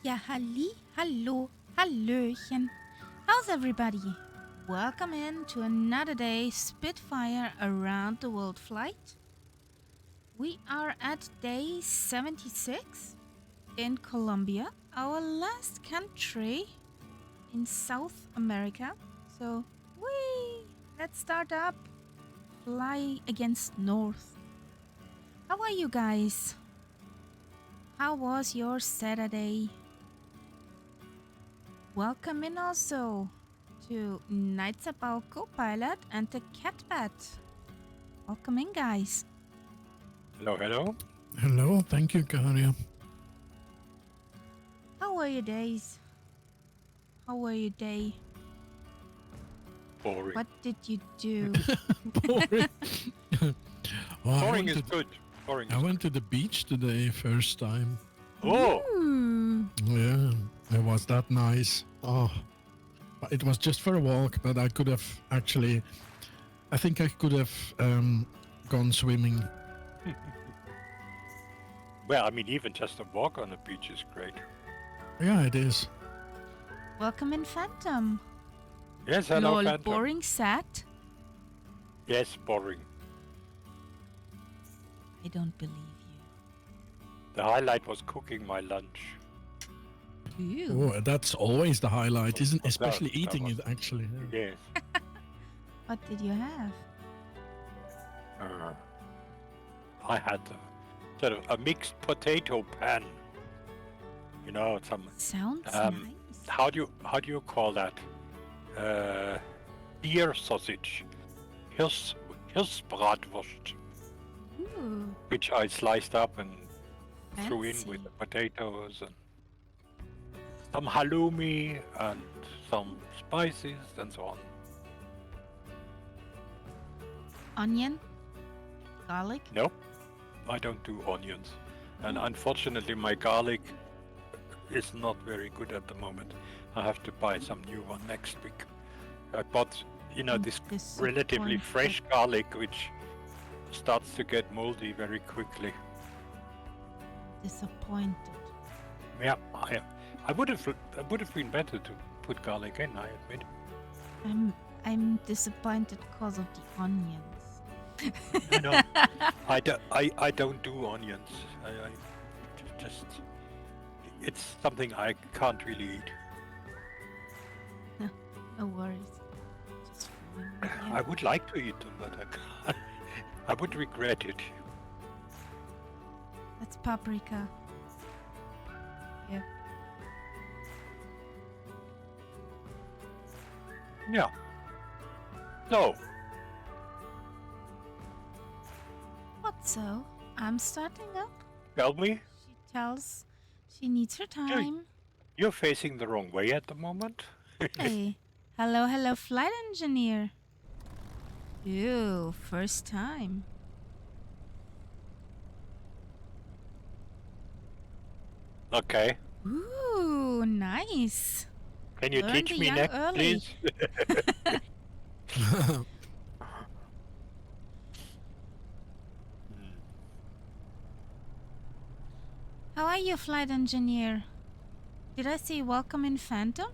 Ja, hallo, hallöchen. How's everybody? Welcome in to another day Spitfire Around the World flight. We are at day 76 in Colombia, our last country in South America. So, whee! Let's start up. Fly against North. How are you guys? How was your Saturday? Welcome in also to Nightsabao Co-Pilot and the Catbat. Welcome in, guys. Hello, hello. Hello, thank you, Karia. How were your days? How were your day? Boring. What did you do? Boring. Oh, Boring is good. Boring I is went to the beach today, first time. Oh, Ooh. Yeah, it was that nice. Oh, it was just for a walk, but I could have actually. I think I could have gone swimming. well, I mean, even just a walk on the beach is great. Yeah, it is. Welcome in, Phantom. Yes, hello, Lol, Phantom. boring sat? Yes, boring. I don't believe you. The highlight was cooking my lunch. Ew. Oh, that's always the highlight, isn't? That- Especially that eating was- it, actually. Yeah. Yes. What did you have? I had sort of a mixed potato pan. You know, some Sounds Um, nice. how do you call that? Deer sausage, Hirschbratwurst, Ooh. which I sliced up and threw in Fancy. with the potatoes and some halloumi and some spices and so on. Onion? Garlic? Nope, I don't do onions, and unfortunately my garlic is not very good at the moment. I have to buy some new one next week. I bought, I'm this relatively disappointed. fresh garlic, which starts to get moldy very quickly. Disappointed. Yeah, I would have been better to put garlic in, I admit. I'm disappointed because of the onions. I know. I don't do onions. I just it's something I can't really eat. No worries. Just fine. I would like to eat them, but I can't. I would regret it. That's paprika. Yeah. Yeah. So, What so? I'm starting up. tell me, She tells she needs her time. you're facing the wrong way at the moment. Hey. Hello, flight engineer. Ew, first time. Okay. Ooh, nice. Can you Learn teach the me young next, early. please? How are you, flight engineer? Did I say welcome in Phantom?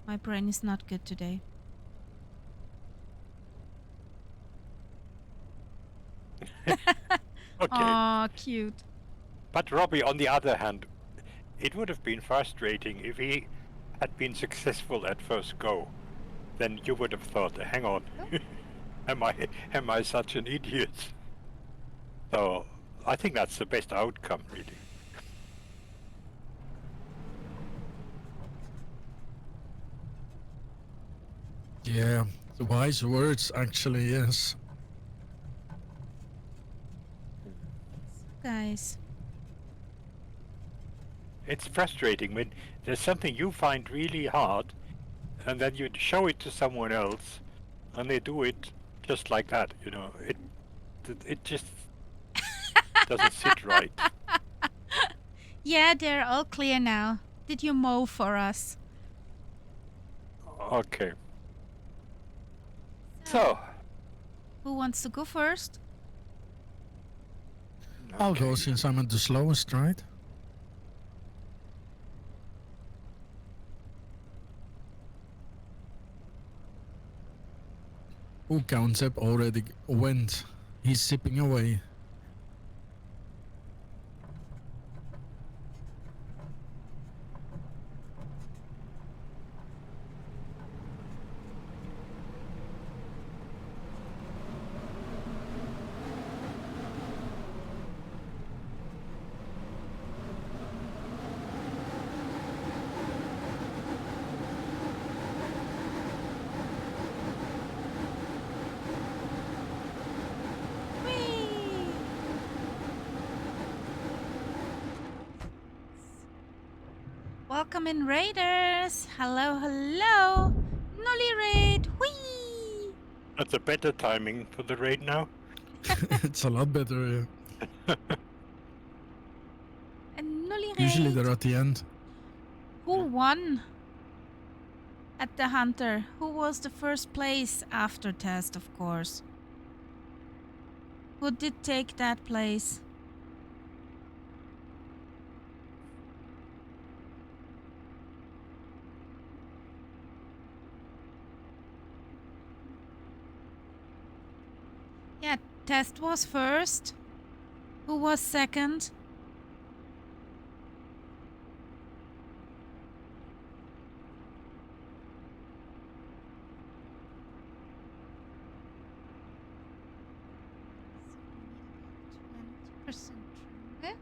My brain is not good today. Okay. Aw, cute. But Robbie, on the other hand, it would have been frustrating if he had been successful at first go. Then you would have thought, hang on, am I such an idiot? So I think that's the best outcome, really. Yeah, the wise words, actually, yes. Guys, It's frustrating when there's something you find really hard, and then you show it to someone else, and they do it just like that. It just doesn't sit right. yeah, they're all clear now. Did you mow for us? Okay. So. Who wants to go first? I'll go since I'm at the slowest, right? Oh, Count Sepp already went. He's zipping away. Whee! Welcome in, Raiders. Hello, hello. Nolly Raid. Whee! That's a better timing for the raid now. It's a lot better. And Nolly Raid. Usually they're at the end. Who won at the Hunter? Who was the first place after test, of course? Who did take that place? Yeah, test was first. Who was second? Bridge.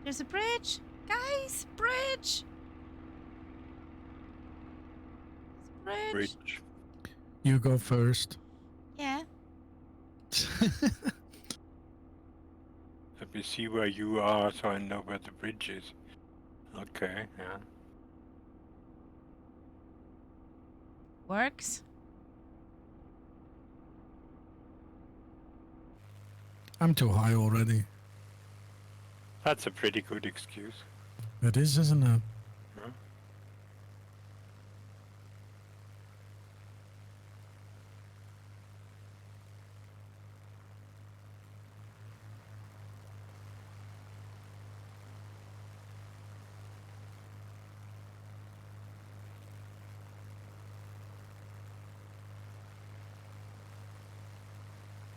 There's a bridge. Guys, bridge. Bridge. Bridge. You go first. Yeah. Let me see where you are so I know where the bridge is. Okay, yeah. Works. I'm too high already. That's a pretty good excuse. It is, isn't it? Huh?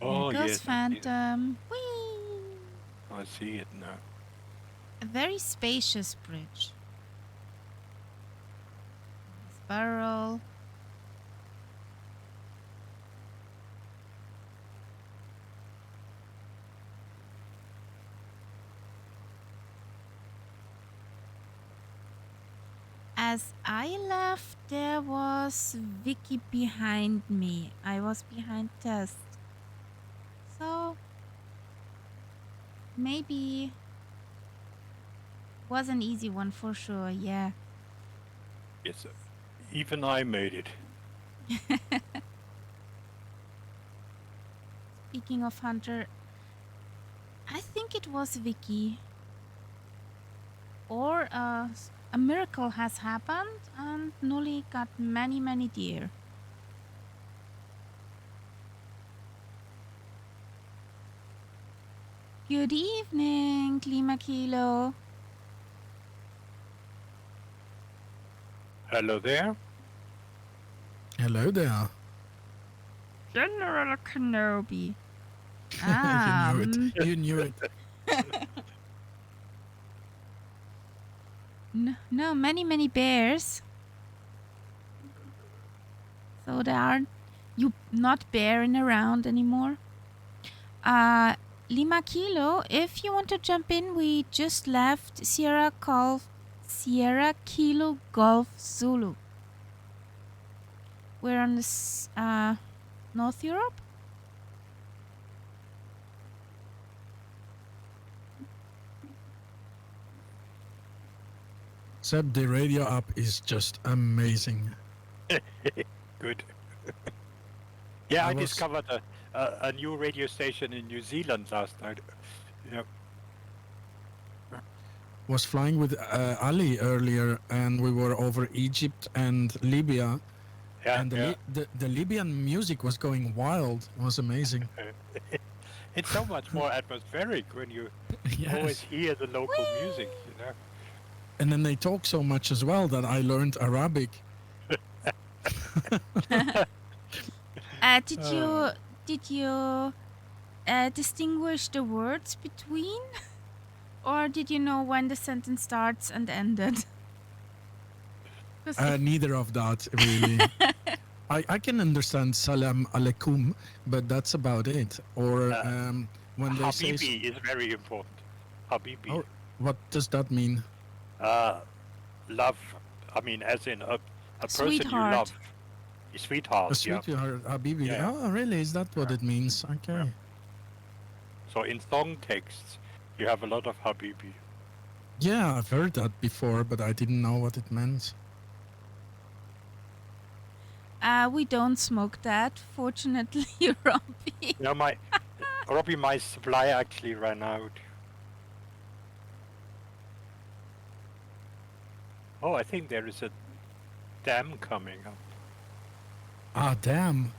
Oh, There goes yes. I see it. Phantom. Whee! I see it now. A very spacious bridge. Barrel. As I left, there was Vicky behind me. I was behind Test. So maybe was an easy one for sure, yeah. Yes, even I made it. Speaking of Hunter, I think it was Vicky. Or a miracle has happened and Nully got many deer. Good evening, Klima Kilo. Hello there. Hello there. General Kenobi. You knew it. You knew it. No, many bears. So there aren't you not bearing around anymore. Lima Kilo, if you want to jump in, we just left Sierra Kilo Golf Zulu. We're on this North Europe. Seb, the radio app is just amazing. Good. Yeah, I was- discovered a new radio station in New Zealand last night. Yeah. Was flying with Ali earlier, and we were over Egypt and Libya, Yeah, and the Libyan music was going wild. It was amazing. It's so much more atmospheric when you always Yes. hear the local music, you know. And then they talk so much as well that I learned Arabic. Did you distinguish the words between, or did you know when the sentence starts and ended? 'Cause if- Neither of that, really. I can understand salam alaikum, but that's about it. Or when they say, Habibi is very important. Habibi. oh, what does that mean? Love. I mean, as in a person you Sweetheart. love. Sweetheart, A yeah. sweetheart, Habibi. Yeah. Oh, really? Is that what Yeah. it means? Okay. Yeah. So in song texts, you have a lot of Habibi. Yeah, I've heard that before, but I didn't know what it meant. We don't smoke that, fortunately, Robbie. You know, Robbie, my supply actually ran out. Oh, I think there is a dam coming up. Ah, damn.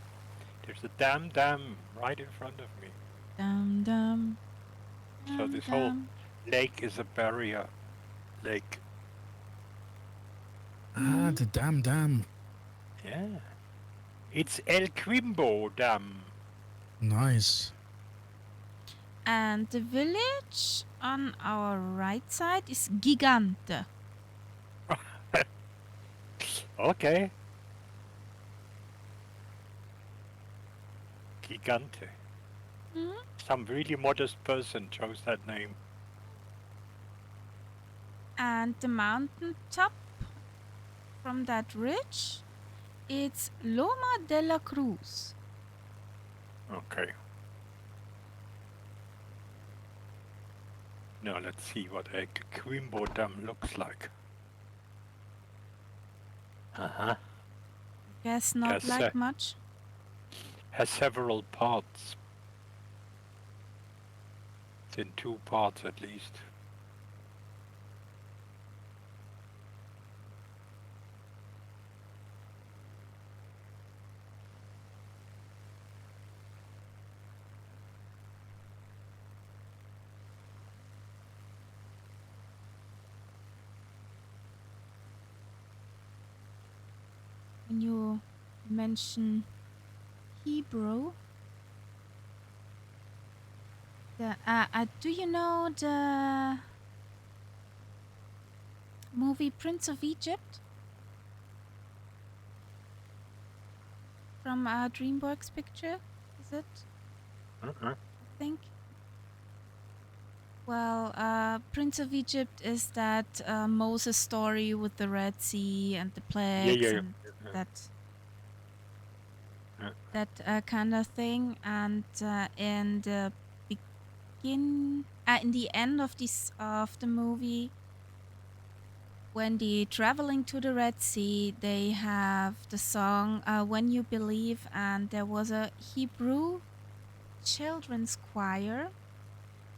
There's a dam right in front of me. Dum dum. So this whole lake is a barrier lake. Ah, the dam. Yeah. It's El Quimbo Dam. Nice. And the village on our right side is Gigante. Okay. Gigante. Mhm. Some really modest person chose that name. And the mountain top from that ridge, it's Loma de la Cruz. Okay. Now let's see what a Quimbo Dam looks like. Uh-huh. Guess not Yes, like much. Has several parts. It's in 2 parts at least. When you mention Hebrew, do you know the movie Prince of Egypt from DreamWorks picture? Is it? Uh-uh. I think. Well, Prince of Egypt is that Moses story with the Red Sea and the plagues yeah. and that kind of thing. And in the in the end of the movie, when they traveling to the Red Sea, they have the song "When You Believe," and there was a Hebrew children's choir.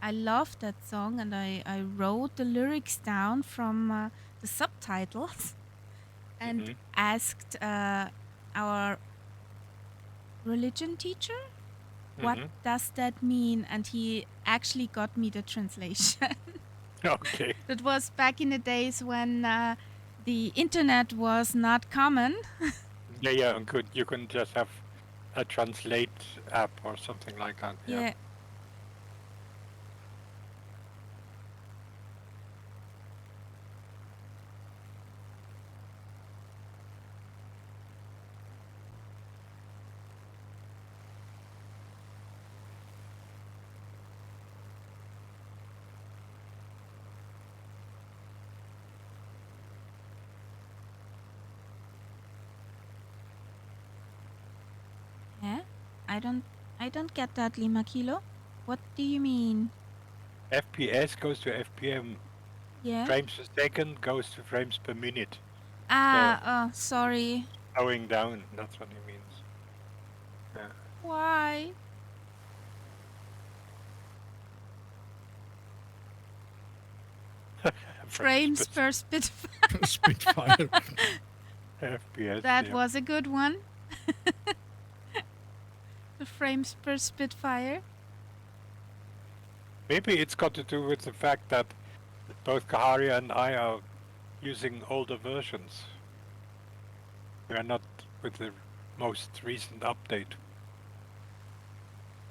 I loved that song, and I wrote the lyrics down from the subtitles and asked our religion teacher, what does that mean? And he actually got me the translation. Okay. That was back in the days when the internet was not common. Yeah, and you couldn't just have a translate app or something like that. Yeah. Yeah? I don't get that, Lima Kilo. What do you mean? FPS goes to FPM. Yeah? Frames per second goes to frames per minute. Sorry. Slowing down, that's what he means. Yeah. Why? Frames per Spitfire. Spitfire. FPS. That yeah. was a good one. The frames per Spitfire. Maybe it's got to do with the fact that both Kaharia and I are using older versions. We are not with the most recent update.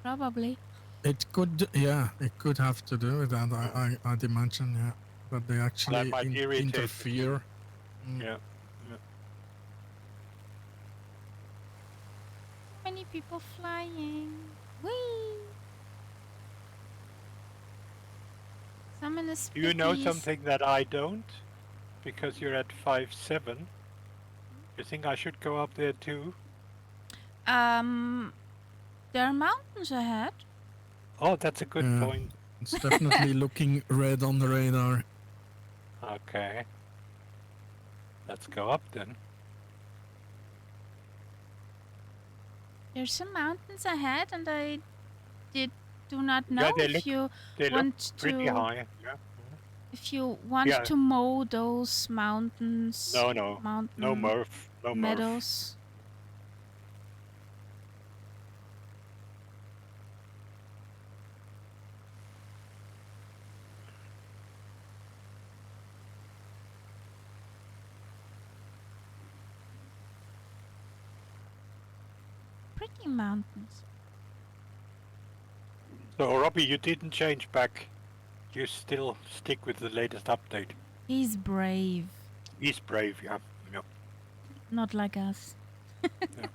Probably. It could, yeah, it could have to do with that. I'd imagine, yeah, that they That actually might irritate the interfere. Yeah. Yeah. So many people flying. Whee! Some in the Do you know spitties. something that I don't? Because you're at 5-7. You think I should go up there too? Um, there are mountains ahead. Oh, that's a good Yeah, point. it's definitely looking red on the radar. Okay. Let's go up then. There's some mountains ahead, and I do not Yeah, know if you they look want pretty to high. Yeah. Yeah. mow those mountains, No, no. No mountain Murph. No Murph. meadows. Pretty mountains. So, Robbie, you didn't change back. You still stick with the latest update. He's brave, He's brave, yeah. Yeah. not like us. Yeah.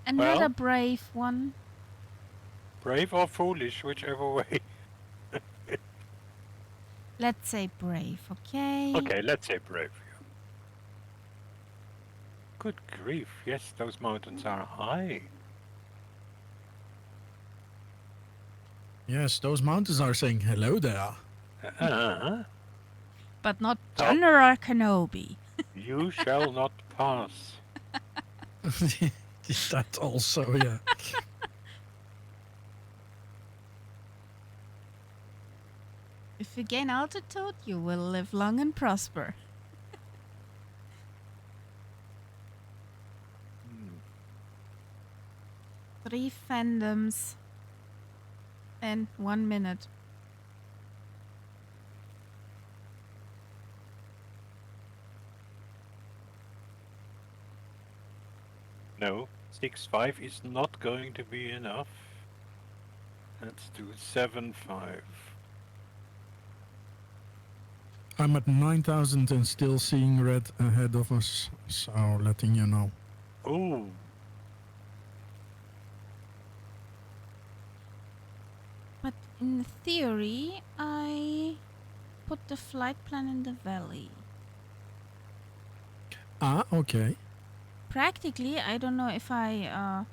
Another Well, brave one. brave or foolish, whichever way. Let's say brave, okay? Okay, let's say brave. Yeah. Good grief, yes, those mountains are high. Yes, those mountains are saying hello there. Uh, But not Oh. General Kenobi. you shall not pass. That also, yeah. If you gain altitude, you will live long and prosper. Hmm. 3 fandoms in 1 minute. No, 6-5 is not going to be enough. Let's do 7-5. I'm at 9,000 and still seeing red ahead of us, so letting you know. Oh, But in theory, I put the flight plan in the valley. Ah, okay. Practically, I don't know if I,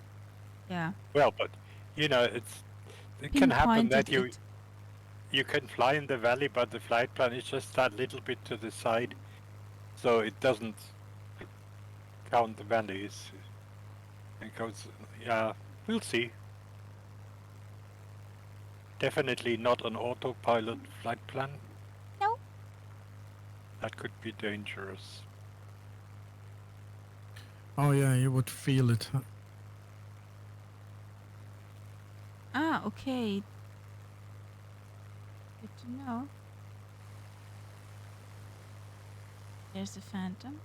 yeah, well, but you know, it can happen pinpointed that it. you can fly in the valley, but the flight plan is just that little bit to the side, so it doesn't count the valleys. It goes, yeah, we'll see. Definitely not an autopilot flight plan. No. That could be dangerous. Oh, yeah, you would feel it. Huh? Ah, okay. Good to know. There's the Phantom.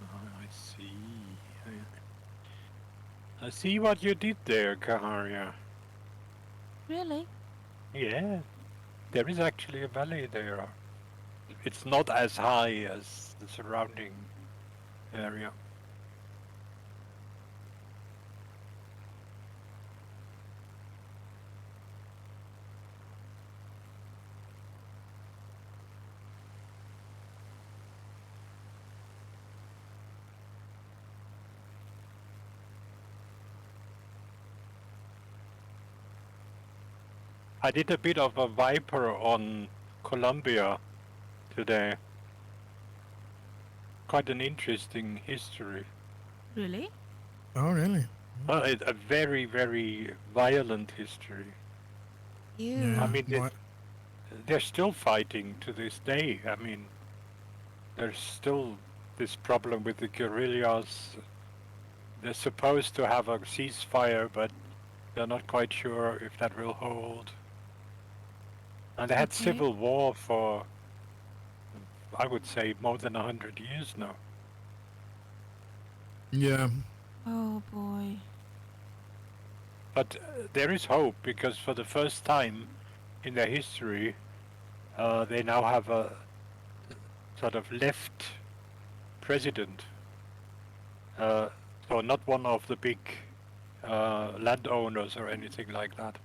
I see. I see what you did there, Kaharia. Really? Yeah, there is actually a valley there. It's not as high as the surrounding area. I did a bit of a Viper on Colombia today. Quite an interesting history. Really? Oh, really? Well, it's a very, very violent history. Ew. Yeah. I mean, why- they're still fighting to this day. I mean, there's still this problem with the guerrillas. They're supposed to have a ceasefire, but They're not quite sure if that will hold. And they had Okay. civil war for, I would say, more than 100 years now. Yeah. Oh boy. But there is hope because for the first time in their history, they now have a sort of left president. So not one of the big landowners or anything like that.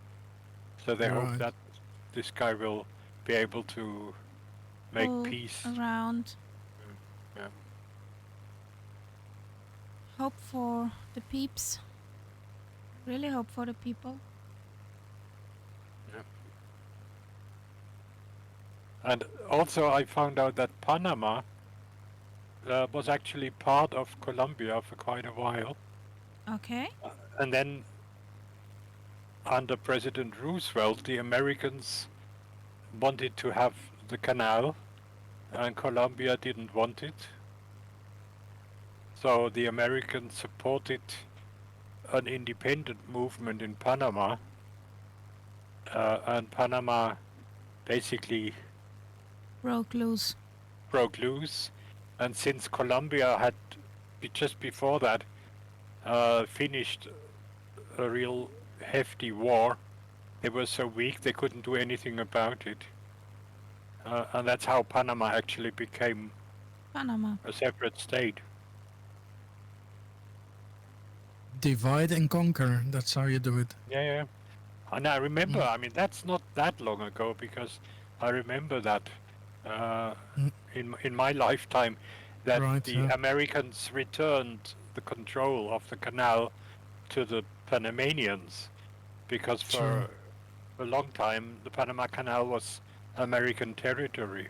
So they hope Right. that this guy will be able to make All peace. around. Yeah. Hope for the peeps. Really hope for the people. Yeah. And also I found out that Panama was actually part of Colombia for quite a while. Okay. And then under President Roosevelt, the Americans wanted to have the canal, and Colombia didn't want it. So the Americans supported an independent movement in Panama, and Panama basically Broke loose. broke loose. And since Colombia had just before that finished a real hefty war, they were so weak they couldn't do anything about it. And that's how Panama actually became Panama. a separate state. Divide and conquer. That's how you do it. Yeah, yeah. And I remember, I mean, that's not that long ago because I remember that uh, Mm. in my lifetime that Right. the Americans returned the control of the canal to the Panamanians because True. for a long time the Panama Canal was American territory.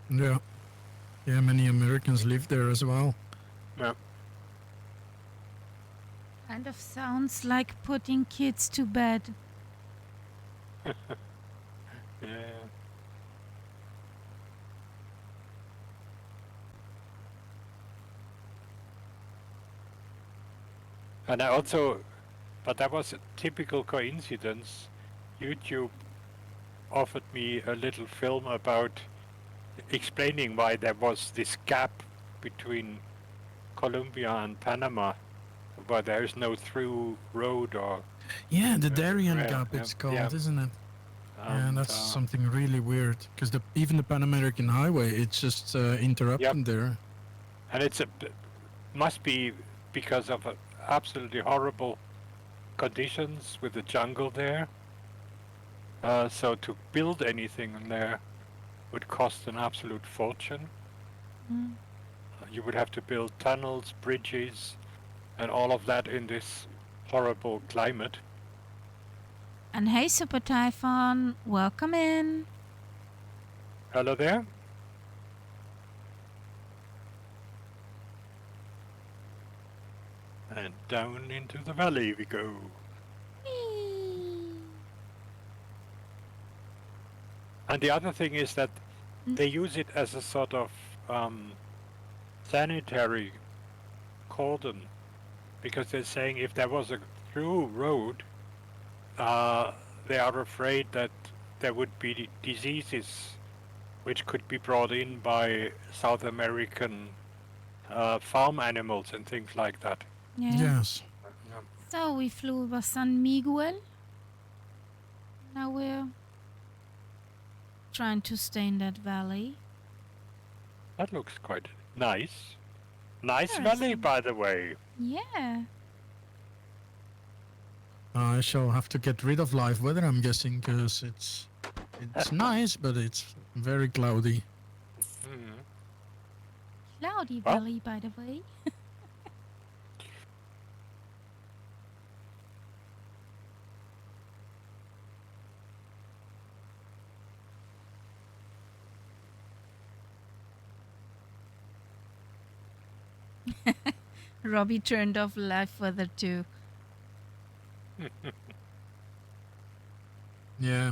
Yeah. Yeah. Many Americans live there as well. Yeah. Kind of sounds like putting kids to bed. Yeah. And I also, but that was a typical coincidence. YouTube offered me a little film about explaining why there was this gap between Colombia and Panama, where there is no through road or Yeah, the Darien rail. Gap it's called, isn't it? Yeah, And that's something really weird because even the Pan American Highway, it's just interrupted there. and it's must be because of absolutely horrible conditions with the jungle there. So to build anything in there would cost an absolute fortune. Mm. You would have to build tunnels, bridges, and all of that in this horrible climate. And hey, Super Typhon, welcome in. Hello there. And down into the valley we go. Whee! And the other thing is that they use it as a sort of sanitary cordon, because they're saying if there was a through road, they are afraid that there would be diseases which could be brought in by South American farm animals and things like that. Yeah. Yes. So we flew over San Miguel. Now we're trying to stay in that valley. That looks quite nice. Nice valley, Interesting. by the way. Yeah. I shall have to get rid of live weather, I'm guessing, because it's nice, but it's very cloudy. Mhm. Cloudy Well. valley, by the way. Robbie turned off live weather too. Yeah.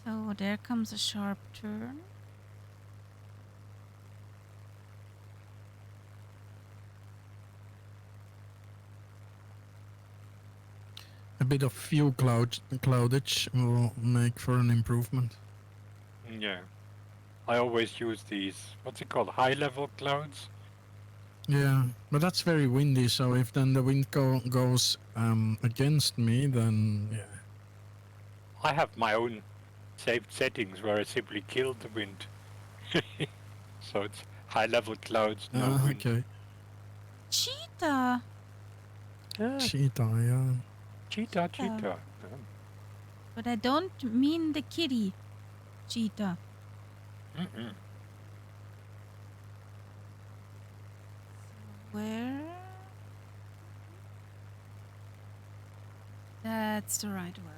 So there comes a sharp turn. a bit of fuel cloudage will make for an improvement. Yeah. I always use these, what's it called, high-level clouds? Yeah, but that's very windy. So if then the wind goes against me, then yeah. I have my own saved settings where I simply kill the wind. So it's high-level clouds, no wind. Okay. Cheetah. Cheetah, yeah. Cheetah, Cheetah. cheetah. But I don't mean the kitty. Cheetah. Mm-mm. Where? That's the right valley.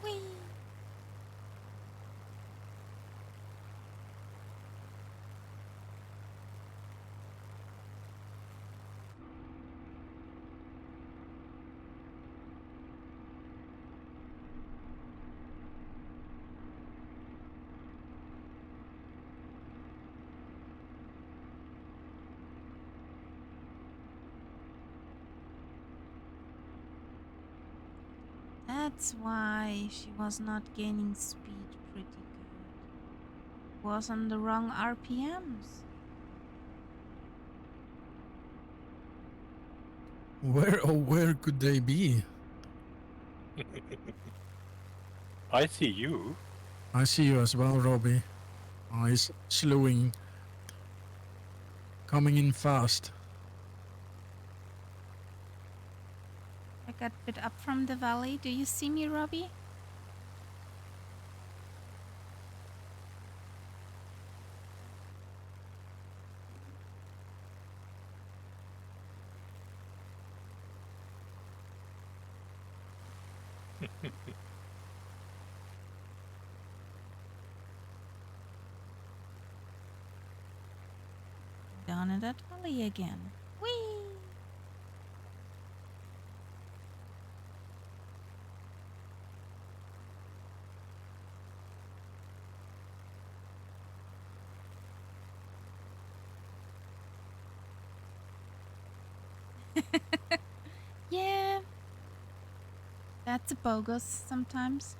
Whee! That's why she was not gaining speed pretty good. Was on the wrong RPMs. Where could they be? I see you. I see you as well, Robbie. He's slowing, coming in fast. I got a bit up from the valley. Do you see me, Robbie? Down in that valley again. Whee! Yeah. That's a bogus sometimes.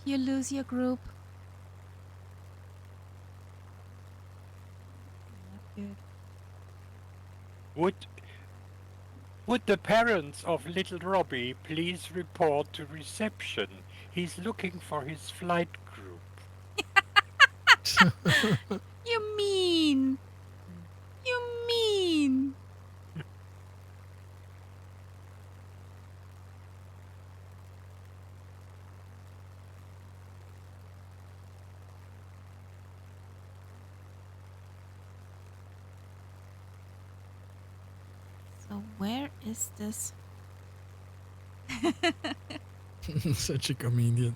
You lose your group. Not good. Would the parents of little Robbie please report to reception? He's looking for his flight group. You mean? You mean? So where is this? Such a comedian.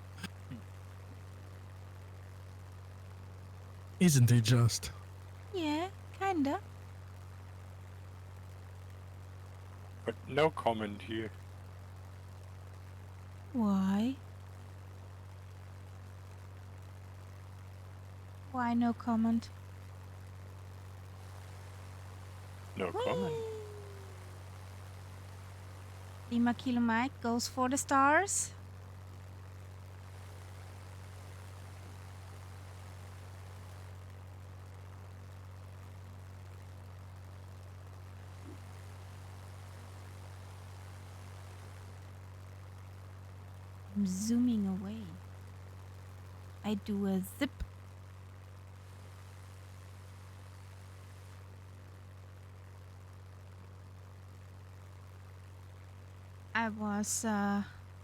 Isn't he just? Yeah, kinda. But no comment here. Why? Why no comment? No comment. Lima Kilo Mike goes for the stars. I'm zooming away. I do a zip. I was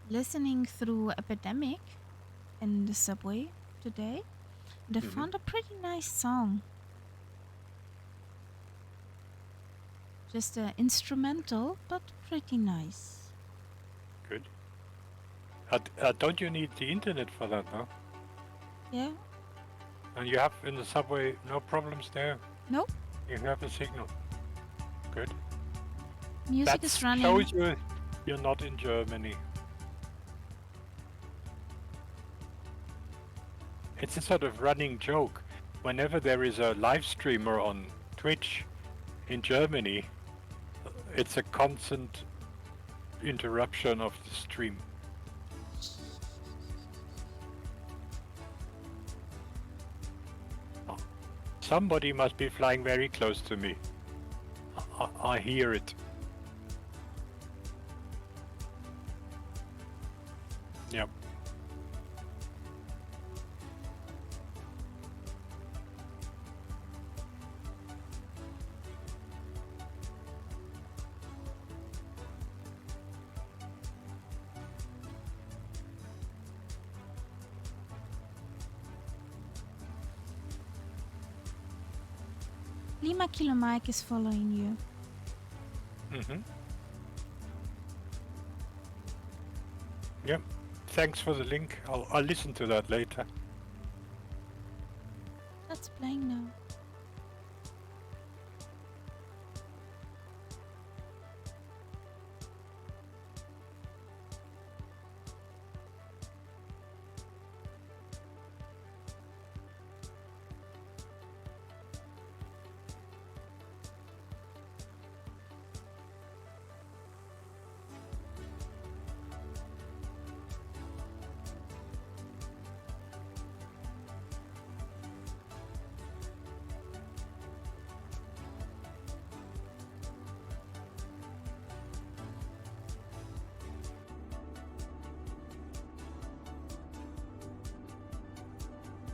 listening through Epidemic in the subway today. And I found a pretty nice song. Just instrumental, but pretty nice. Good. Don't you need the internet for that, no? Yeah? And you have in the subway no problems there? Nope. You have a signal. Good. Music That is running. shows you're not in Germany. It's a sort of running joke. Whenever there is a live streamer on Twitch in Germany, it's a constant interruption of the stream. Oh, somebody must be flying very close to me. I hear it. Yep. Lima Kilo Mike is following you. Mm-hmm. Yep. Thanks for the link. I'll listen to that later. That's playing now.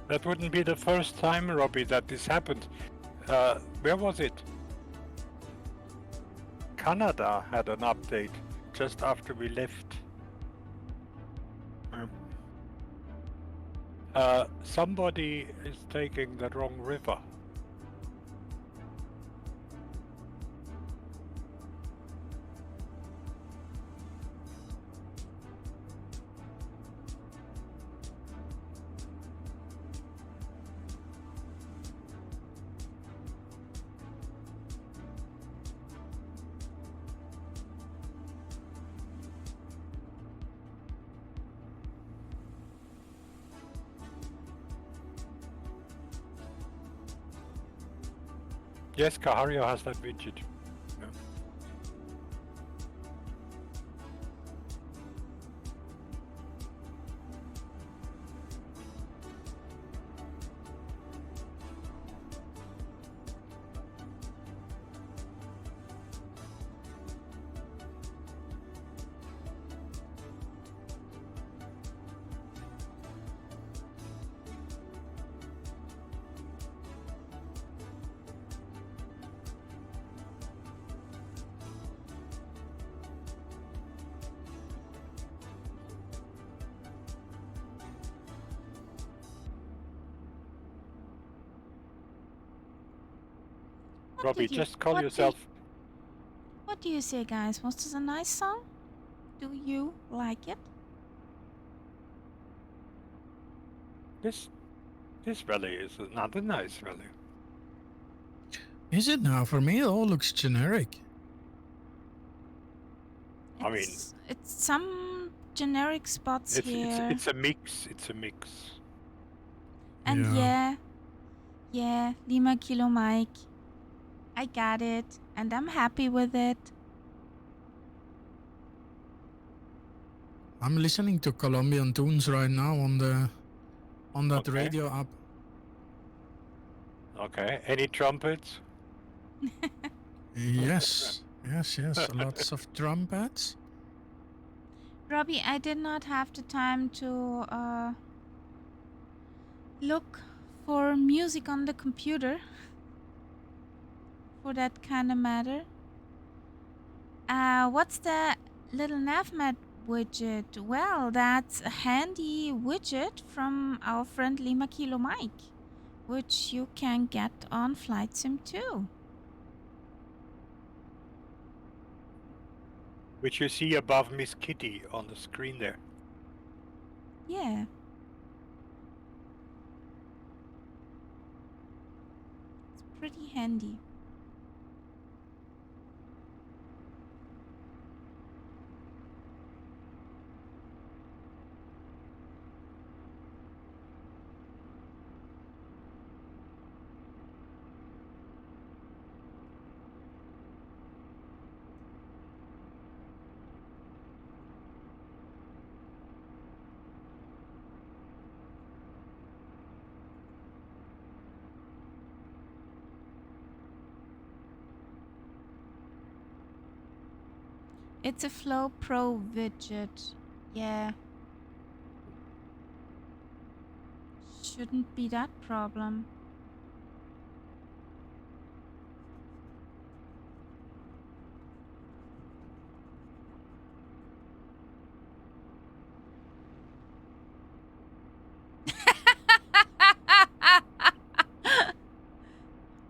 That wouldn't be the first time, Robbie, that this happened. Where was it? Canada had an update just after we left. Somebody is taking the wrong river. Yes, Kahario has that widget. Yeah. Robbie, just call yourself. What do you say, guys? Was this a nice song? Do you like it? This rally is another nice rally. Is it now? For me, it all looks generic. It's some generic spots here. It's a mix. It's a mix. And yeah, Lima Kilo Mike. I got it, and I'm happy with it. I'm listening to Colombian tunes right now on that Okay. radio app. Okay. Any trumpets? Yes. Lots of trumpets. Robbie, I did not have the time to look for music on the computer for that kind of matter. What's the little navmat widget? Well, that's a handy widget from our friend Lima Kilo Mike, which you can get on Flight Sim 2. Which you see above Miss Kitty on the screen there. Yeah. It's pretty handy. It's a Flow Pro widget. Yeah. Shouldn't be that problem.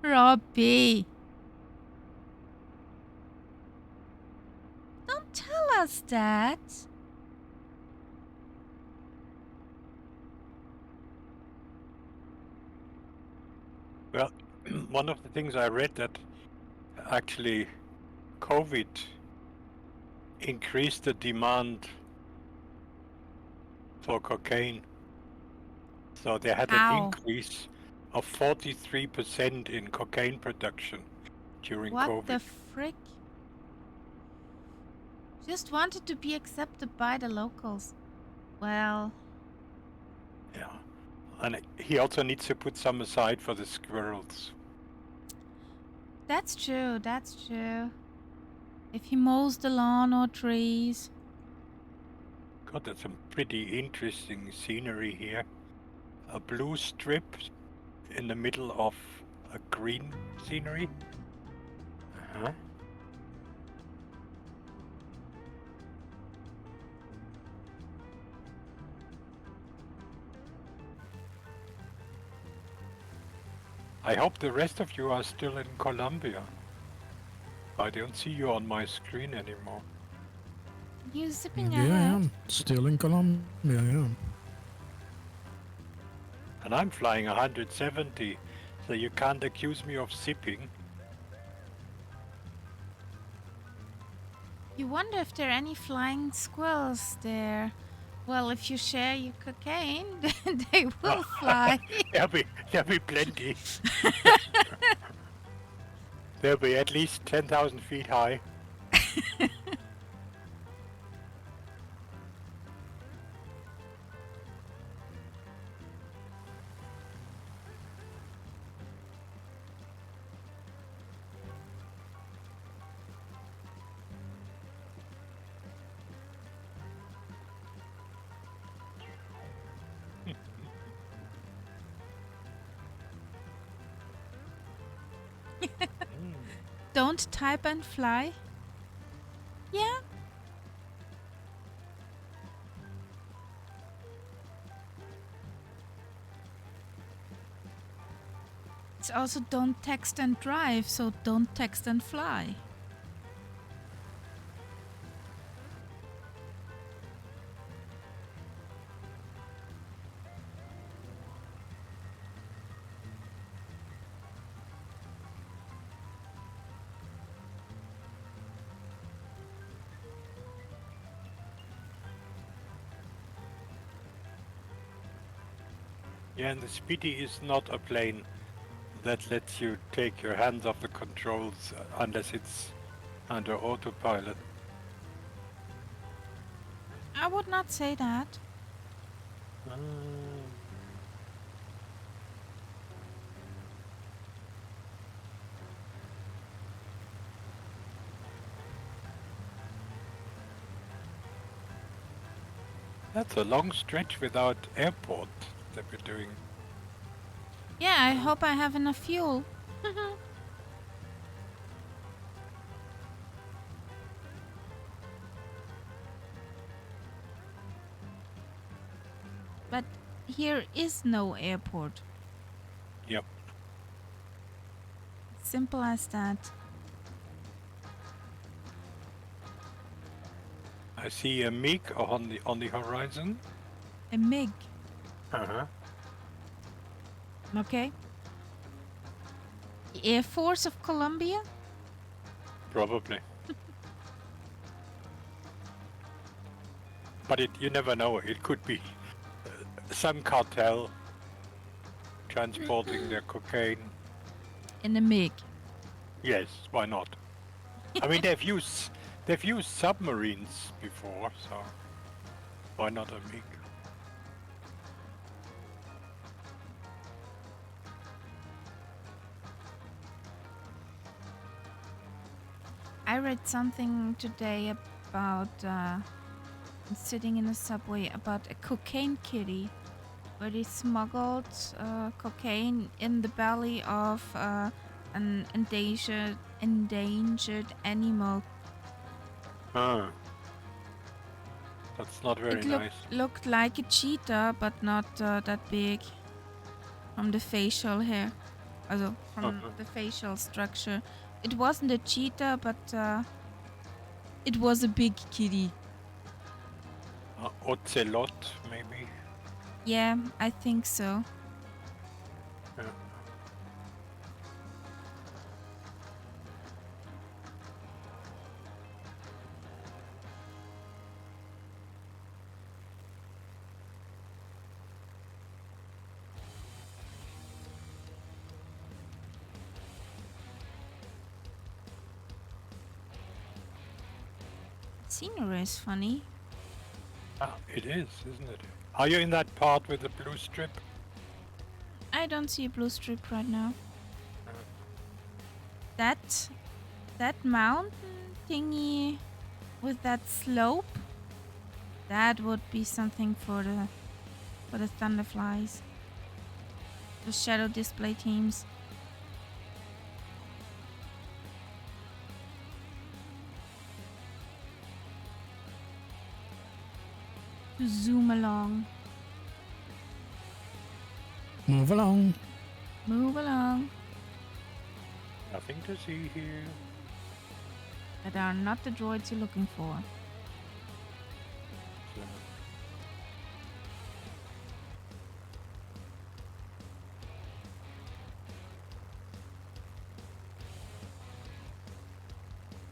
Robbie. Don't tell us that. Well, one of the things I read that actually COVID increased the demand for cocaine. So they had an How? increase of 43% in cocaine production during What COVID. the frick? Just wanted to be accepted by the locals. Well, Yeah. And he also needs to put some aside for the squirrels. that's true, that's true. If he mows the lawn or trees. God, that's some pretty interesting scenery here. A blue strip in the middle of a green scenery. Uh-huh. I hope the rest of you are still in Colombia. I don't see you on my screen anymore. You zipping Yeah, I ahead? am. Still in Colombia, yeah. And I'm flying 170, so you can't accuse me of zipping. You wonder if there are any flying squirrels there. Well, if you share your cocaine, then they will fly. There'll be plenty. They'll be at least 10,000 feet high. Don't type and fly. Yeah. It's also don't text and drive, so don't text and fly. Yeah, and the Speedy is not a plane that lets you take your hands off the controls unless it's under autopilot. I would not say that. That's a long stretch without airport that we're doing. Yeah, I hope I have enough fuel. But here is no airport. Yep. Simple as that. I see a MiG on the horizon. A MiG. Uh-huh. Okay. The Air Force of Colombia? Probably. But you never know. It could be some cartel transporting their cocaine. In a MiG. Yes, why not? I mean, they've used submarines before, so why not a MiG? I read something today about sitting in a subway about a cocaine kitty where they smuggled cocaine in the belly of an endangered animal. Ah, that's not very It nice. looked like a cheetah, but not that big from the facial hair, also from Uh-huh. the facial structure. It wasn't a cheetah, but it was a big kitty. Ocelot, maybe. Yeah, I think so. Yeah. Scenery is funny. Ah, it is, isn't it? Are you in that part with the blue strip? I don't see a blue strip right now. Uh, That mountain thingy with that slope, that would be something for the Thunderflies. The shadow display teams. To zoom along. Move along. Move along. Nothing to see here. That are not the droids you're looking for. So,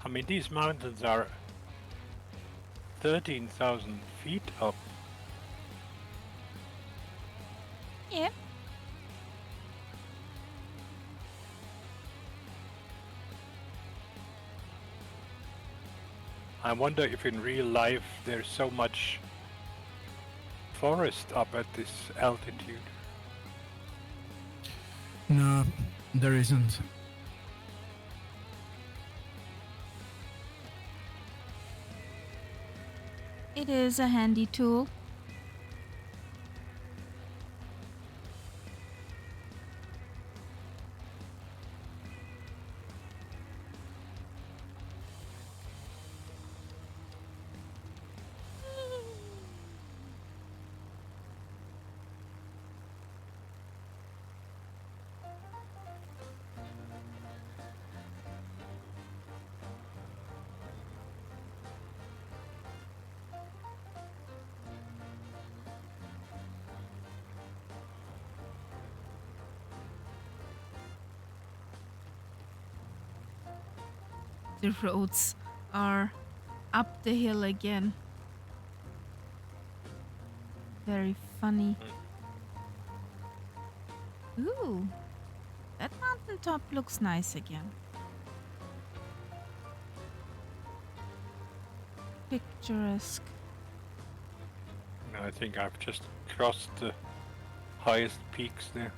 I mean, these mountains are 13,000 feet up. Yeah. I wonder if in real life there's so much forest up at this altitude. No, there isn't. It is a handy tool. The roads are up the hill again. Very funny. Ooh, that mountaintop looks nice again. Picturesque. I think I've just crossed the highest peaks there.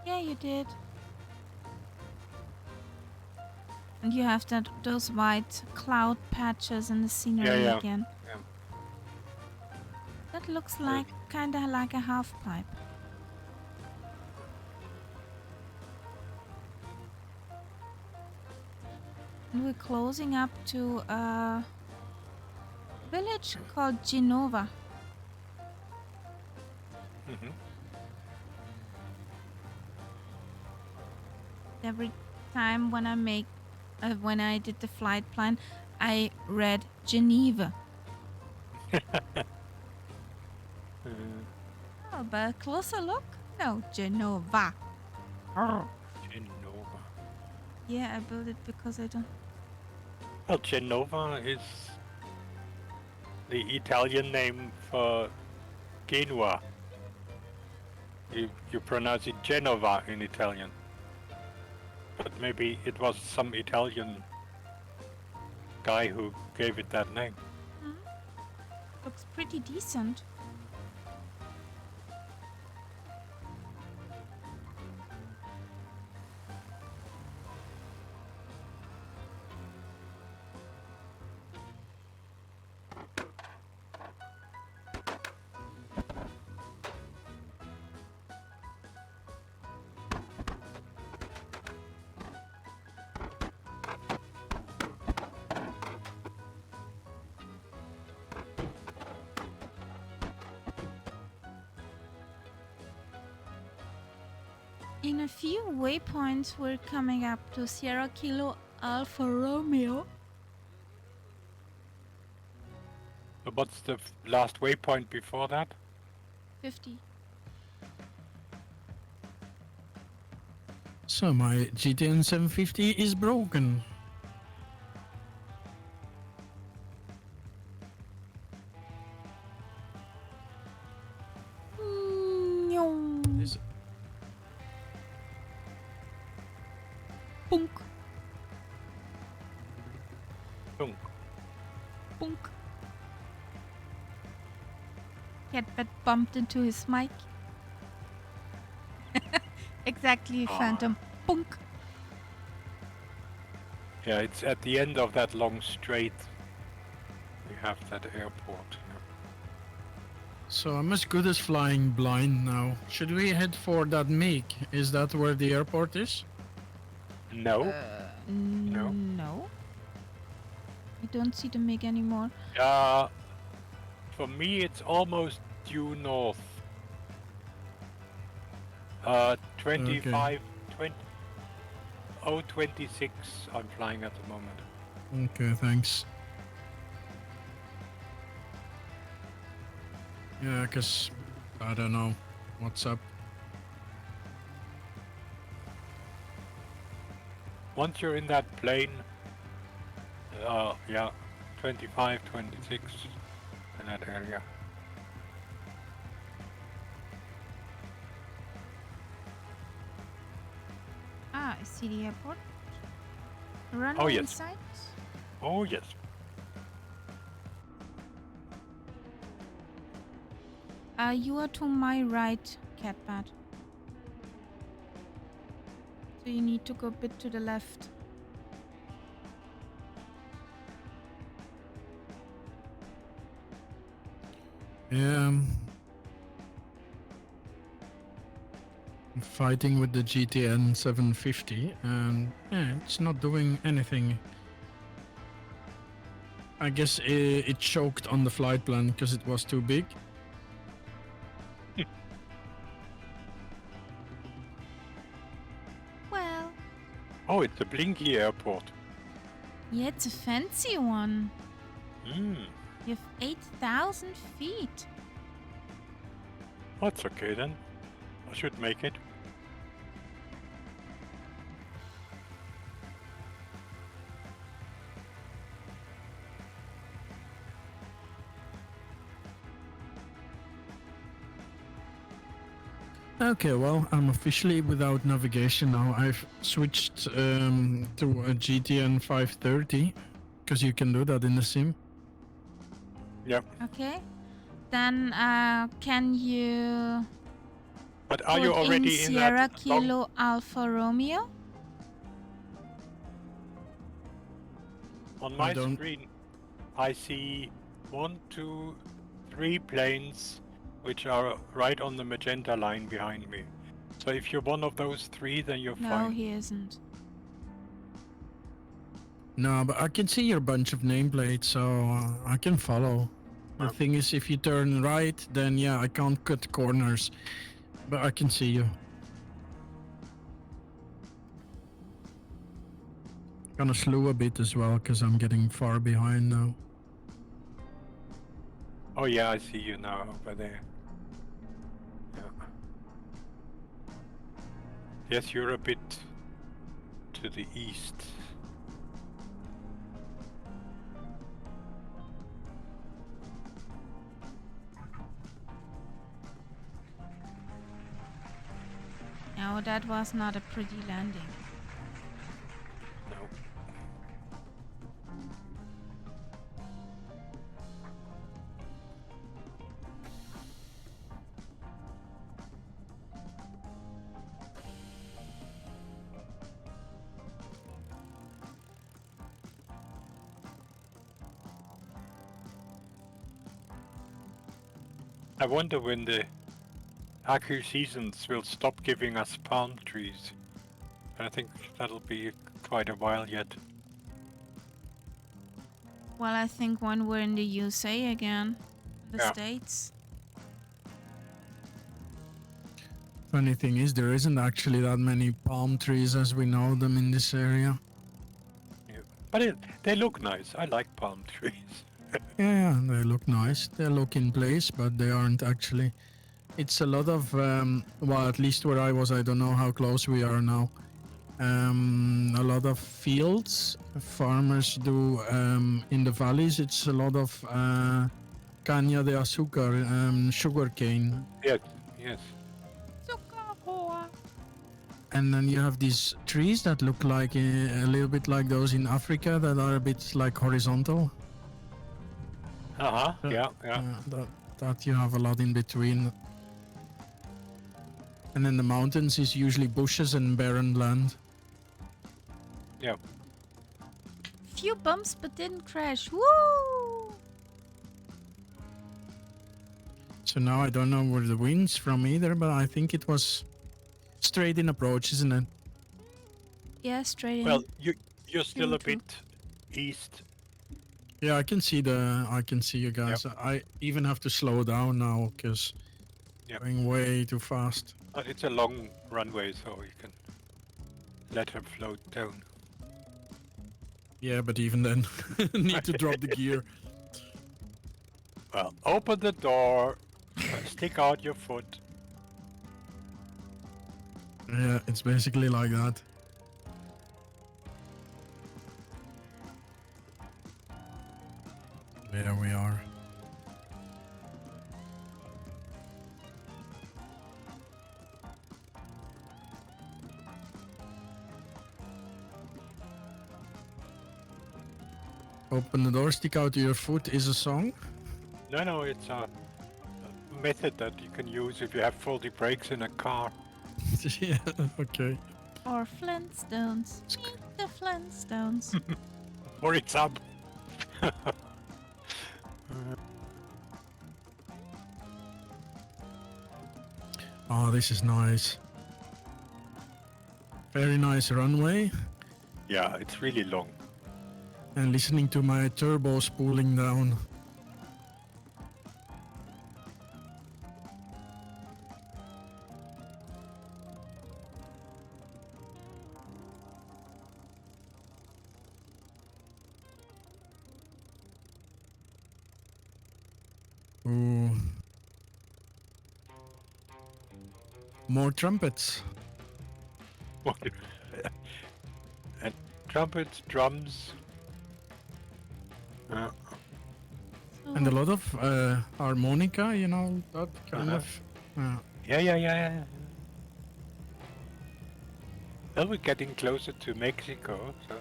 Yeah, you did. And you have those white cloud patches in the scenery Yeah. again. Yeah. That looks Right. like kinda like a half pipe. And we're closing up to a village called Genova. Mm-hmm. Every time when I did the flight plan, I read Geneva. Oh, but a closer look? No, Genova. Arr. Genova. Yeah, I built it because I don't. Well, Genova is the Italian name for Genua. You pronounce it Genova in Italian. But maybe it was some Italian guy who gave it that name. Looks pretty decent. In a few waypoints, we're coming up to Sierra Kilo Alfa Romeo. But what's the last waypoint before that? 50. So my GTN 750 is broken. Is- Punk, Dunk. punk. Catbet bumped into his mic. Exactly, Phantom. Punk. Yeah, it's at the end of that long straight. We have that airport. Yeah. So I'm as good as flying blind now. Should we head for that MiG? Is that where the airport is? No. No. No. I don't see the MiG anymore. For me, it's almost due north. 25, 20, 026 I'm flying at the moment. Okay, thanks. Yeah, because I don't know what's up. Once you're in that plane, yeah, 25, 26 in that area. Ah, I see the airport. Runway yes. in sight. Oh, yes. You are to my right, Catbat. So you need to go a bit to the left. Yeah. I'm fighting with the GTN 750 and yeah, it's not doing anything. I guess it choked on the flight plan because it was too big. Well, Oh, it's a Blinky airport. yeah, it's a fancy one. Hmm. You have 8,000 feet. That's okay then. I should make it. Okay, well, I'm officially without navigation now. I've switched to a GTN 530 because you can do that in the sim. Yep. Okay. Then can you But are you put in already in Sierra that long... Kilo Alfa Romeo? On my don't- screen, I see 1, 2, 3 planes which are right on the magenta line behind me. So if you're one of those 3, then you're No, fine. he isn't. No, but I can see your bunch of nameplates, so I can follow. The thing is, if you turn right, then yeah, I can't cut corners, but I can see you. Gonna slow a bit as well, because I'm getting far behind now. Oh yeah, I see you now over there. Yeah. Yes, you're a bit to the east. No, that was not a pretty landing. No. I wonder when the Aku seasons will stop giving us palm trees. I think that'll be quite a while yet. Well, I think when we're in the USA again, the Yeah. States. Funny thing is, there isn't actually that many palm trees as we know them in this area. Yeah. But they look nice. I like palm trees. Yeah, they look nice. They look in place, but they aren't actually. It's a lot of, well, at least where I was, I don't know how close we are now. A lot of fields. Farmers do in the valleys. It's a lot of caña de azúcar, sugar cane. Yes, yes. Zuckerrohr. And then you have these trees that look like a little bit like those in Africa that are a bit like horizontal. Uh-huh. Uh, Yeah, yeah. that you have a lot in between. And then the mountains is usually bushes and barren land. Yeah. Few bumps but didn't crash. Woo! So now I don't know where the wind's from either, but I think it was straight in approach, isn't it? Yeah, straight in. Well, you're still a True. bit east. Yeah, I can see you guys. I even have to slow down now because Yep. going way too fast. But it's a long runway, so you can let her float down. Yeah, but even then, need to drop the gear. Well, open the door, stick out your foot. Yeah, it's basically like that. There we are. Open the door, stick out your foot is a song. No, it's a method that you can use if you have faulty brakes in a car. Yeah, okay. Or Flintstones. Meet the Flintstones. For example. Oh, this is nice. Very nice runway. Yeah, it's really long. And listening to my turbo spooling down. Ooh. More trumpets. And trumpets, drums. And a lot of harmonica, you know, that kind Uh-huh. of. Yeah. Well, we're getting closer to Mexico, so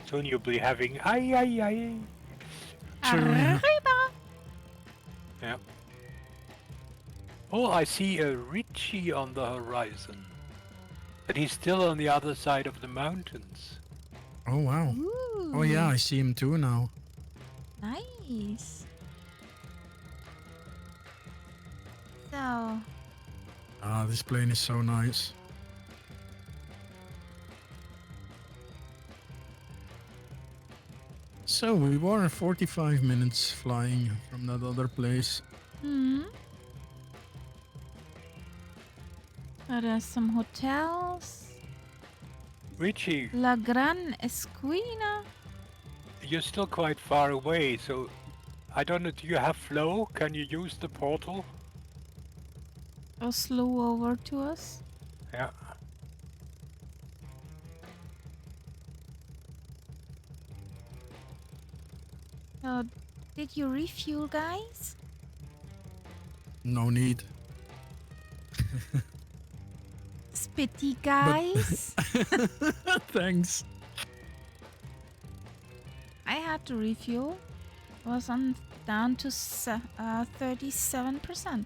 soon you'll be having ay. True, yeah. Arriba! Yeah. Oh, I see a Richie on the horizon. But he's still on the other side of the mountains. Oh, wow. Ooh. Oh, yeah, I see him too now. Nice. So, Ah, this plane is so nice. So we were 45 minutes flying from that other place. there's some hotels. Richie, La Gran Esquina. you're still quite far away, so I don't know, do you have flow? Can you use the portal? Flew over to us. Yeah. So, did you refuel, guys? No need. Spitty guys. Thanks. I had to refuel. Was on down to 37%.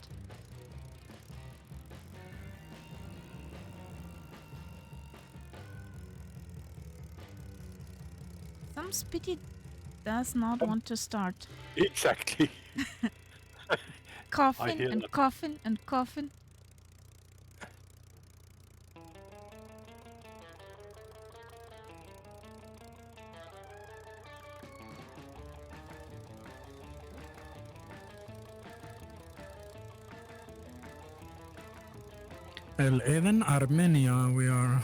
Some Spitty does not want to start. Exactly. Coughing hear and that. coughing and coughing. El Eden, Armenia, we are.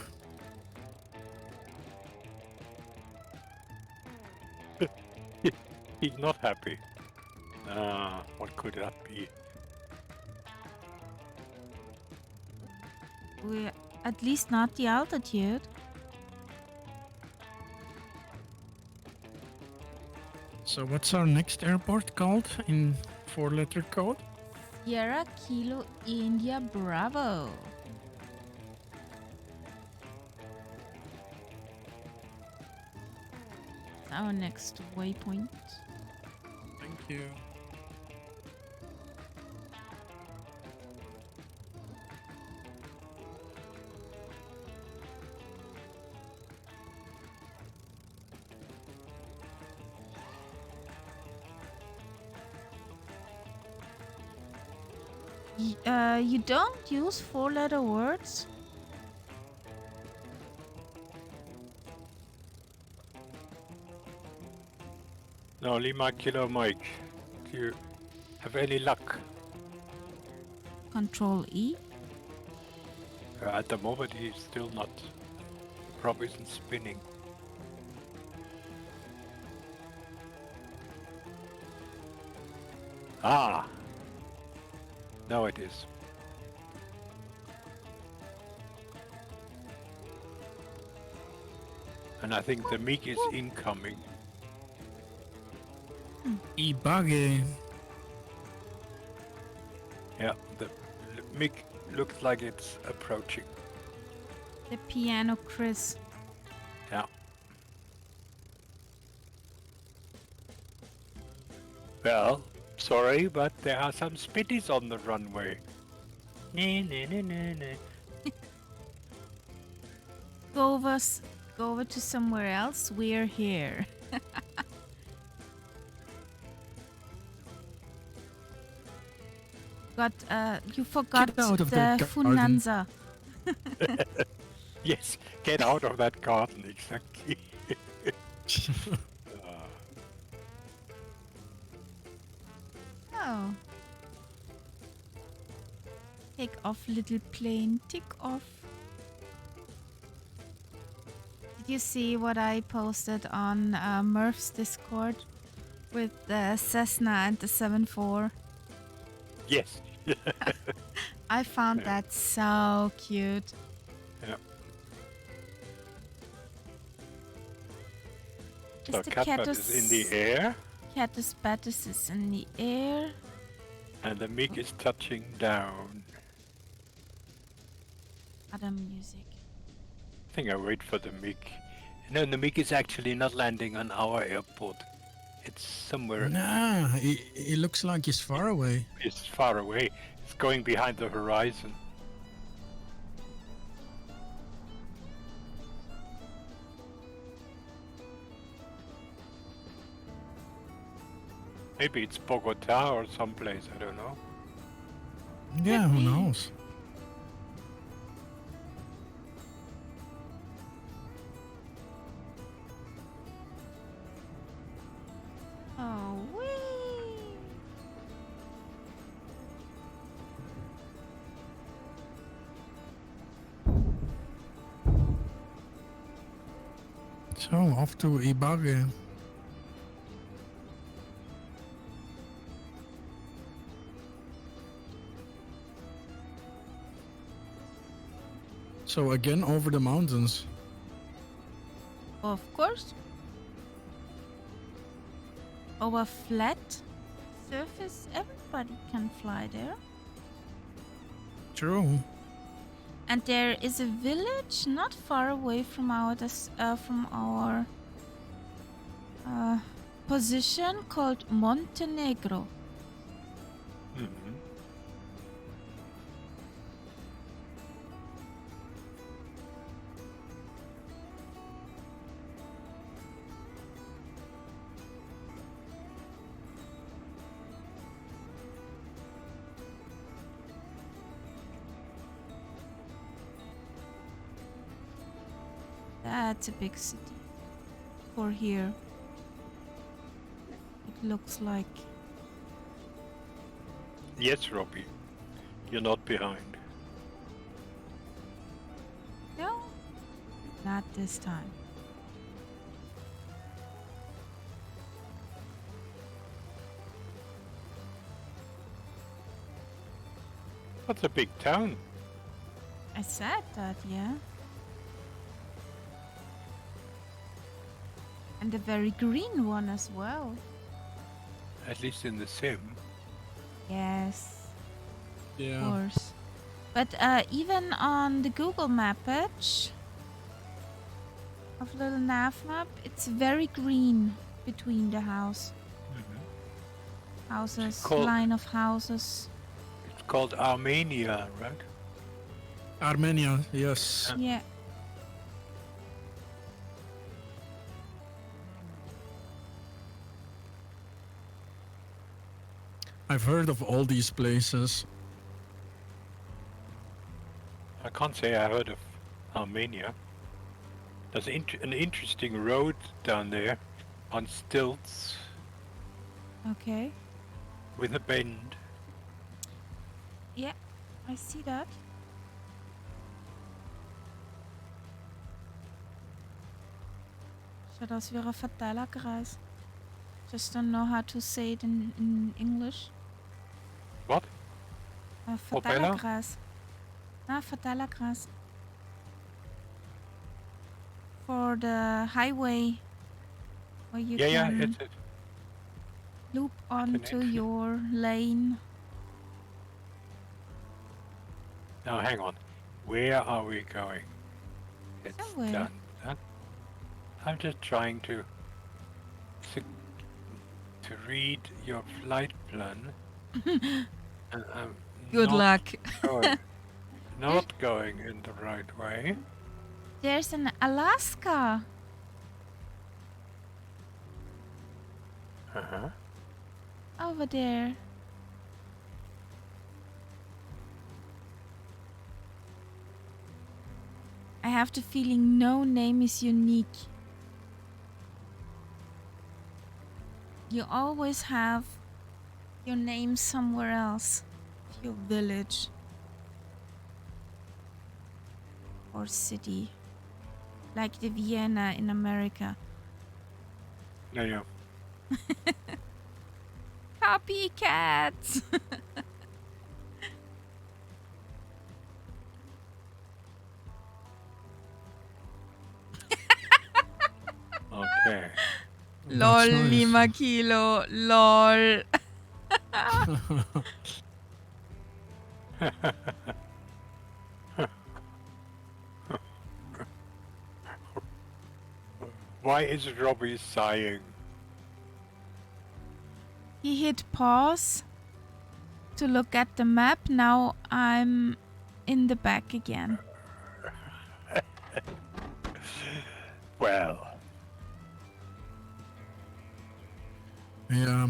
He's not happy. What could that be? We're at least not the altitude. So what's our next airport called in 4-letter code? Sierra Kilo India Bravo. Our next waypoint. Thank you. You don't use 4-letter words? No, Lima Kilo Mike. Do you have any luck? Control E. At the moment, he's still not. Probably isn't spinning. Ah! Now it is. And I think the Meek is incoming. Ibage. Yeah, the Meek looks like it's approaching. The piano Chris. Yeah. Well, sorry, but there are some spitties on the runway. Go over to somewhere else. We're here. You forgot Get out of the that garden. Funanza. Yes, get out of that garden, exactly. Oh. Take off, little plane. Take off. Did you see what I posted on Murph's Discord with the Cessna and the 7.4? Yes. I found Yeah. that so cute. Yeah. Is So the Catbird is in the air, Catus Batus is in the air. and the Meek is touching down. Other music. I think I wait for the Meek. No, the Meek is actually not landing on our airport. It's somewhere. Nah, it looks like he's far away. It's far away. It's going behind the horizon. Maybe it's Bogota or someplace, I don't know. Yeah, who knows? Oh, wee. So, off to Ibage. So again over the mountains. Of course. Over flat surface, everybody can fly there. True. And there is a village not far away from our position called Montenegro. Mhm. That's a big city for here. It looks like. Yes, Robbie. You're not behind. Not this time. That's a big town. I said that, yeah. And a very green one as well. At least in the sim. Yes, of Yeah. course. But even on the Google map page of little nav map, it's very green between the houses, Called- line of houses. It's called Armenia, right? Armenia, yes. Yeah. I've heard of all these places. I can't say I heard of Armenia. There's an interesting road down there on stilts Okay. with a bend. Yeah, I see that. Zodat is weer een fatala kruis. Just don't know how to say it in English. What? Fatala Opella? kruis. Fatala kruis. For the highway where you Yeah, can it's it. loop onto exit. your lane. Now hang on. Where are we going? It's Somewhere. done. I'm just trying to read your flight plan. And I'm Good not luck. not going in the right way. There's an Alaska. Uh-huh. Over there. I have the feeling no name is unique. You always have your name somewhere else. Your village. Or city. Like the Vienna in America. Yeah. Copycats! Okay. LOL, That's nice. Lima Kilo, LOL. Why is Robbie sighing? He hit pause to look at the map. Now I'm in the back again. Well, Yeah.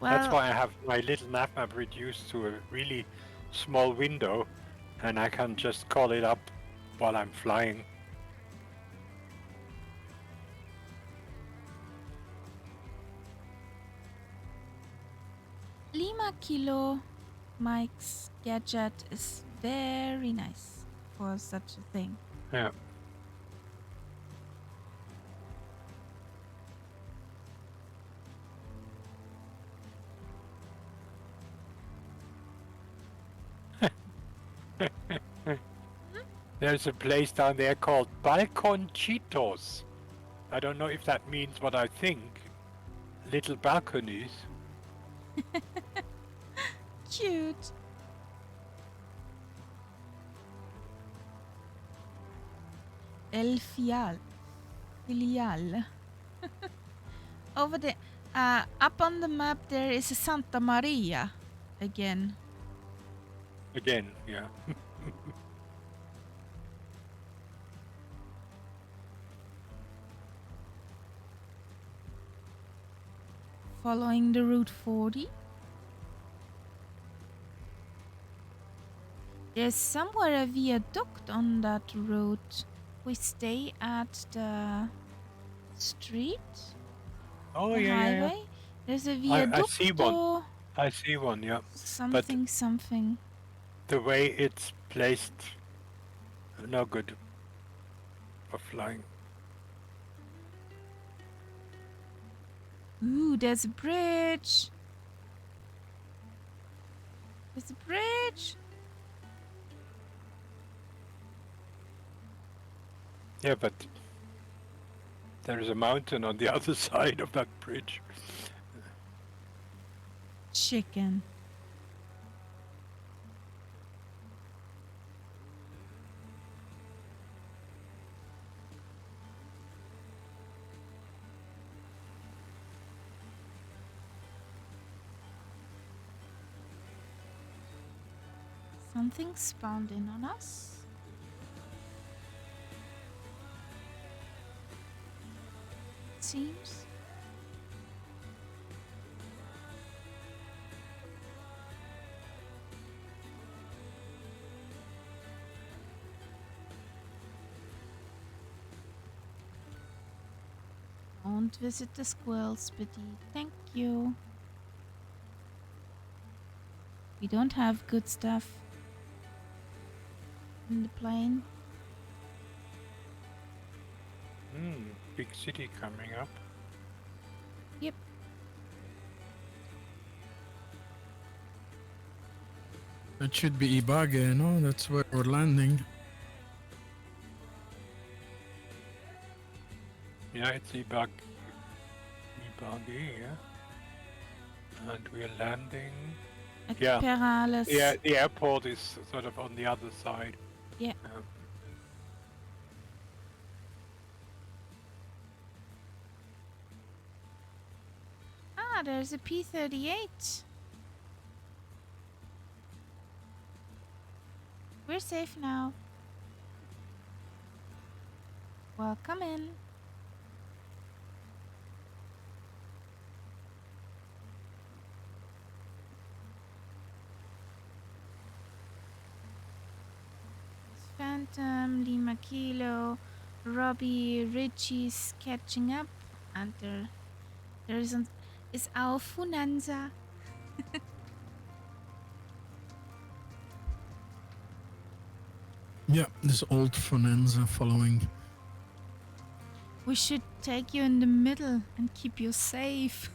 that's Well, why I have my little nav map reduced to a really small window, and I can just call it up while I'm flying. Lima Kilo Mike's gadget is very nice for such a thing. Yeah. There's a place down there called Balconchitos. I don't know if that means what I think. Little balconies. Cute. El Fial. Filial. Over there. Up on the map there is a Santa Maria. Again. Again, yeah. Following the Route 40. There's somewhere a viaduct on that route. We stay at the street, Oh, the yeah, yeah, highway. There's a I see one. viaducto. I see one, yeah. But Something, something. the way it's placed, no good for flying. Ooh, there's a bridge. There's a bridge. Yeah, but there is a mountain on the other side of that bridge. Chicken. Something spawned in on us. It seems. Don't visit the squirrels, Biddy. Thank you. We don't have good stuff in the plane. Big city coming up. Yep. That should be Ibage, no? That's where we're landing. Yeah, it's Ibagi, yeah. And we're landing. At Yeah. Perales. Yeah, the airport is sort of on the other side. Yeah. Ah, there's a P-38. We're safe now. Welcome in. Phantom, Lima Kilo, Robbie, Richie's catching up, and there isn't is our Funanza. Yeah, this old Fonenza following. We should take you in the middle and keep you safe.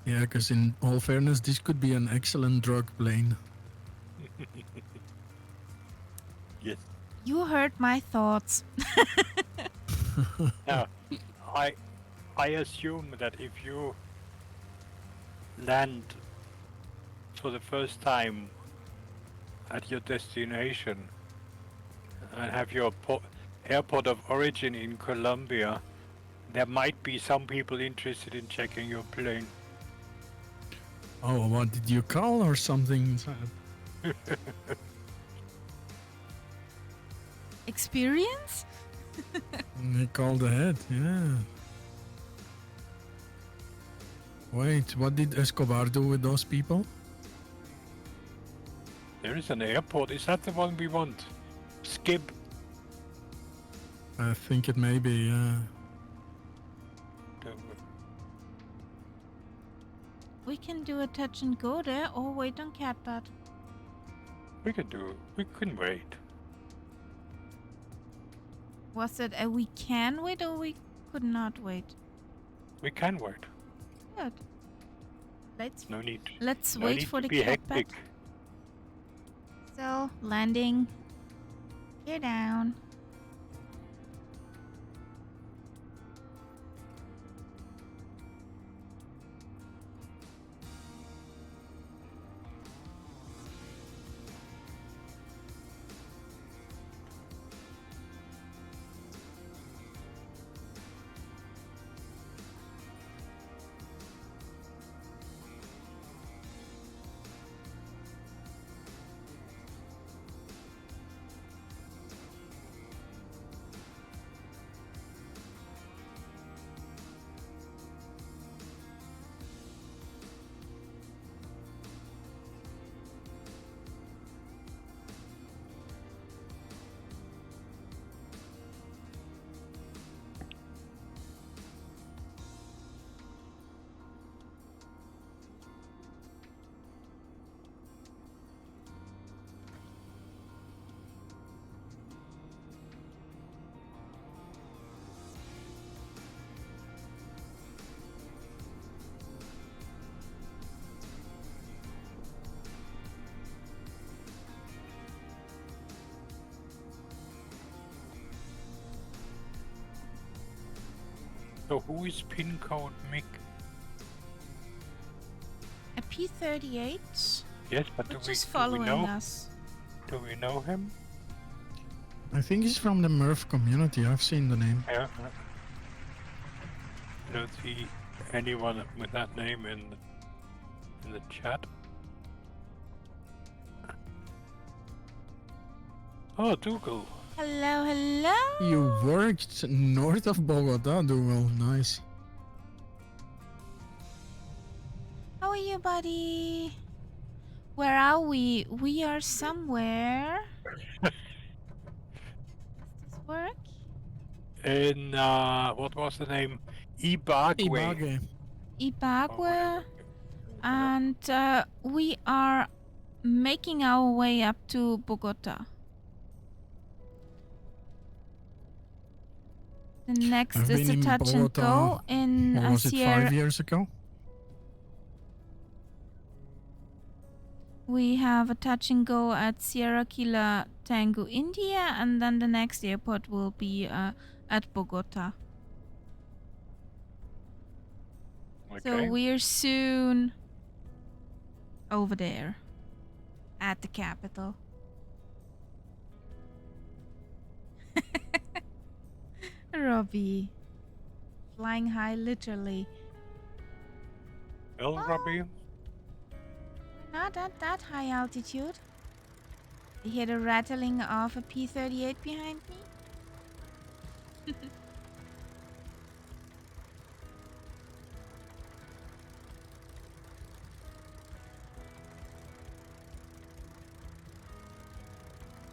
Yeah, because in all fairness, this could be an excellent drug plane. Yes. You heard my thoughts. Now, I assume that if you land for the first time at your destination and have your airport of origin in Colombia, there might be some people interested in checking your plane. Oh, what did you call or something? Experience? They called ahead, yeah. Wait, what did Escobar do with those people? There is an airport. Is that the one we want? Skib. I think it may be, We can do a touch and go there or wait on Catbot. We can wait. Was it a we can wait or we could not wait? We can wait. Good. Let's No need. let's No wait need for to the be Catbot. hectic. So landing. Get down. So who is pin code Mick? A P-38, Yes, but which do is we following know? us. Do we know him? I think he's from the Murph community. I've seen the name. Yeah. I don't see anyone with that name in the chat. Oh, Dougal. Hello, hello. You worked north of Bogota, Dougal. Nice. How are you, buddy? Where are we? We are somewhere. Does this work? In what was the name? Ibagwe. Ibage. Ibagwe. And we are making our way up to Bogota. The next I've is been a in touch and Bogota, go in What was it, Sierra. 5 years ago? We have a touch and go at Sierra Kilo Tango, India, and then the next airport will be at Bogota. So Okay. we're soon over there at the capital. Robbie. Flying high, literally. Well, Robbie, Not at that high altitude. You hear the rattling of a P-38 behind me?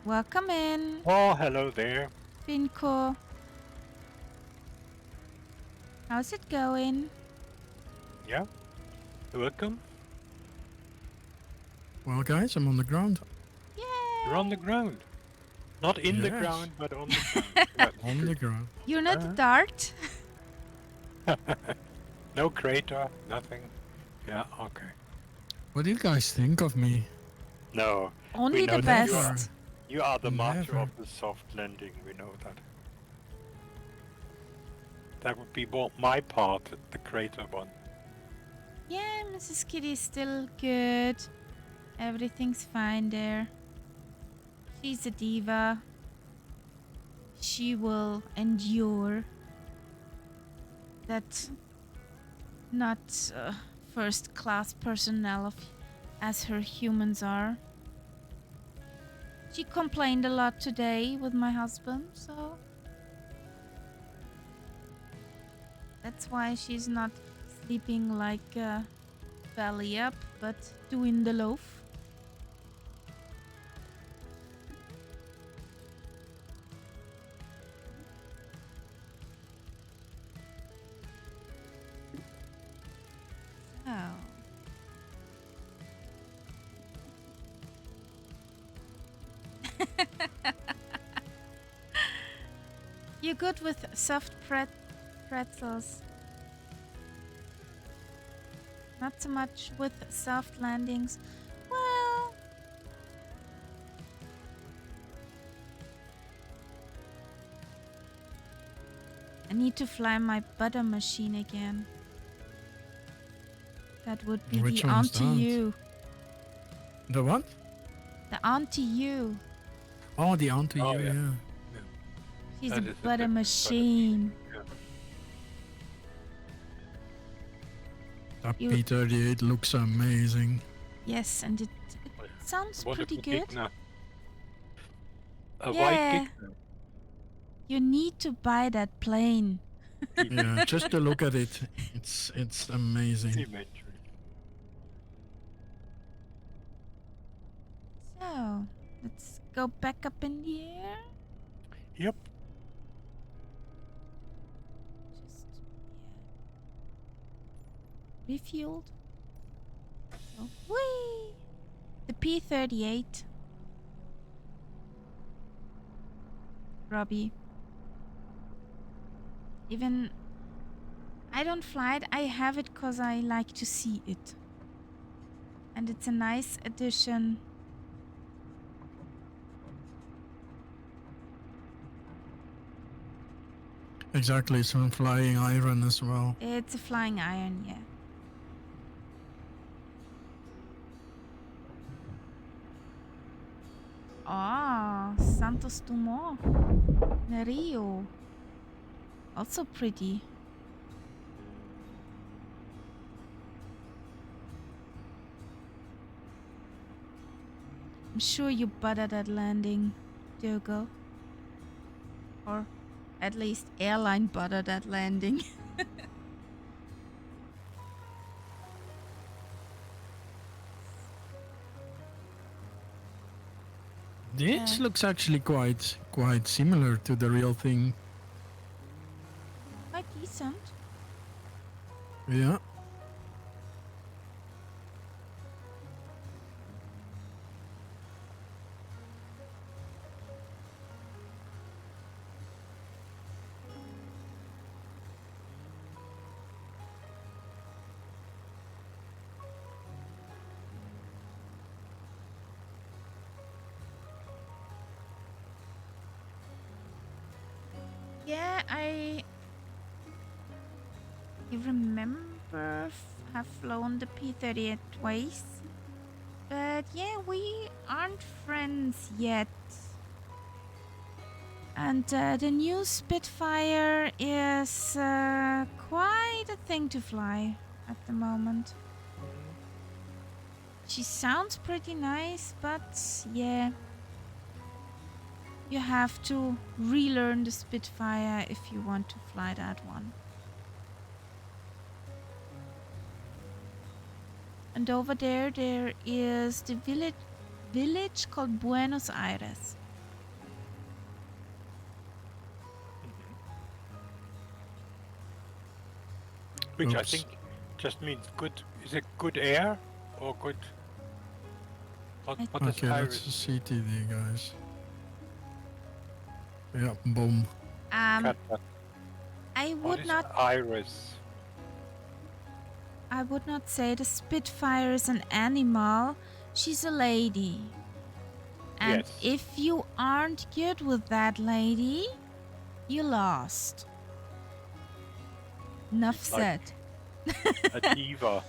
Welcome in, oh, hello there. Pinko. How's it going? Yeah, welcome. Well, guys, I'm on the ground. Yay! You're on the ground. Not in the Yes. ground, but on the ground. That's On true. the ground. You're not a dart? No crater, nothing. Yeah, okay. What do you guys think of me? No, Only we know the that best. you are the master Never. of the soft landing. We know that. That would be more my part, the crater one. Yeah, Mrs. Kitty's still good. Everything's fine there. She's a diva. She will endure that not first class personnel as her humans are. She complained a lot today with my husband, so that's why she's not sleeping like belly up, but doing the loaf. Oh. You're good with soft pretzels. Not so much with soft landings. Well, I need to fly my butter machine again. That would be Which the one's Auntie that? You. The what? The Auntie You. Oh, the onto Oh, you, yeah. yeah. She's That a is a butter bit machine. That You- P-38 looks amazing. Yes, and it sounds pretty Wonderful good. gig now. A Yeah. white gig now. You need to buy that plane. Yeah, just to look at it, it's amazing. Imagery. So, let's go back up in the air. Yep. Just, yeah. Refueled. Oh, whee! The P-38. Robbie. Even I don't fly it, I have it because I like to see it. And it's a nice addition. Exactly, some flying iron as well. It's a flying iron, yeah. Ah, Santos Dumont. Rio. Also pretty. I'm sure you buttered that landing, Diogo. Or at least airline buttered that landing. This looks actually quite similar to the real thing. Quite decent. Yeah. Yeah, I remember have flown the P-38 twice. But yeah, we aren't friends yet. And the new Spitfire is quite a thing to fly at the moment. She sounds pretty nice, but yeah, you have to relearn the Spitfire if you want to fly that one. And over there is the village called Buenos Aires. Which I Oops. think just means good. Is it good air or good? What does Okay, Iris? that's CTD, guys. Yeah, boom. I What would is not Iris? I would not say the Spitfire is an animal. She's a lady. And Yes. if you aren't good with that lady, you lost. Enough Like- said. A diva.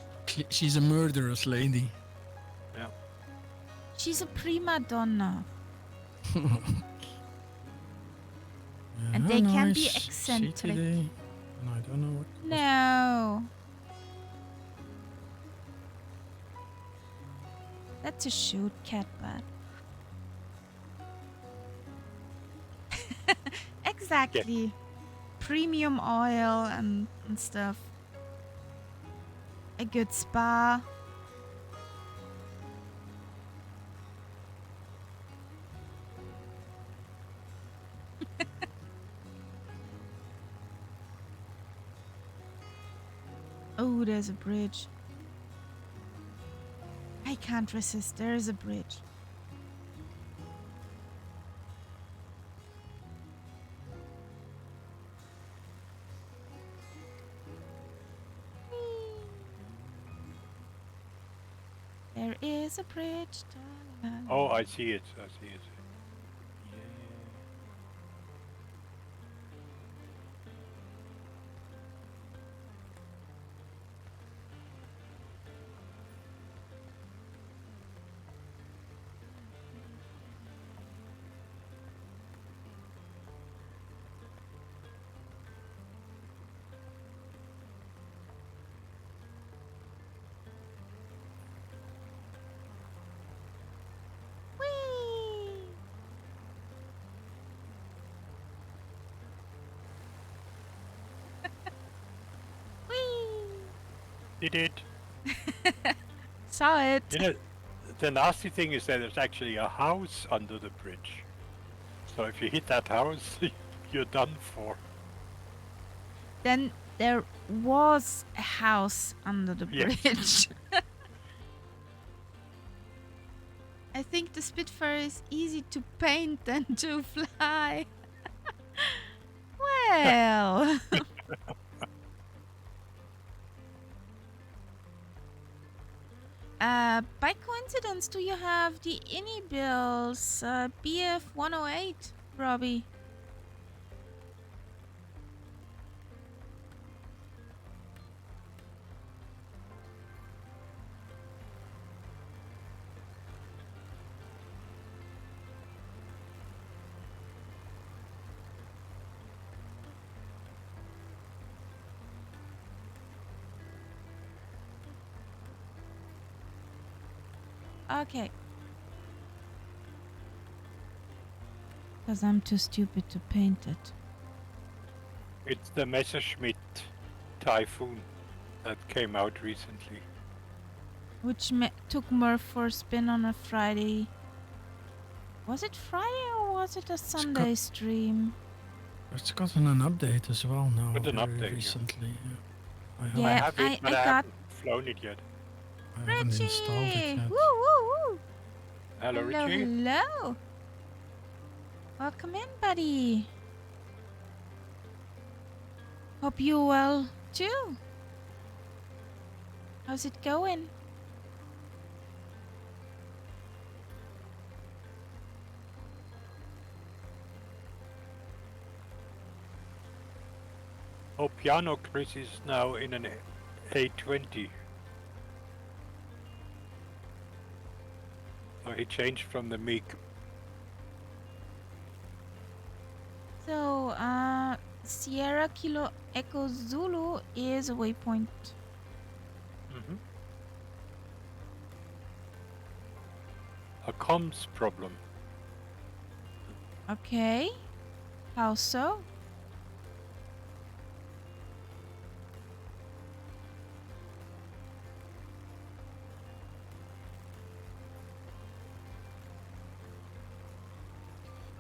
She's a murderous lady. Yeah. She's a prima donna. And they can be nice. eccentric. CTD. And I don't know what. No. That's a shoot, Catbird. Exactly. Premium oil and stuff. A good spa. Oh, there's a bridge. I can't resist. There is a bridge. There is a bridge. Oh, I see it. I see it. Whee! Whee! Did it? Saw it. You know, the nasty thing is that there's actually a house under the bridge. So if you hit that house, you're done for. Then there was a house under the Yes. bridge. I think the Spitfire is easy to paint than to fly. Well. By coincidence, do you have the INI bills BF 108, Robbie? Okay. Because I'm too stupid to paint it. It's the Messerschmitt Typhoon that came out recently. Which took Murph for a spin on a Friday. Was it Friday or was it a Sunday stream? It's gotten an update as well now, With an very update, yeah. recently. Yeah. I Yeah, have it, but I I got haven't flown it yet. I haven't installed it Richie! yet. Woo woo woo! Hello, Hello, Richie. hello! Welcome in, buddy. Hope you're well too. How's it going? Oh, Piano Chris is now in an A20. So he changed from the MiG. So, Sierra Kilo Echo Zulu is a waypoint. Mm-hmm. A comms problem. Okay. How so?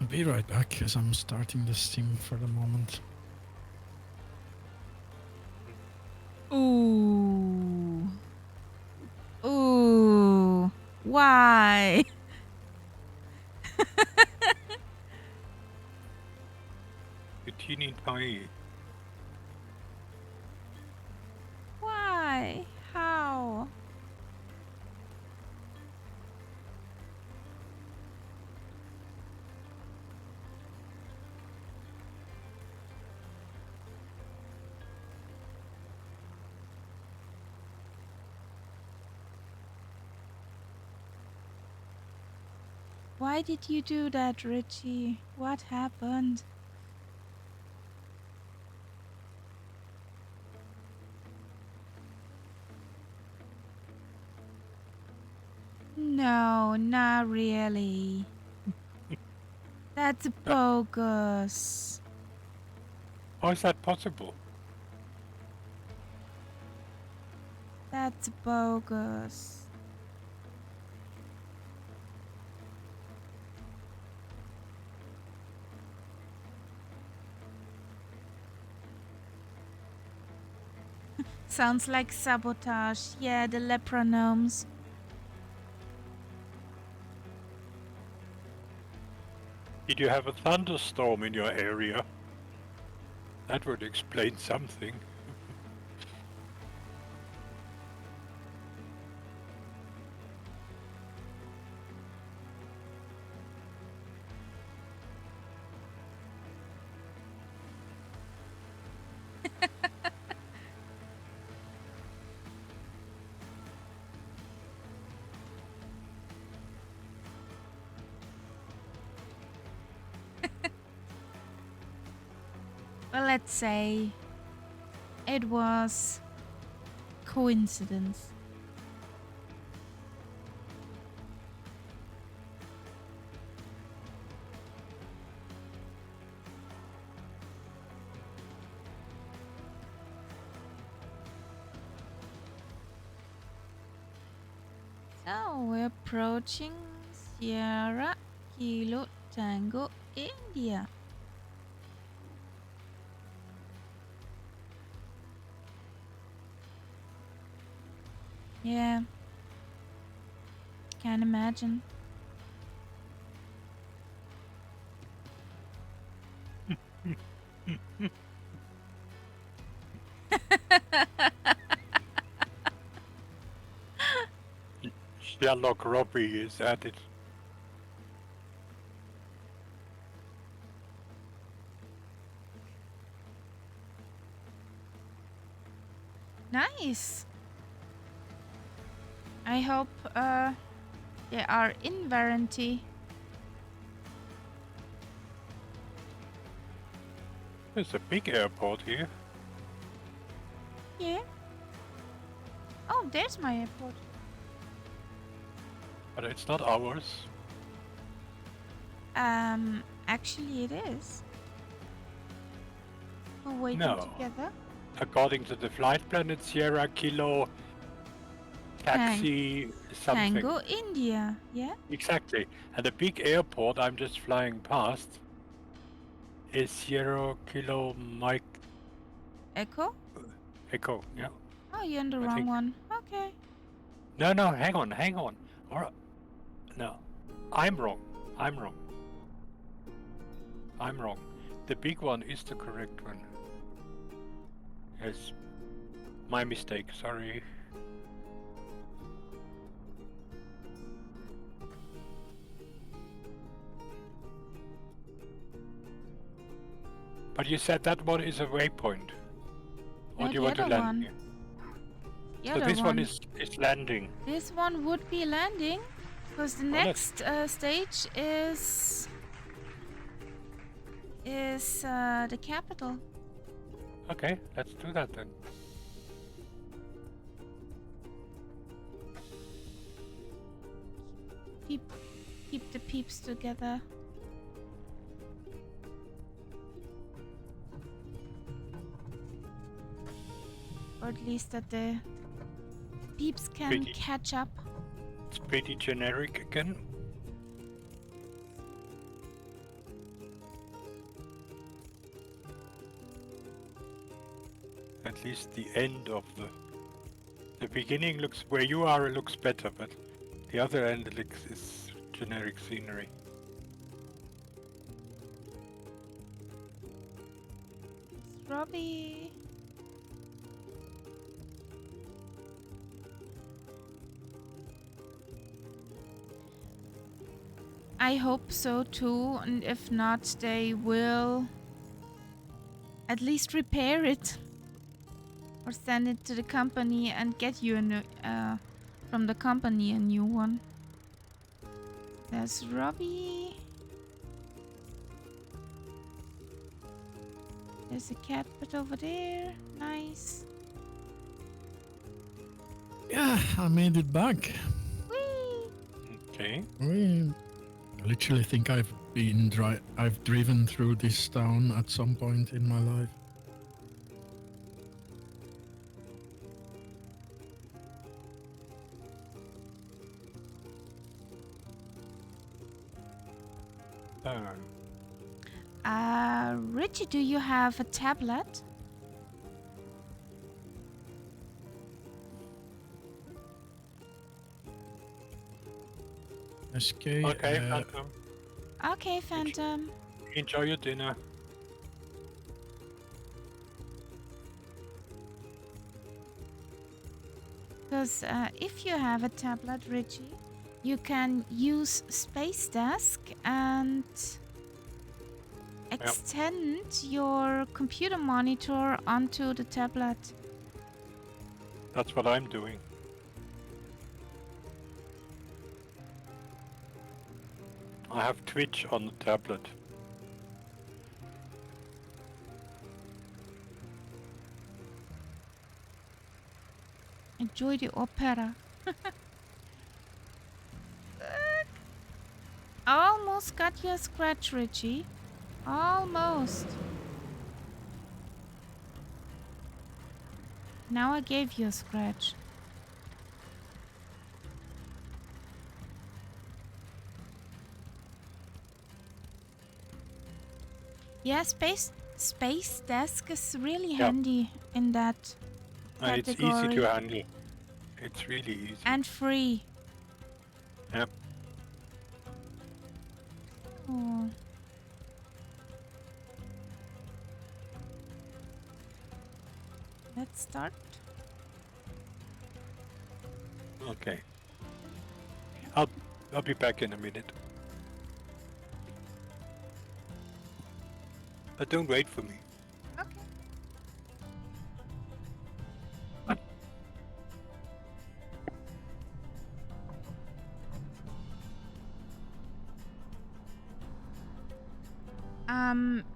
I'll be right back as I'm starting the stream for the moment. Ooh. Ooh. Why? The teeny tiny. Why? How? Why did you do that, Richie? What happened? No, not really. That's bogus. How is that possible? That's bogus. Sounds like sabotage. Yeah, the lepronyms. Did you have a thunderstorm in your area? That would explain something. Well, let's say it was coincidence. So we're approaching Sierra Kilo Tango India. Yeah. Can't imagine. Sherlock Robbie is at it. Nice. I hope they are in warranty. There's a big airport here. Yeah. Oh, there's my airport. But it's not ours. Actually, it is. We're waiting No. together. According to the flight plan, it's Sierra Kilo Taxi something. Tango, India. Yeah. Exactly. And the big airport I'm just flying past is Sierra Kilo Mike Echo. Echo. Yeah. Oh, you're in the I wrong think- one. Okay. No, hang on. Or no, I'm wrong. The big one is the correct one. Yes, my mistake. Sorry. But you said that one is a waypoint. Or No, do you the want to other land one. here? The So other this one is landing. This one would be landing, because the Honest. next stage is the capital. Okay, let's do that then. Keep the peeps together. Or at least that the peeps can Pretty. catch up. It's pretty generic again. At least the end of the beginning looks, where you are, it looks better, but the other end is generic scenery. Robbie. I hope so too, and if not, they will at least repair it or send it to the company and get you a new, from the company a new one. There's Robbie. There's a cat put over there. Nice. Yeah, I made it back. Whee! Okay. I literally think I've driven through this town at some point in my life. Richie, do you have a tablet? SK. Okay, Phantom. Okay, Phantom. Enjoy your dinner. Because if you have a tablet, Richie, you can use Space Desk and extend your computer monitor onto the tablet. That's what I'm doing. I have Twitch on the tablet. Enjoy the opera. Almost got your scratch, Richie. Almost. Now I gave you a scratch. Yeah, Space Desk is really handy in that It's easy category. to handle. It's really easy. And free. Yep. Oh. Let's start. Okay. I'll be back in a minute. But don't wait for me. Okay.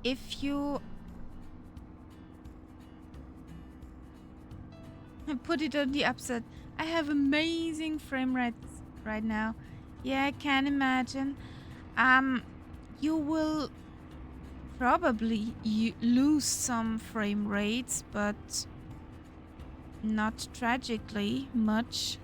If you put it on the upset, I have amazing frame rates right now. Yeah, I can imagine. Um, you will probably lose some frame rates, but not tragically much.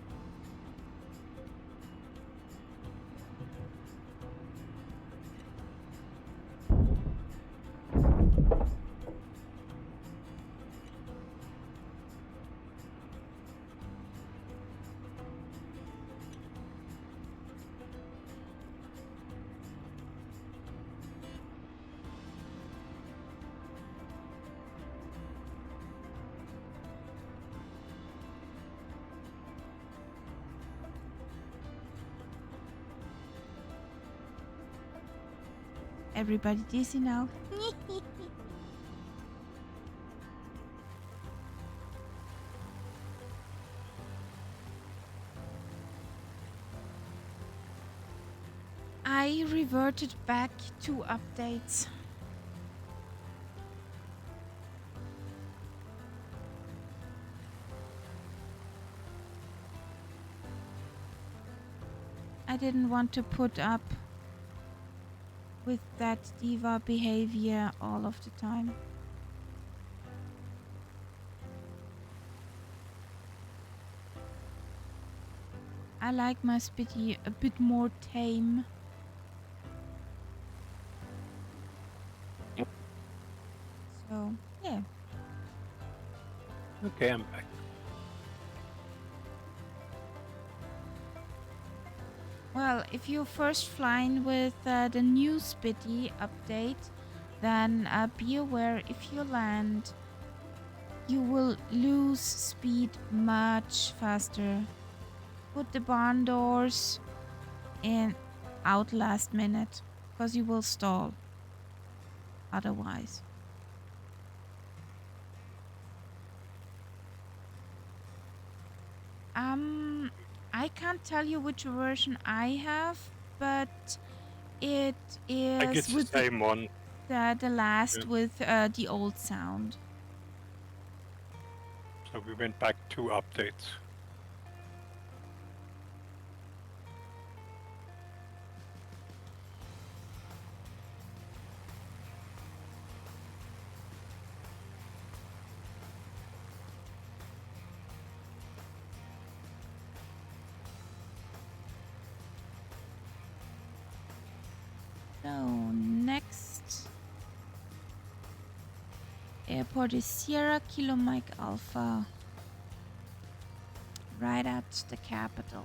Everybody dizzy now. I reverted back to updates. I didn't want to put up with that diva behavior all of the time. I like my Spitty a bit more tame. Yep. So, yeah. Okay, I'm back. Well, if you're first flying with the new Spitty update, then be aware if you land, you will lose speed much faster. Put the barn doors in out last minute, because you will stall otherwise. I can't tell you which version I have, but it I guess is the with same one. the last Yeah. with the old sound. So we went back 2 updates. So next airport is Sierra Kilo Mike Alpha, right at the capital.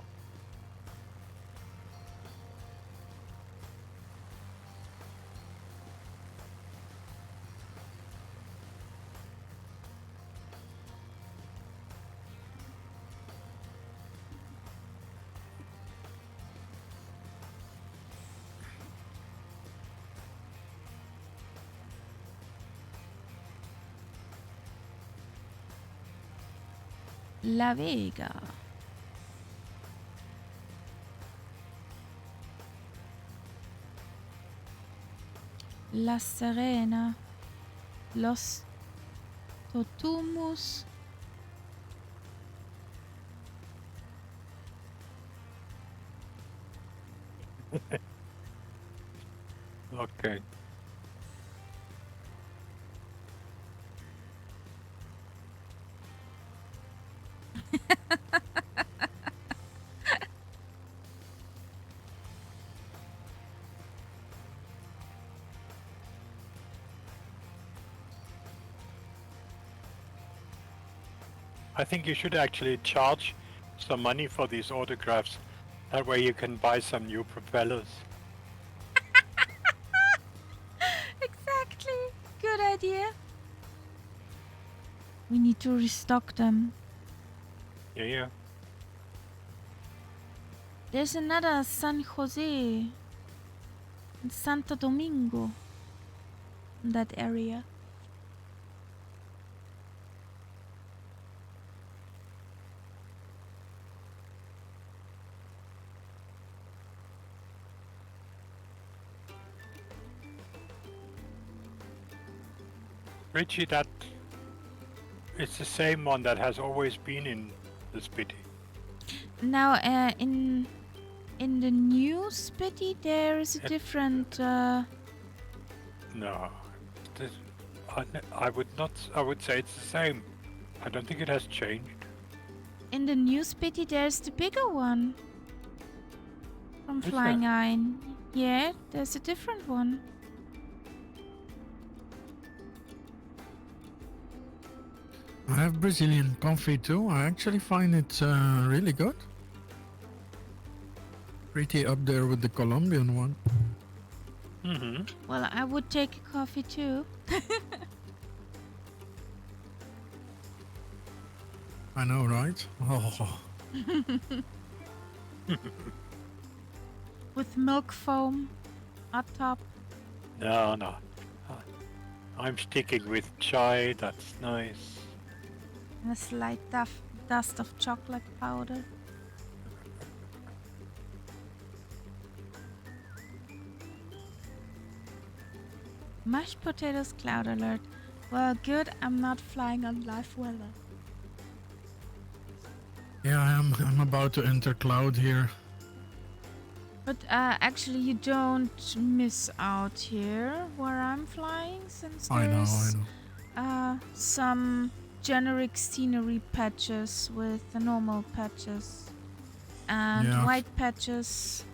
La Vega. La Serena. Los Totumus. Okay. I think you should actually charge some money for these autographs. That way you can buy some new propellers. Exactly. Good idea. We need to restock them. Yeah. There's another San Jose and Santo Domingo in that area. Richie, that it's the same one that has always been in the Spitty. Now, in In the new Spitty, there is a It- different. No, this, I would not. I would say it's the same. I don't think it has changed. In the new Spitty, there's the bigger one from Is Flying there? Ein. Yeah, there's a different one. I have Brazilian coffee too. I actually find it really good. Pretty up there with the Colombian one. Mm-hmm. Well, I would take a coffee too. I know, right? Oh, With milk foam on top. No, no. I'm sticking with chai. That's nice. And a slight dust of chocolate powder. Mashed potatoes cloud alert. Well, good, I'm not flying on live weather. yeah, I'm about to enter cloud here. But actually, you don't miss out here where I'm flying, since I know, I there's know. some generic scenery patches with the normal patches and Yeah. white patches.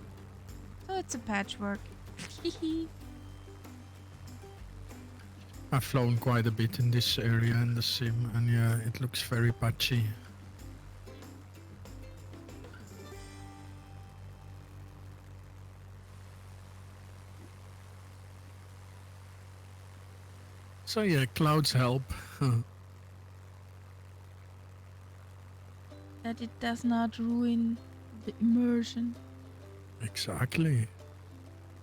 So it's a patchwork. I've flown quite a bit in this area in the sim, and yeah, it looks very patchy. So yeah, clouds help. That it does not ruin the immersion. Exactly.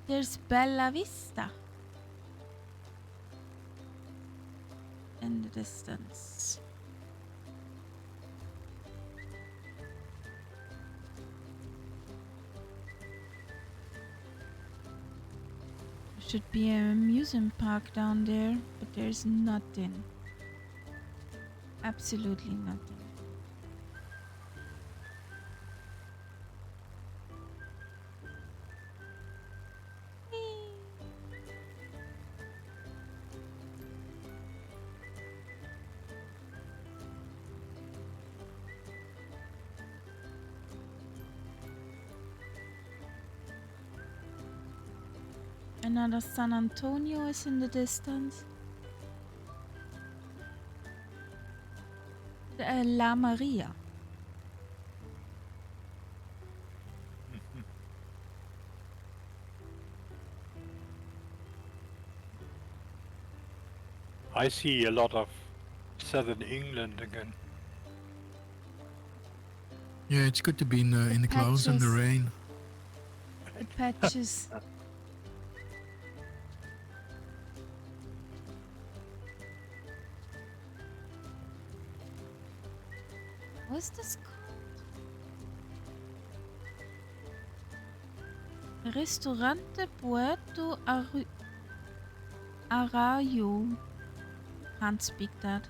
There's Bella Vista in the distance. There should be a amusement park down there, but there's nothing. Absolutely nothing. Another San Antonio is in the distance. La Maria. I see a lot of southern England again. Yeah, it's good to be in the clouds and the patches. rain. The patches. What's this called? Ristorante Puerto Arroyo. Can't speak that.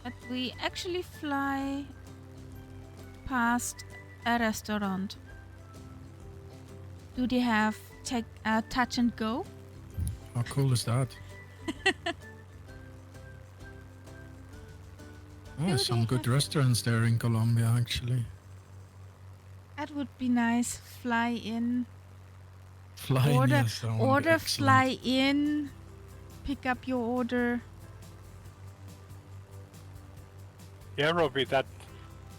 But we actually fly past a restaurant. Do they have touch and go? How cool is that? Oh, Do some they good have- restaurants there in Colombia, actually. That would be nice. Fly in. Flying, Order, yes, that would be order, excellent. fly in. Pick up your order. Yeah, Robbie, that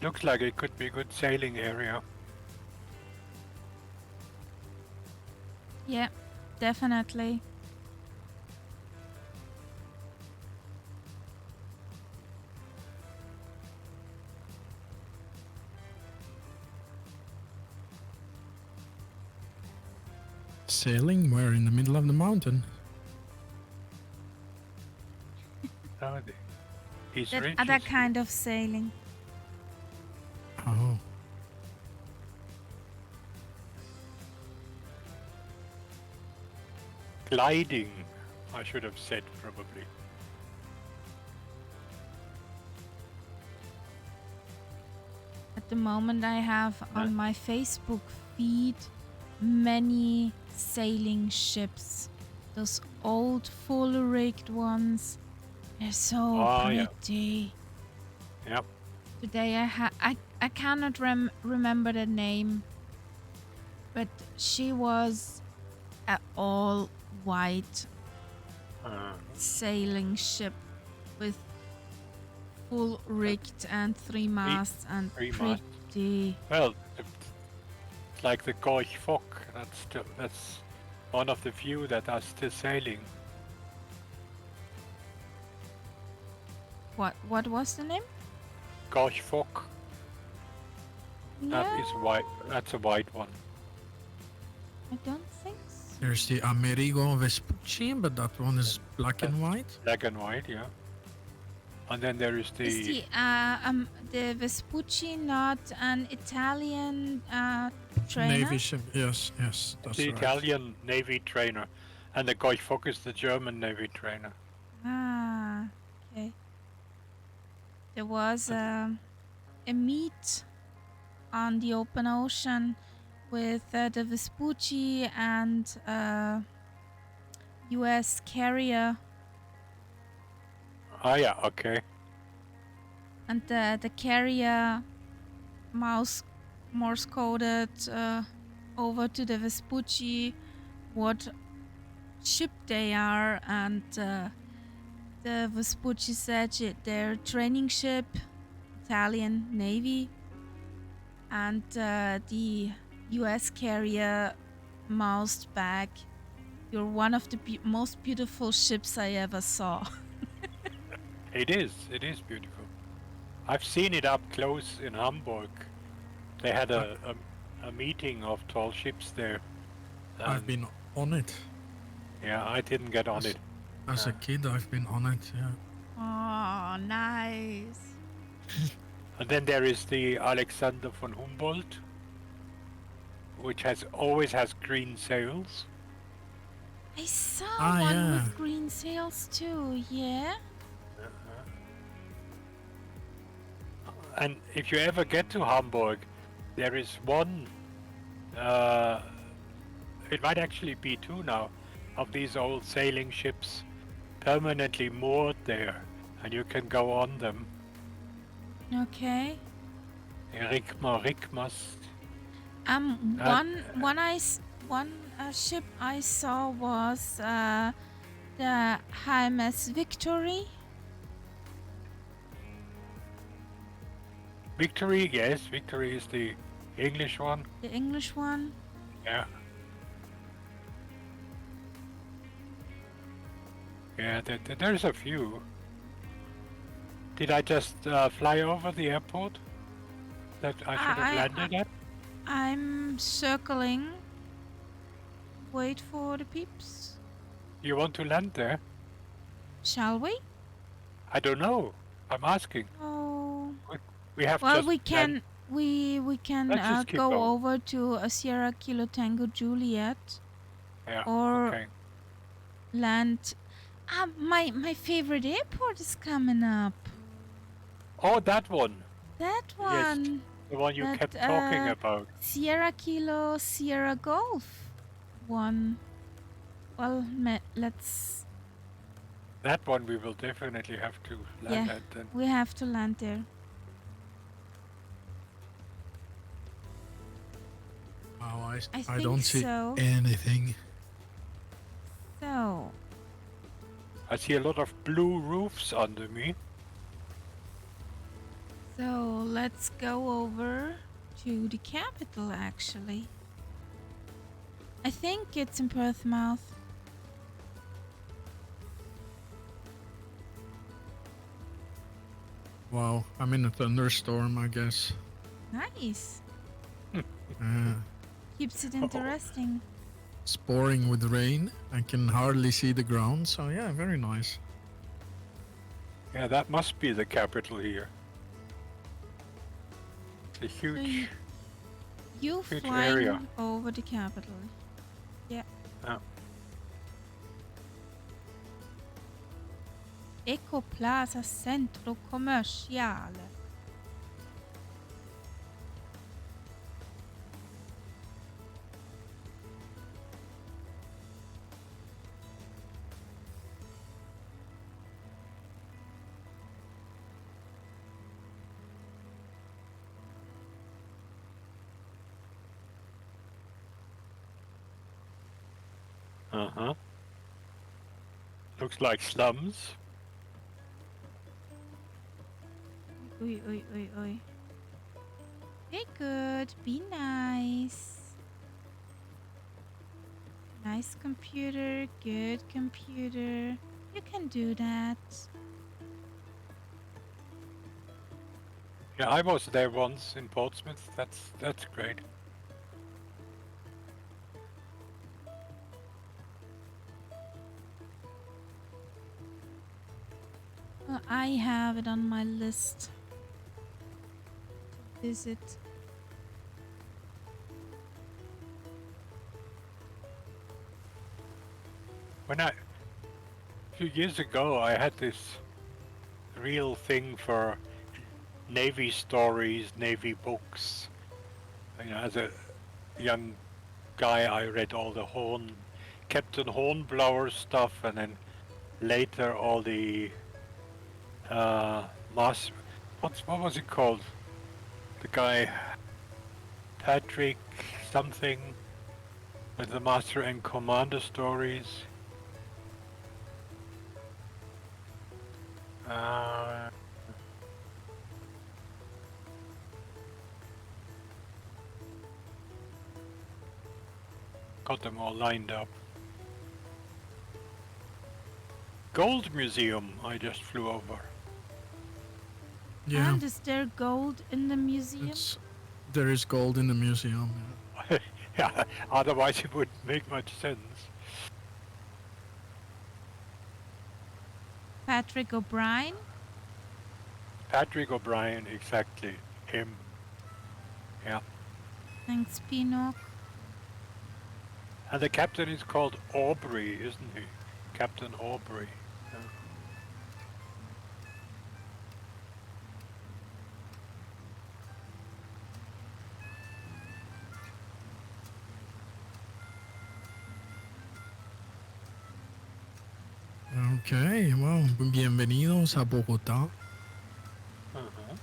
looks like it could be a good sailing area. Yeah, definitely. Sailing? We're in the middle of the mountain. Oh, he's That rich. other kind of sailing. Oh. Gliding, I should have said, probably. A the moment I have Huh? on my Facebook feed many sailing ships. Those old full rigged ones. They're so Oh yeah, pretty. yeah. Today I cannot remember the name, but she was a all white Uh, sailing ship with full uh, rigged and three three, masts and three miles. pretty. Well, it's like the Gorch Fock. That's one of the few that are still sailing. What was the name? Gorch Fock. That No, is white. That's a white one. I don't think so. There's the Amerigo Vespucci, but that one is black and white. Black and white, yeah. And then there is Is the Vespucci not an Italian trainer? Navy ship. Yes, yes, that's the right. Italian Navy trainer, and the Gorch Fock is the German Navy trainer. Ah, okay. There was a meet on the open ocean with the Vespucci and U.S. carrier, Ah, yeah, okay. and the carrier Morse coded over to the Vespucci what ship they are, and the Vespucci said they're training ship, Italian Navy, and the U.S. carrier moused back, "You're one of the most beautiful ships I ever saw." It is beautiful. I've seen it up close in Hamburg. They had a meeting of tall ships there. I've been on it. Yeah, I didn't get on it. As a kid, I've been on it, yeah. Oh, nice. And then there is the Alexander von Humboldt, which always has green sails. I saw one yeah. with green sails too, yeah? And if you ever get to Hamburg, there is one, it might actually be two now, of these old sailing ships permanently moored there, and you can go on them. Okay. Rikmas. One ship I saw was the HMS Victory. Victory, yes, Victory is the English one. The English one. Yeah. Yeah, there's a few. Did I just fly over the airport that I should have landed at? I'm circling. Wait for the peeps. You want to land there? Shall we? I don't know. I'm asking. Oh. We have well, just we can we can Let's just keep go going. over to a Sierra Kilo Tango Juliet. Yeah. Or okay. land. My favorite airport is coming up. Oh, that one. That Yes, one. the one you kept talking about. Sierra Kilo Sierra Golf one. Well, let's. That one we will definitely have to land at then. We have to land there. Wow, I think don't see so. anything. So. I see a lot of blue roofs under me. So let's go over to the capital actually. I think it's in Portsmouth. Wow, I'm in a thunderstorm, I guess. Nice. Uh, Keeps it interesting. it's pouring with rain. I can hardly see the ground, so yeah, very nice. Yeah, that must be the capital here. It's a huge. You huge flying area. over the capital. Yeah. Oh. Eco Plaza Centro Commerciale. Uh-huh. Looks like slums. Oi, oi, oi, oi. Be good. Be nice. Nice computer. Good computer. You can do that. Yeah, I was there once in Portsmouth. That's great. Well, I have it on my list to visit. A few years ago, I had this real thing for Navy stories, Navy books. You know, as a young guy, I read all the Captain Hornblower stuff, and then later all the Master. What was it called? The guy Patrick something with the Master and Commander stories. Uh, got them all lined up. Gold Museum, I just flew over. Yeah, And is there gold in the museum? there is gold in the museum. Yeah, otherwise it wouldn't make much sense. Patrick O'Brien? Patrick O'Brien, exactly. Him. Yeah. Thanks, Pinok. And the captain is called Aubrey, isn't he? Captain Aubrey. Yeah. Okay, well, bienvenidos a Bogotá. Uh-huh.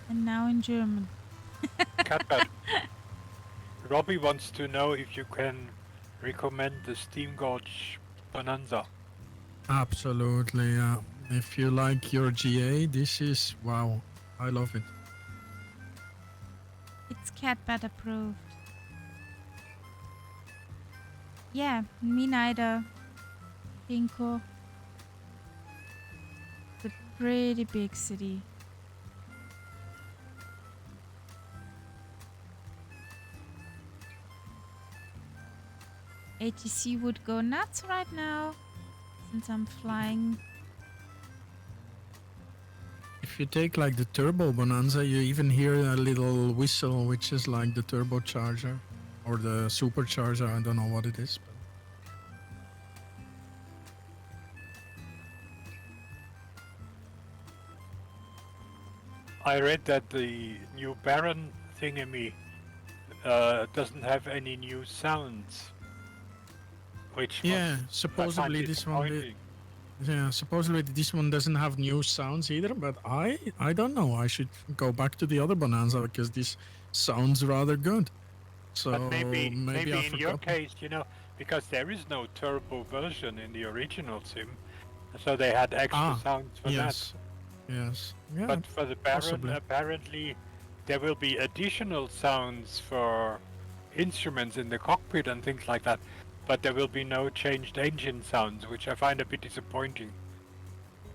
And now in German. Catbird, Robbie wants to know if you can recommend the Steam Gorge Bonanza. Absolutely, yeah. If you like your GA, this is wow. I love it. It's Catbat approved. Yeah, me neither. Pinko. It's a pretty big city. ATC would go nuts right now since I'm flying. If you take like the turbo bonanza, you even hear a little whistle, which is like the turbocharger or the supercharger. I don't know what it is. But I read that the new Baron thingamy doesn't have any new sounds, which yeah, I find supposedly this one. disappointing. Yeah, supposedly this one doesn't have new sounds either. But I don't know. I should go back to the other bonanza because this sounds rather good. So But maybe I in your forgot. case, you know, because there is no turbo version in the original sim, so they had extra sounds for Yes, yes, that. yeah, But for the Baron, possibly. apparently, there will be additional sounds for instruments in the cockpit and things like that. But there will be no changed engine sounds, which I find a bit disappointing.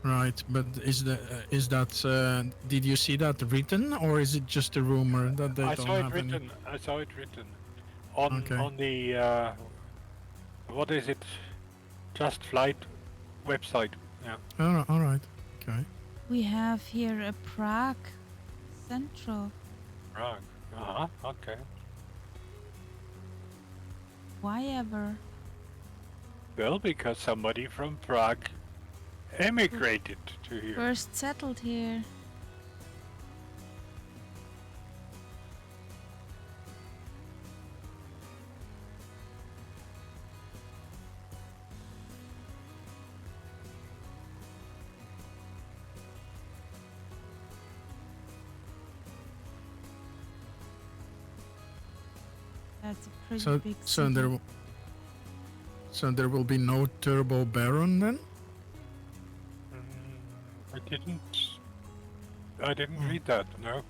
Right, but is that did you see that written or is it just a rumor that they I don't saw it have any? written. I saw it written on Okay. the what is it? Just Flight website. Yeah. All right. Okay. We have here a Prague Central. Right. Uh-huh. Okay. Why ever? Well, because somebody from Prague emigrated to here. First settled here. That's a pretty So big so city. there will be no Turbo Baron then? I didn't. I didn't Oh, read that. No.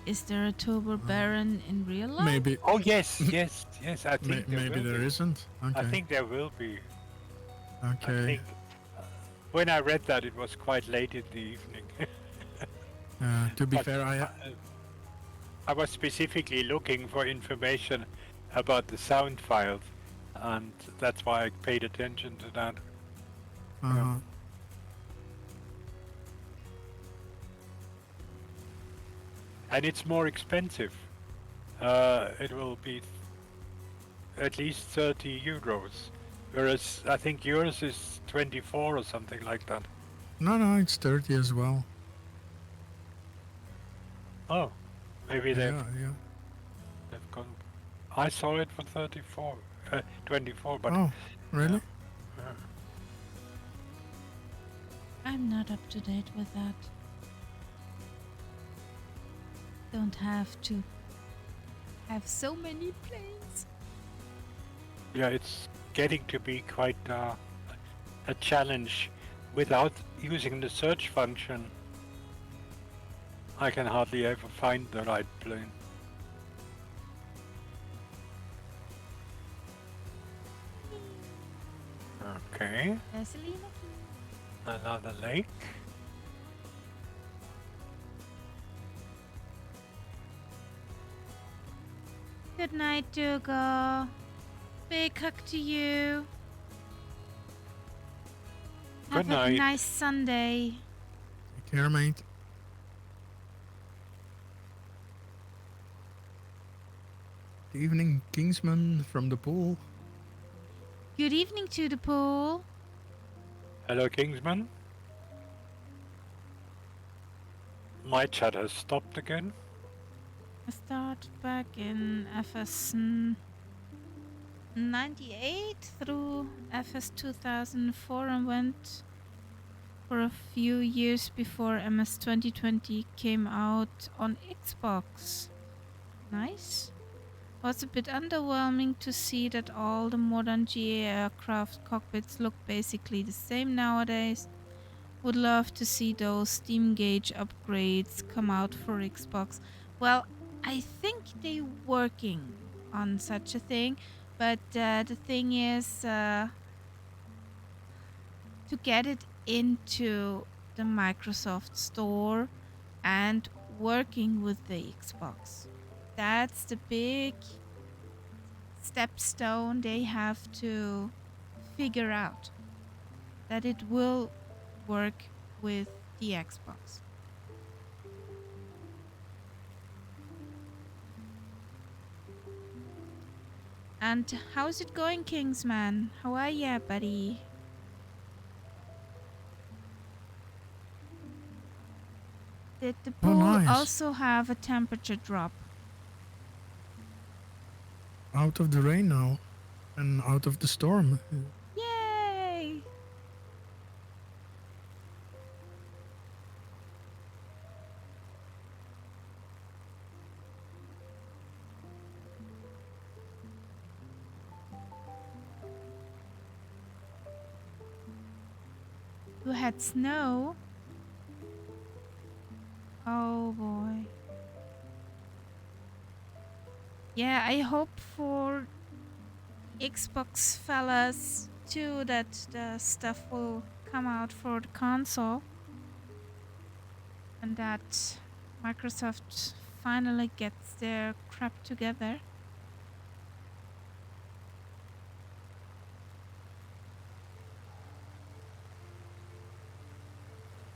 Is there a Turbo uh, Baron in real life? maybe Oh yes, yes, yes. I think there maybe will there be. isn't. I Okay. think there will be. I Okay. think. When I read that, it was quite late in the evening. To be But fair, I was specifically looking for information about the sound files, and that's why I paid attention to that. Yeah. uh And it's more expensive. It will be at least 30 euros, whereas I think yours is 24 or something like that. no, it's 30 as well. Oh, maybe Yeah, yeah. they've gone. I saw it for 34, 24, but Oh, yeah. really? yeah. I'm not up to date with that. Don't have to have so many planes. Yeah, it's getting to be quite a challenge. Without using the search function, I can hardly ever find the right plane. Okay, Vaseline. another lake. Good night, Dougal. Big hug to you. Good Have a night. nice Sunday. Take care, mate. Good evening, Kingsman from the pool. Good evening to the pool. Hello, Kingsman. My chat has stopped again. I started back in FS 98 through FS 2004 and went for a few years before MS 2020 came out on Xbox. Nice. Was a bit underwhelming to see that all the modern GA aircraft cockpits look basically the same nowadays. Would love to see those Steam Gauge upgrades come out for Xbox. Well, I think they're working on such a thing, but the thing is to get it into the Microsoft Store and working with the Xbox. That's the big stepstone they have to figure out, that it will work with the Xbox. And how's it going, Kingsman? How are ya, buddy? Did the Oh, pool nice. also have a temperature drop? Out of the rain now and out of the storm. Yay! You had snow? Oh boy. Yeah, I hope for Xbox fellas too that the stuff will come out for the console and that Microsoft finally gets their crap together.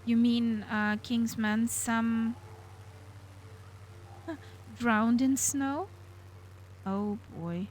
You mean, Kingsman, some drowned in snow? Oh boy.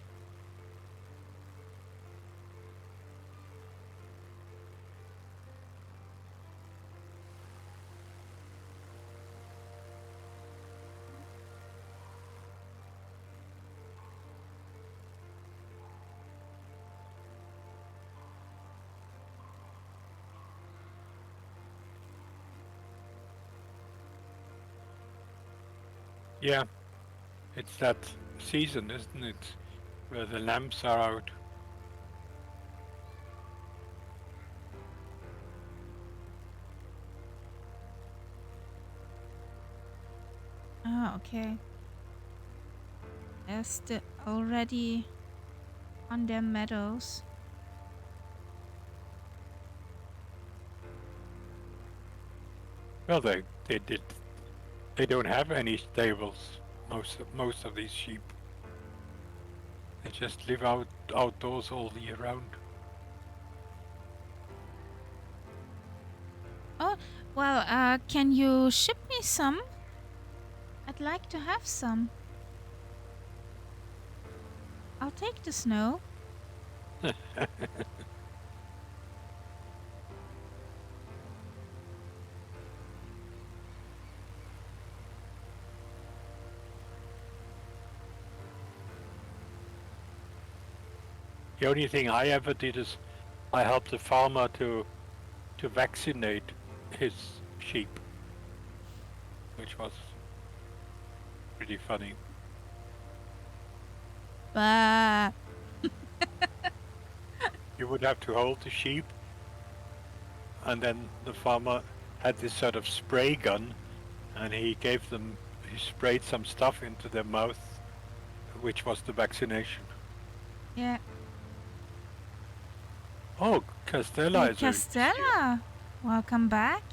Yeah, it's that season, isn't it? where the lamps are out. Ah, okay. They're still already on their meadows. Well, they did. They don't have any stables. Most of these sheep. They just live outdoors all year round. Oh, well, can you ship me some? I'd like to have some. I'll take the snow. The only thing I ever did is I helped a farmer to vaccinate his sheep, which was pretty funny. Bah. You would have to hold the sheep, and then the farmer had this sort of spray gun, and he sprayed some stuff into their mouth, which was the vaccination. Yeah. Oh, Castella Hey, is here. Castella. Welcome back.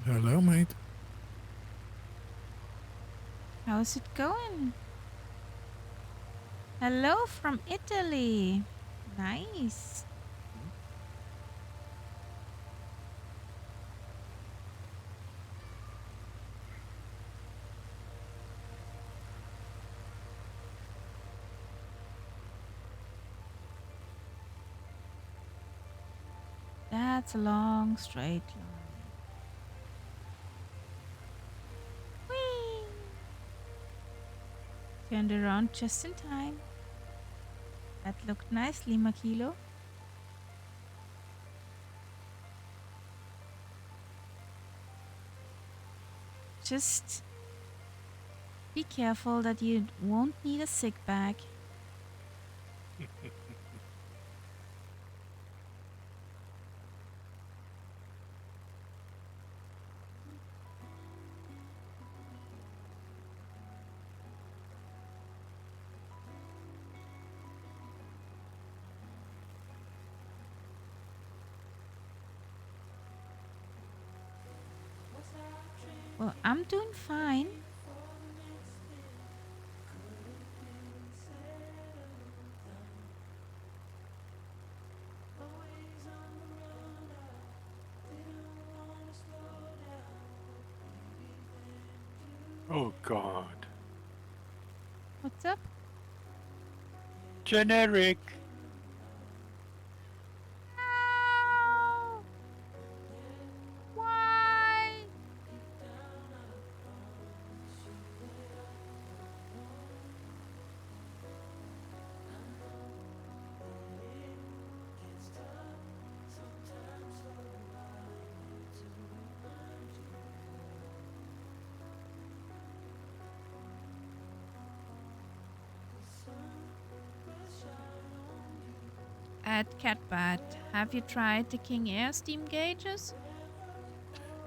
Hello, mate. How's it going? Hello from Italy. Nice. That's a long straight line. Whee! Turned around just in time. That looked nicely, Makilo. Just be careful that you won't need a sick bag. Well, I'm doing fine. Oh God. What's up? Generic. No! Why? At Catbat, have you tried the King Air steam gauges?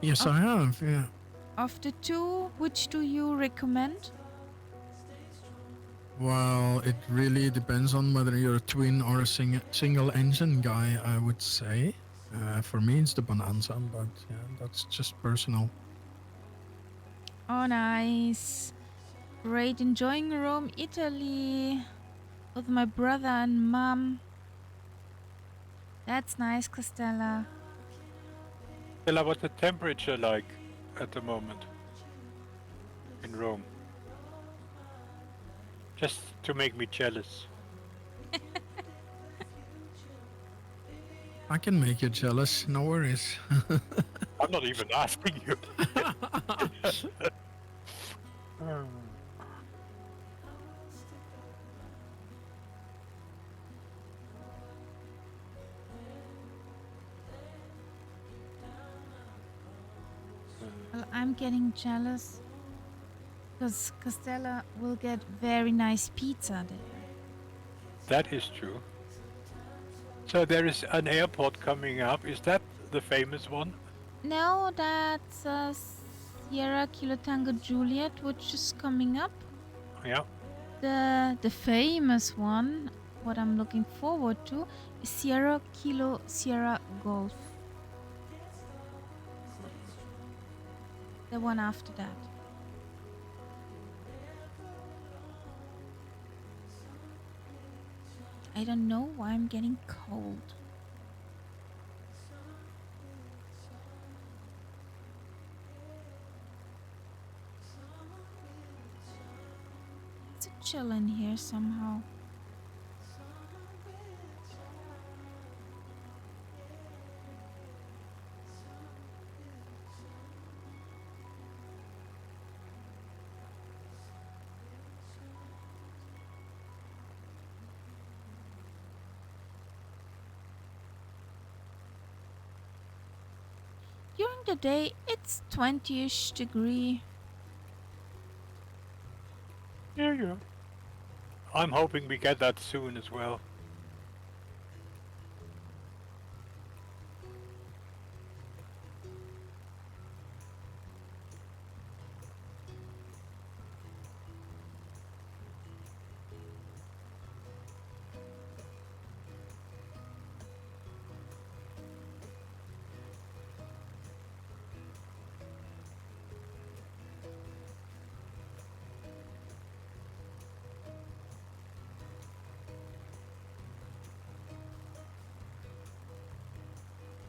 Yes, Of, I have. Yeah. of the two, which do you recommend? Well, it really depends on whether you're a twin or a single engine guy, I would say. For me, it's the Bonanza, but yeah, that's just personal. Oh, nice. Great, enjoying Rome, Italy with my brother and mom. That's nice, Costella. Stella, what's the temperature like at the moment in Rome? Just to make me jealous. I can make you jealous, no worries. I'm not even asking you. Well, I'm getting jealous. Because Castella will get very nice pizza there. That is true. So there is an airport coming up. Is that the famous one? No, that's Sierra Kilo Tango Juliet, which is coming up. Yeah. The famous one, what I'm looking forward to, is Sierra Kilo Sierra Golf. The one after that. I don't know why I'm getting cold. It's a chill in here somehow. During the day, it's 20-ish degree. Yeah. I'm hoping we get that soon as well.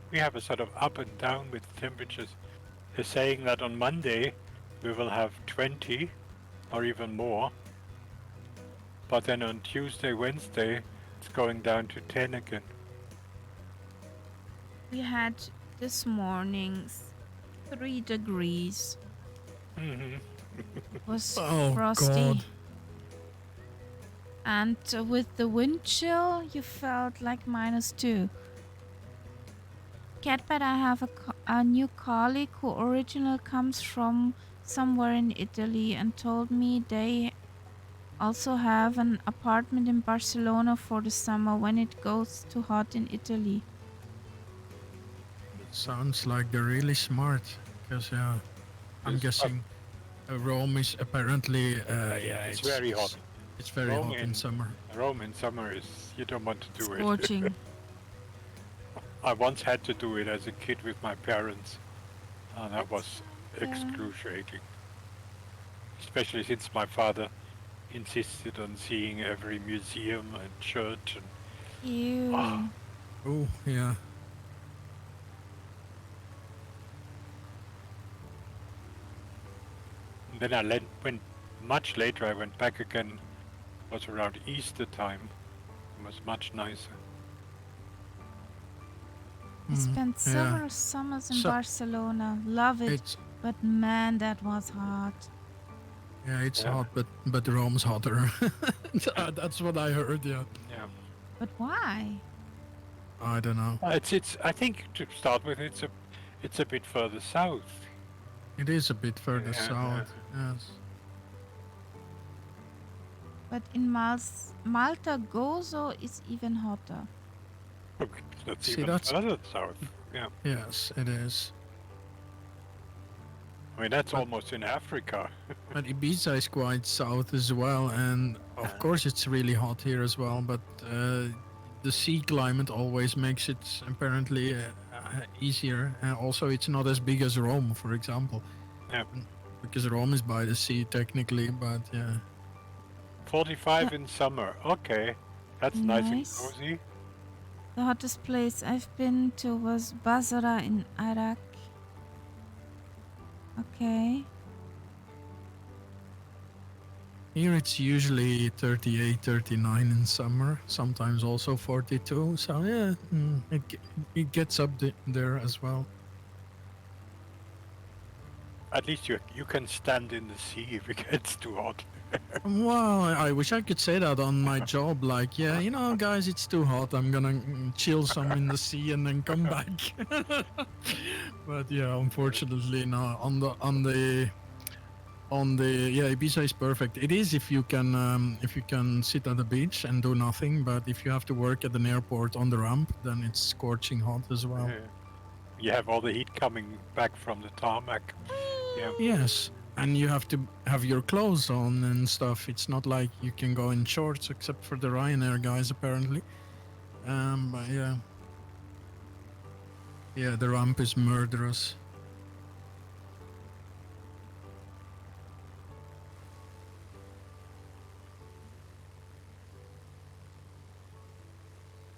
We have a sort of up and down with temperatures. They're saying that on Monday we will have 20 or even more. But then on Tuesday, Wednesday, it's going down to 10 again. We had this morning 3 degrees. Mm-hmm. It was Oh, frosty. God. And with the wind chill, you felt like -2. Catbad, I have a new colleague who originally comes from somewhere in Italy and told me they also have an apartment in Barcelona for the summer when it goes too hot in Italy. Sounds like they're really smart. Because, yeah, I'm Yes, guessing Rome is apparently, it's very hot. It's very Rome hot in summer. Rome in summer is, you don't want to do it. Scorching. I once had to do it as a kid with my parents. And that was excruciating. Especially since my father insisted on seeing every museum and church. And Ew. Oh, yeah. then I went much later. I went back again. It was around Easter time. It was much nicer. I spent several summers in Barcelona. Love it. But man, that was hot. Yeah, it's hot, but Rome's hotter. That's what I heard. Yeah. Yeah. But why? I don't know. It's. I think to start with, it's a bit further south. It is a bit further south. Yes. But in Malta, Gozo is even hotter. Okay, that's See, even further south. Yeah. Yes, it is. I mean, that's almost in Africa. But Ibiza is quite south as well, and of course it's really hot here as well. But the sea climate always makes it apparently easier. Also, it's not as big as Rome, for example. Yeah. Because Rome is by the sea technically, but yeah. 45 in summer. Okay, that's nice and cozy. The hottest place I've been to was Basra in Iraq. Okay. Here it's usually 38, 39 in summer, sometimes also 42. So yeah, it gets up there as well. At least you can stand in the sea if it gets too hot. Well, I wish I could say that on my job. Like, yeah, you know, guys, it's too hot. I'm gonna chill some in the sea and then come back. But yeah, unfortunately, no. On the On the Ibiza is perfect. It is if you can sit at the beach and do nothing, but if you have to work at an airport on the ramp, then it's scorching hot as well. You have all the heat coming back from the tarmac. Yeah. Yes, and you have to have your clothes on and stuff. It's not like you can go in shorts, except for the Ryanair guys apparently. But yeah, the ramp is murderous.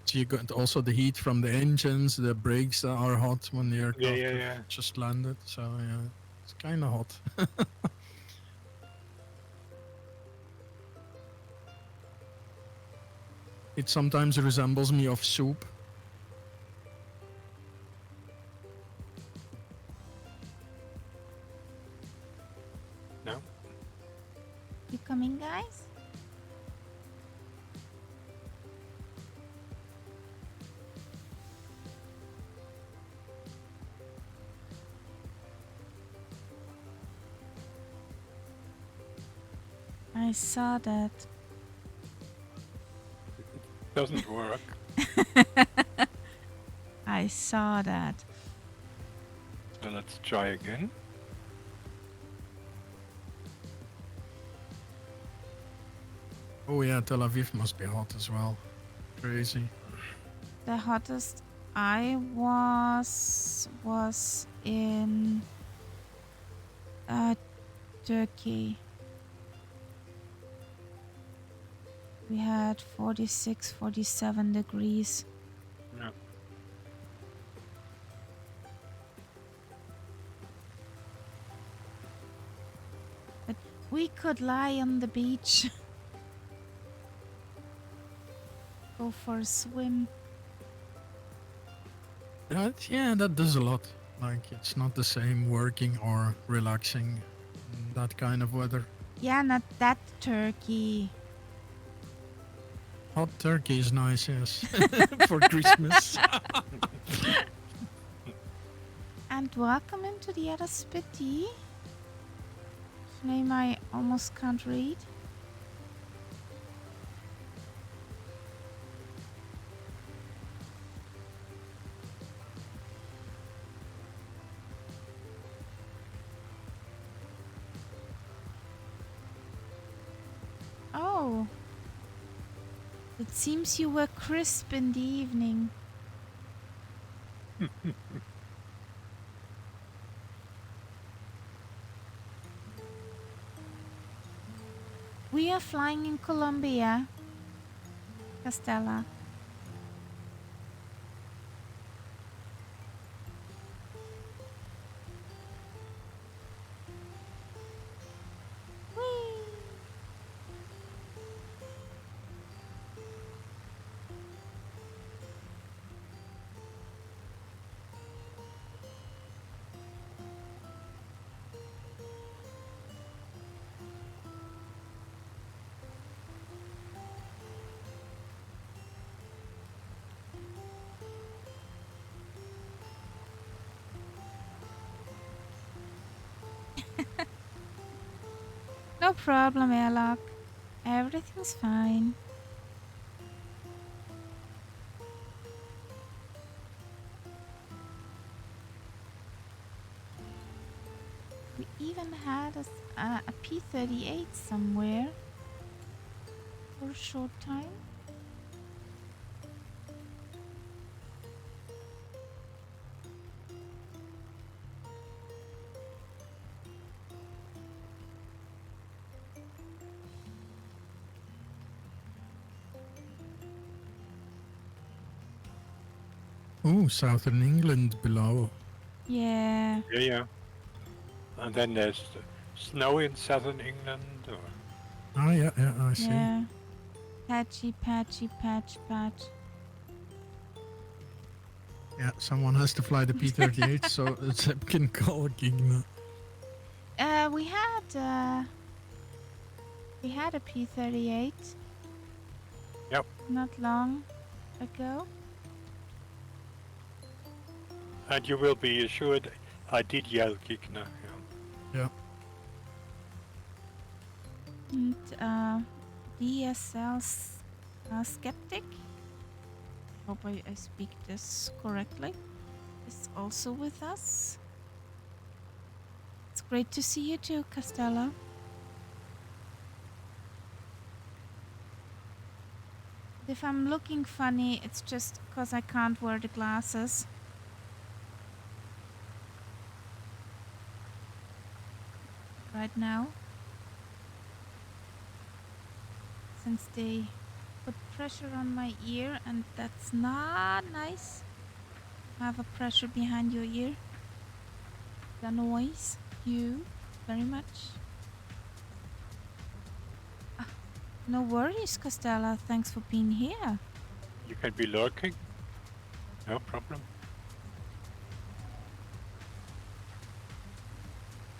So you got also the heat from the engines, the brakes are hot when the aircraft Yeah. just landed. So yeah, it's kind of hot. It sometimes resembles me of soup. No. You coming, guys? I saw that. Doesn't work. I saw that. So let's try again. Oh yeah, Tel Aviv must be hot as well. Crazy. The hottest I was in Turkey. We had 46, 47 degrees. No. But we could lie on the beach. Go for a swim. Yeah, that does a lot. Like it's not the same working or relaxing in that kind of weather. Yeah, not that turkey. Hot turkey is nice, yes, for Christmas. And welcome into the other Spitty. Name I almost can't read. Oh. It seems you were crisp in the evening. We are flying in Colombia, Castella. Whee! No problem, Airlock. Everything's fine. We even had a P-38 somewhere for a short time. Ooh, southern England below. Yeah. Yeah. And then there's snow in southern England. Or... Ah, yeah, I see. Yeah. Patchy, patchy, patch, patch. Yeah, someone has to fly the P-38, so Zeb can call Gigna. We had a P-38. Yep. Not long ago. And you will be assured I did yell Gigna. Yeah. And Skeptic. Hope I speak this correctly. Is also with us. It's great to see you too, Castella. If I'm looking funny, it's just because I can't wear the glasses. Right now. Since they put pressure on my ear, and that's not nice. Have a pressure behind your ear. The noise. You very much. No worries, Costella. Thanks for being here. You can be lurking. No problem.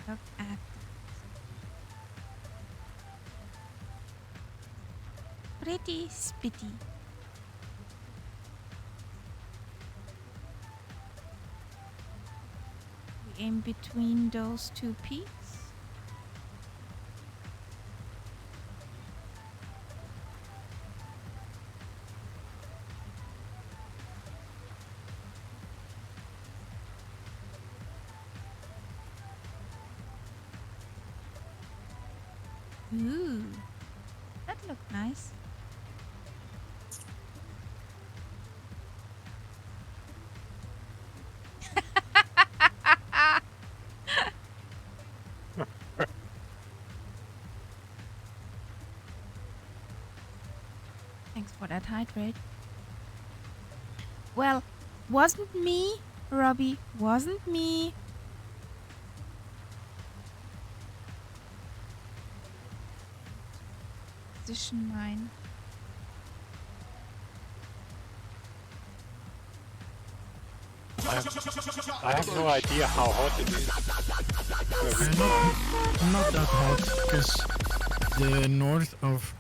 Look at pretty spitty. We aim between those two peaks. Ooh, that looked nice. Thanks for that hydrate. Well, wasn't me, Robbie. Wasn't me. Position mine. I have no idea how hot it is. Not that hot, because the north of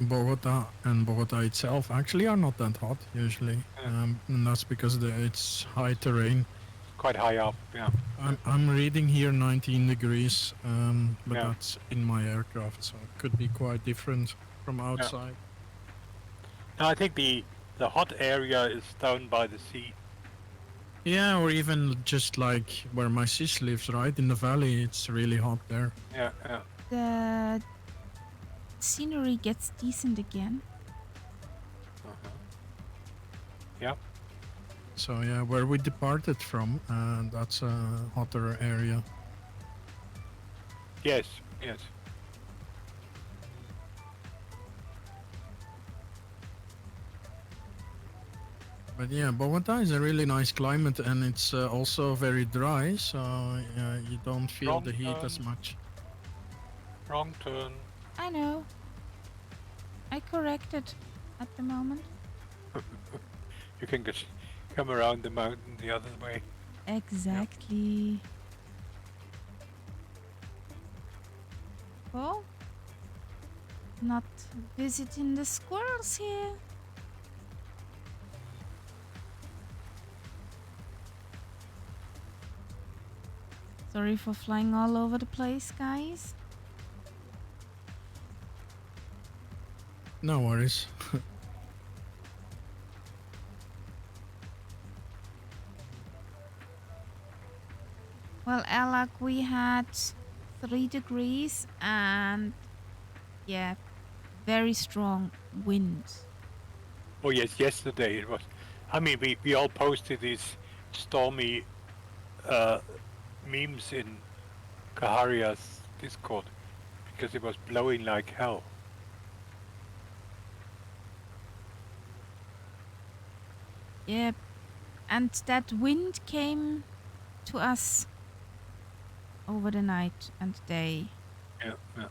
Bogota and Bogota itself actually are not that hot usually, and that's because it's high terrain. Quite high up, yeah. I'm reading here 19 degrees, but Yeah. that's in my aircraft, so it could be quite different from outside. No, I think the hot area is down by the sea. Yeah, or even just like where my sis lives, right in the valley. It's really hot there. Yeah, yeah. The scenery gets decent again. Yeah. So yeah, where we departed from, that's a hotter area. Yes, yes. But yeah, Bogota is a really nice climate, and it's also very dry, so you don't feel Wrong the heat as turn. much. Wrong turn. I know. I corrected at the moment. You can just come around the mountain the other way. Exactly. Oh, not visiting the squirrels here. Sorry for flying all over the place, guys. No worries. Well, Alak, we had 3 degrees and yeah, very strong wind. Oh yes, yesterday it was. I mean, we all posted these stormy memes in Kaharia's Discord because it was blowing like hell. Yeah, and that wind came to us over the night and day. Yeah, yeah.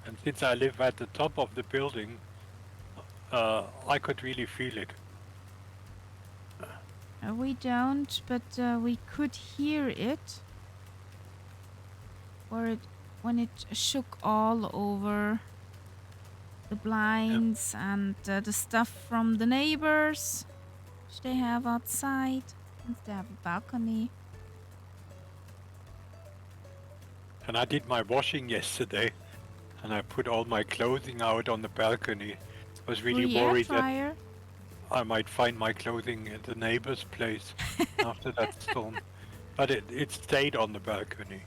And since I live at the top of the building, I could really feel it. We don't, but we could hear it. When it shook all over the blinds and the stuff from the neighbors, which they have outside, and they have a balcony. And I did my washing yesterday, and I put all my clothing out on the balcony. I was really Through the air worried that fryer. I might find my clothing at the neighbor's place after that storm. But it stayed on the balcony.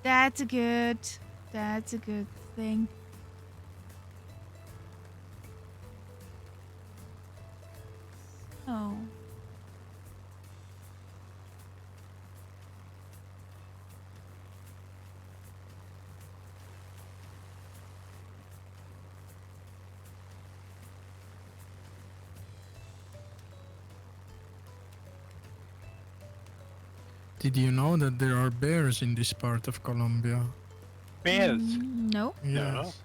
That's a good. That's a good thing. Oh. Did you know that there are bears in this part of Colombia? Bears? No. No, Yes.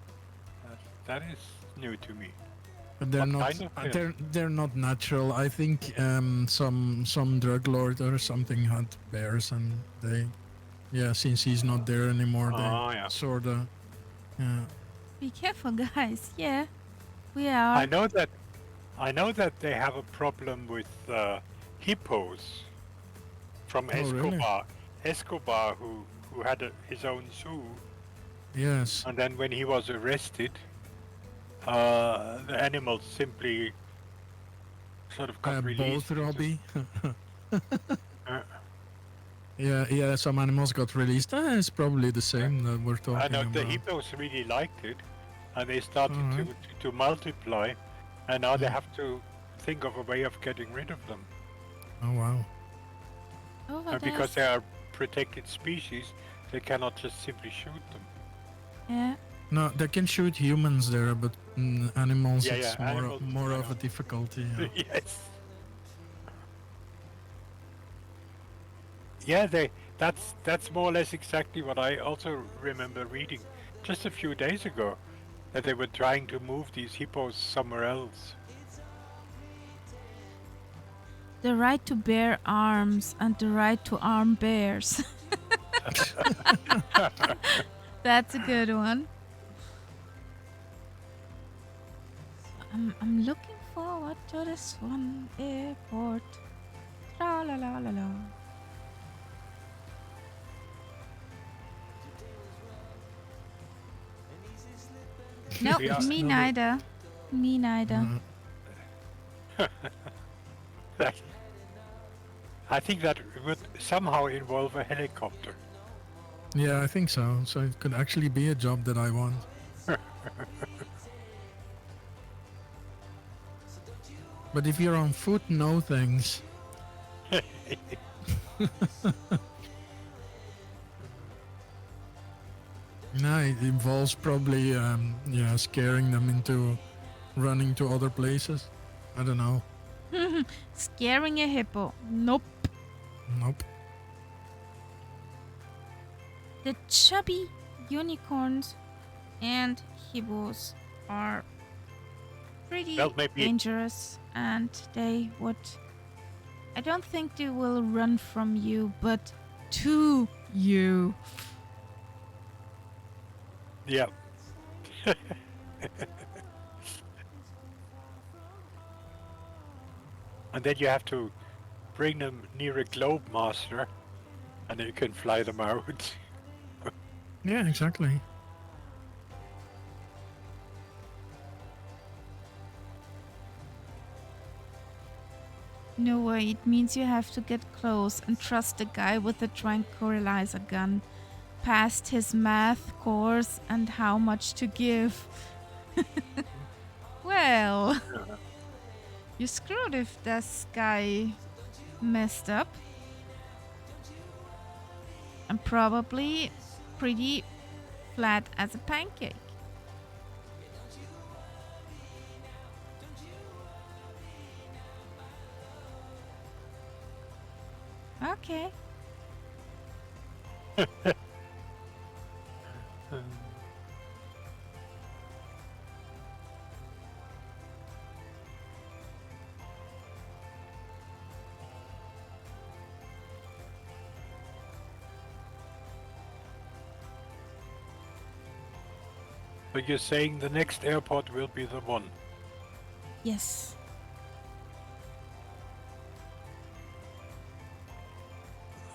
that is new to me. But they're What not. kind of bears? They're not natural. I think some drug lord or something had bears, and they, yeah, since he's not there anymore, they Oh yeah. sorta, yeah. Be careful, guys. Yeah, we I are. know that they have a problem with hippos from Oh really? Escobar, who had his own zoo, Yes. and then when he was arrested, the animals simply sort of got Both released. Robbie. Uh, Yeah, yeah. Some animals got released. It's probably the same that we're I talking know the about. hippos really liked it, and they All started right. to multiply, and now they Yeah. have to think of a way of getting rid of them. Oh wow. Oh, And because they are protected species, they cannot just simply shoot them. Yeah. No, they can shoot humans there, but animals, Yeah, it's animals. more I of a know. difficulty. Yeah. Yes. Yeah, that's more or less exactly what I also remember reading just a few days ago, that they were trying to move these hippos somewhere else. The right to bear arms and the right to arm bears. That's a good one. I'm looking forward to this one airport. La la la la la. No, Yeah. me No, neither. Me neither. That, I think that would somehow involve a helicopter. yeah, I think so. So it could actually be a job that I want. But if you're on foot, no thanks. No, it involves probably, yeah, scaring them into running to other places. I don't know. Scaring a hippo. Nope. Nope. The chubby unicorns and hippos are pretty Well, maybe dangerous, and they would. I don't think they will run from you, but to you. yeah. And then you have to bring them near a globe master, and then you can fly them out. Yeah, exactly. No way, it means you have to get close and trust the guy with the tranquilizer gun. Past his math course and how much to give. Well, you screwed if this guy messed up. And probably pretty flat as a pancake. Okay. But you're saying the next airport will be the one. Yes.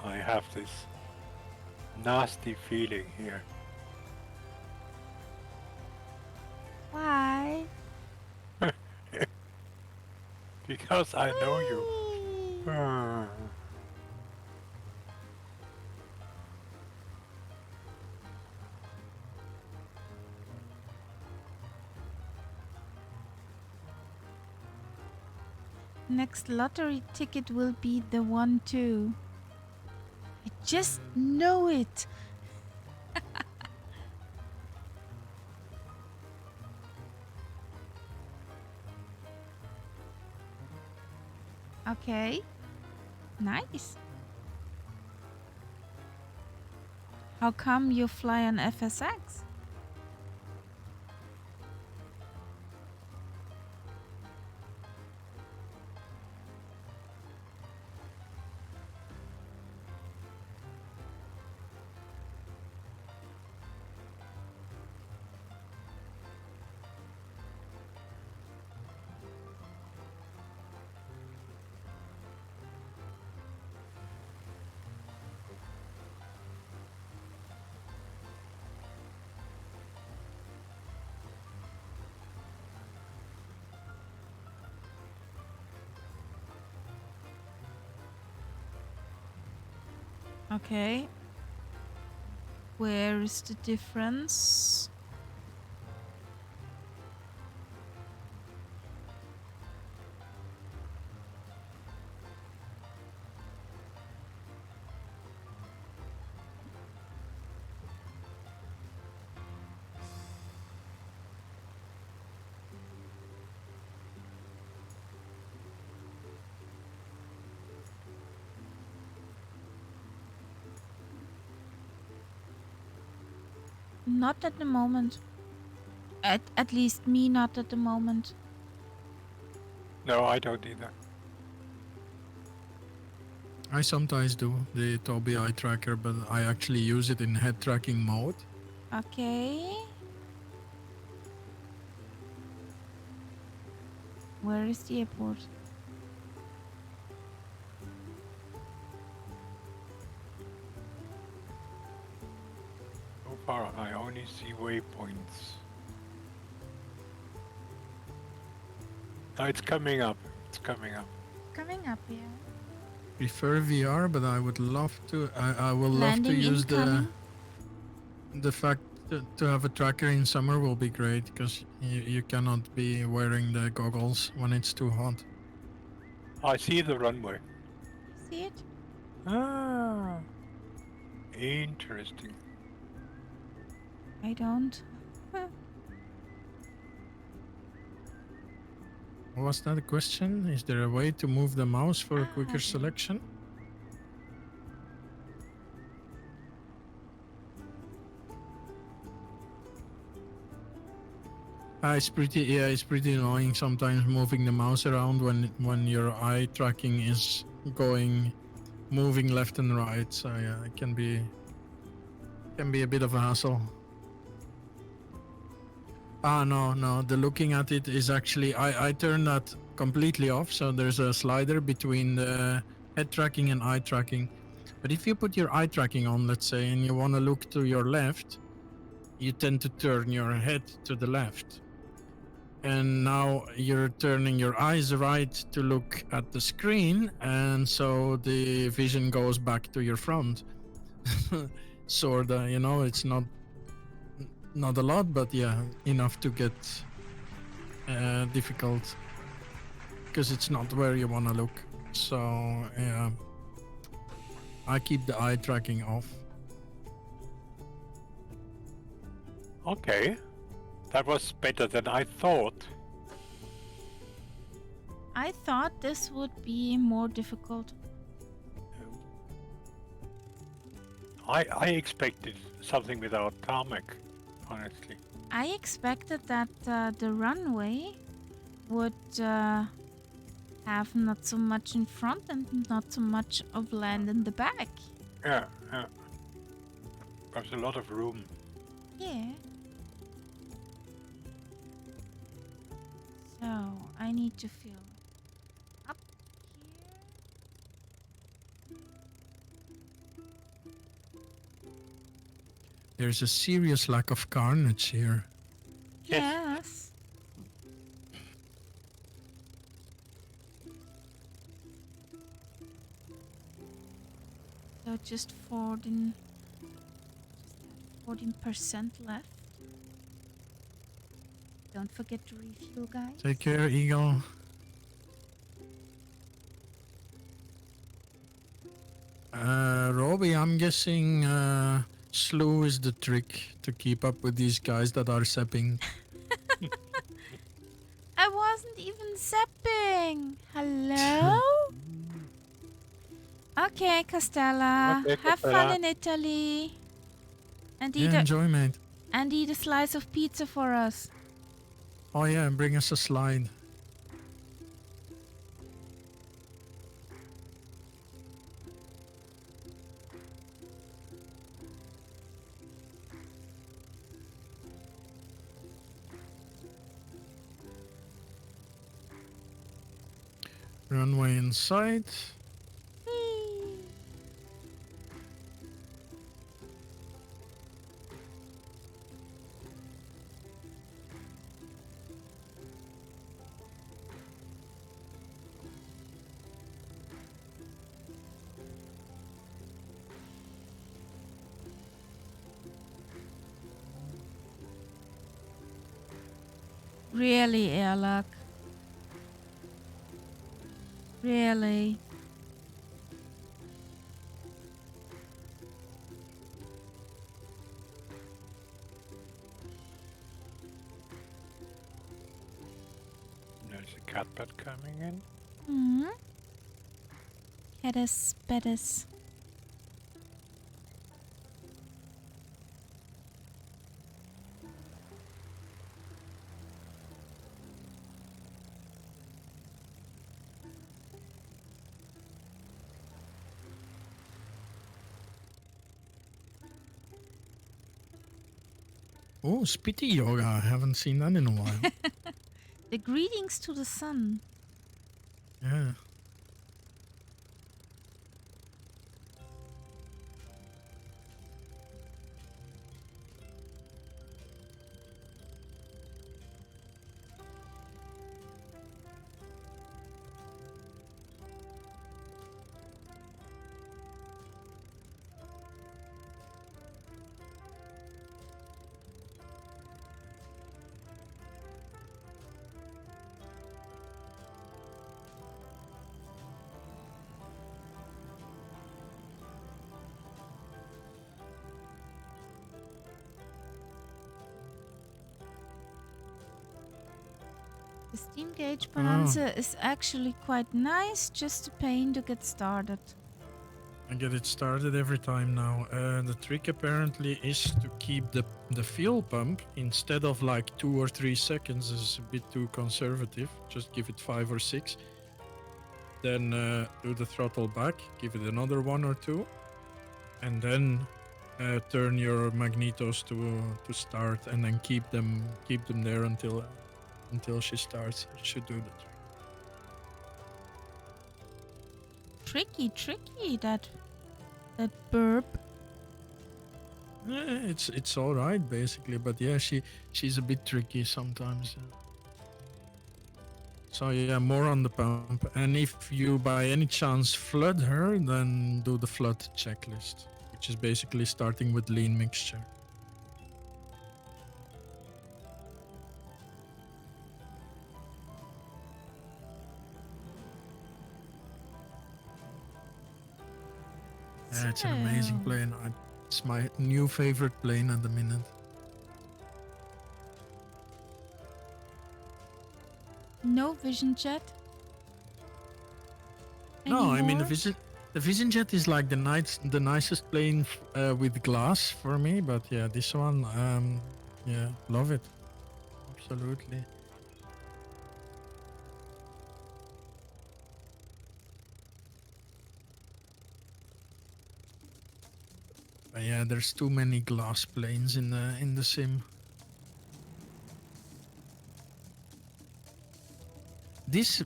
I have this nasty feeling here. Why? Because I know you. Whee! Ah. Next lottery ticket will be the one too. I just know it. Okay. Nice. How come you fly on FSX? Okay. Where is the difference? Not at the moment. At least me not at the moment. No, I don't either. I sometimes do the Tobii eye tracker, but I actually use it in head tracking mode. Okay. Where is the airport? So far, I only see waypoints. Oh, it's coming up. It's coming up. Coming up here. Prefer VR, but I would love to. I will love to Landing use incoming. the fact to have a tracker in summer will be great because you cannot be wearing the goggles when it's too hot. I see the runway. See it? Ah, interesting. I don't. Was that a question? Is there a way to move the mouse for a quicker Okay. selection? It's pretty annoying sometimes moving the mouse around when your eye tracking is moving left and right. So yeah, it can be a bit of a hassle. No, the looking at it is actually I turned that completely off. So there's a slider between the head tracking and eye tracking. But if you put your eye tracking on, let's say, and you want to look to your left, you tend to turn your head to the left. And now you're turning your eyes right to look at the screen, and so the vision goes back to your front. Sorta, it's not a lot, but yeah, enough to get difficult because it's not where you want to look. So yeah, I keep the eye tracking off. Okay, that was better than I thought. I thought this would be more difficult. I expected something without tarmac, honestly. I expected that the runway would have not so much in front and not so much of land in the back. Yeah, yeah. There's a lot of room. Yeah. So I need to fill up here. There's a serious lack of carnage here. Yes. Yes. So just 14% left. Don't forget to refuel, guys. Take care, Eagle. Robbie, I'm guessing slew is the trick to keep up with these guys that are sepping. I wasn't even zapping. Hello? Okay, Castella. Okay, Have fun Castella. in Italy. And eat, Yeah, enjoy, mate. and eat a slice of pizza for us. Oh yeah, bring us a slide. Runway in sight. Whee! Really, Airlock? Really? There's a catbird coming in. Hmm? Caddis, Bettis. Oh, Spitty Yoga. I haven't seen that in a while. The greetings to the sun. Yeah. The steam gauge bonanza is actually quite nice, just a pain to get started. I get it started every time now. The trick apparently is to keep the fuel pump instead of like 2 or 3 seconds is a bit too conservative. Just give it 5 or 6. Then do the throttle back, give it another 1 or 2, and then turn your magnetos to start, and then keep them there until she starts. It should do the trick. Tricky, that burp. Yeah, it's all right basically, but yeah, she's a bit tricky sometimes. So yeah, more on the pump. And if you by any chance flood her, then do the flood checklist, which is basically starting with lean mixture. Yeah, it's an amazing So, plane. It's my new favorite plane at the minute. No vision jet. No, I mean anymore? the Vision Jet is like the nicest plane with glass for me. But yeah, this one, yeah, love it, absolutely. But yeah, there's too many glass planes in the sim. This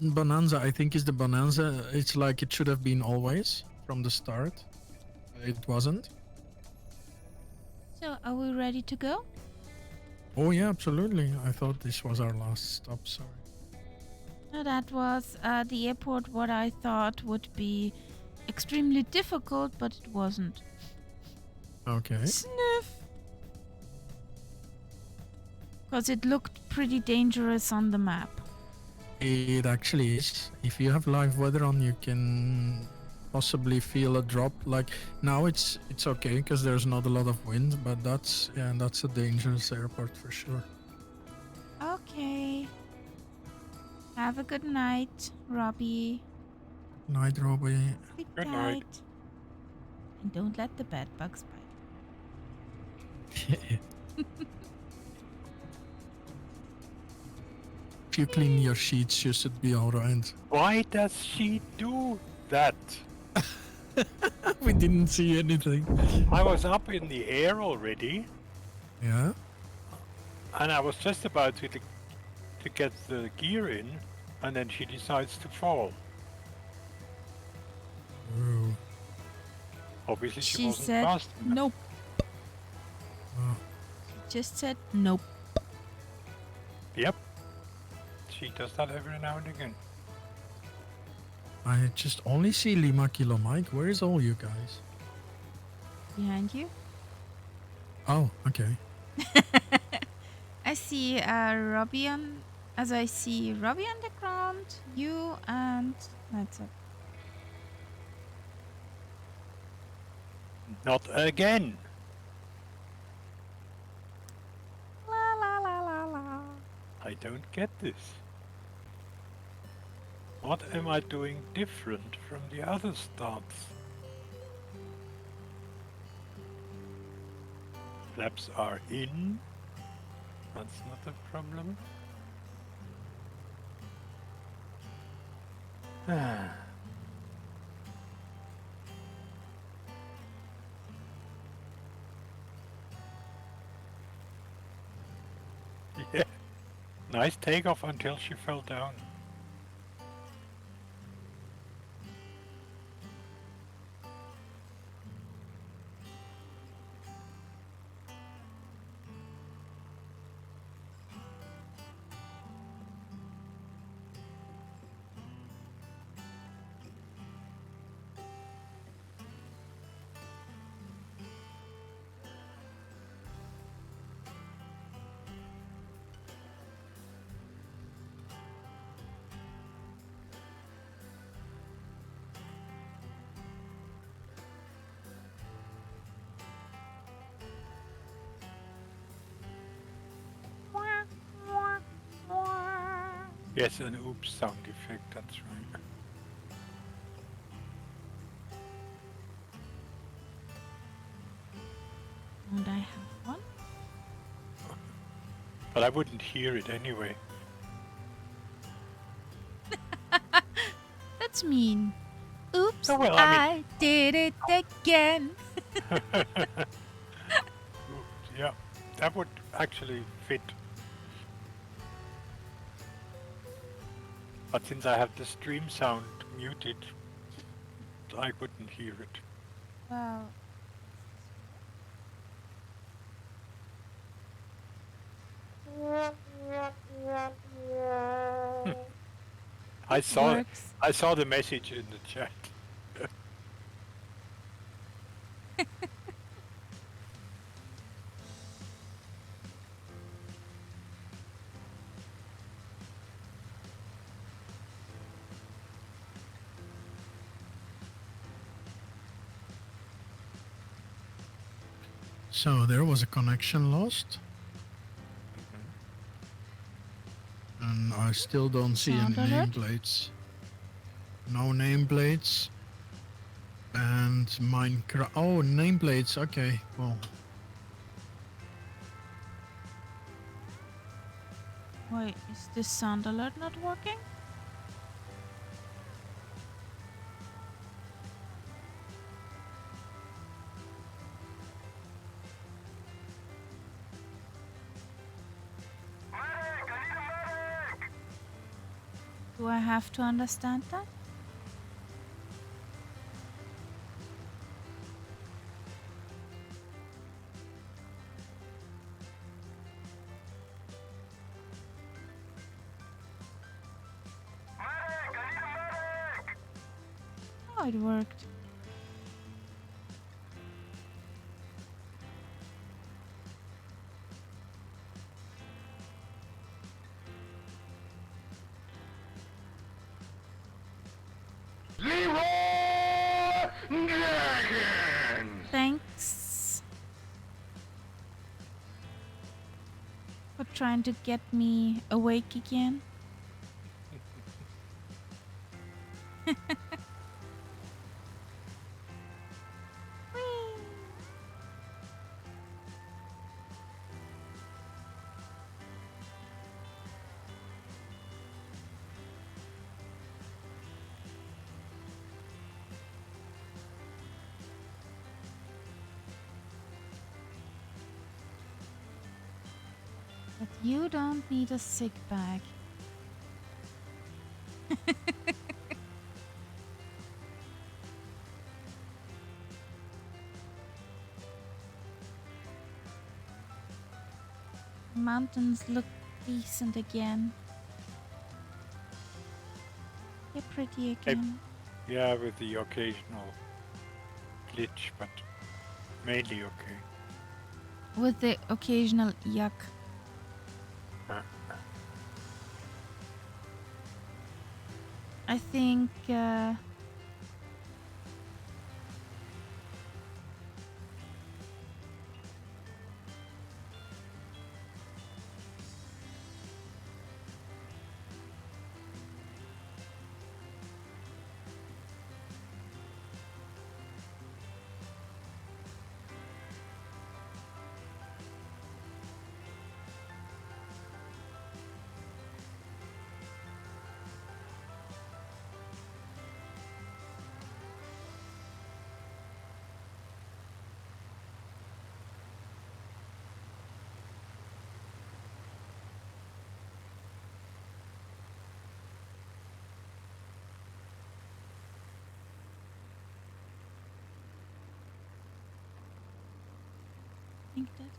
Bonanza, I think, is the Bonanza. It's like it should have been always from the start. It wasn't. So So, are we ready to go? Oh yeah, absolutely. I thought this was our last stop. Sorry. No, that was the airport. What I thought would be extremely difficult, but it wasn't. Okay. Sniff! Because it looked pretty dangerous on the map. It actually is. If you have live weather on, you can possibly feel a drop. Like now, it's okay because there's not a lot of wind, but that's a dangerous airport for sure. Okay. Have a good night, Robbie. Night, Robbie. Sleep Good tight. night. And don't let the bed bugs bite. If you clean your sheets, you should be alright. Why does she do that? We didn't see anything. I was up in the air already, Yeah. and I was just about to get the gear in, and then she decides to fall. Oh. Obviously, she She wasn't said fast enough. nope. Oh. She just said nope. Yep. She does that every now and again. I just only see Lima Kilo Mike. Where is all you guys? Behind you. Oh, okay. I see Robbie on. As I see Robbie on the ground, you and that's it. Not again. La la la la la. I don't get this. What am I doing different from the other starts? Flaps are in. That's not a problem. Yeah. Nice takeoff until she fell down. Yes, an oops sound effect, that's right. And I have one. But I wouldn't hear it anyway. That's mean. Oops, Oh, well, I I did it again. Yeah, that would actually fit. But since I have the stream sound muted, I couldn't hear it. Well, I saw works. I saw the message in the chat. So there was a connection lost. And I still don't see any Sound alert? nameplates. No nameplates. And Minecraft. Oh, nameplates. Okay, well. Wait, is this sound alert not working? Do I have to understand that? it worked. Leroy Dragon! Thanks for trying to get me awake again. Whee! But you don't need a sick bag. Mountains look decent again. They're pretty again. Yeah, with the occasional glitch, but mainly okay. With the occasional yuck. I think that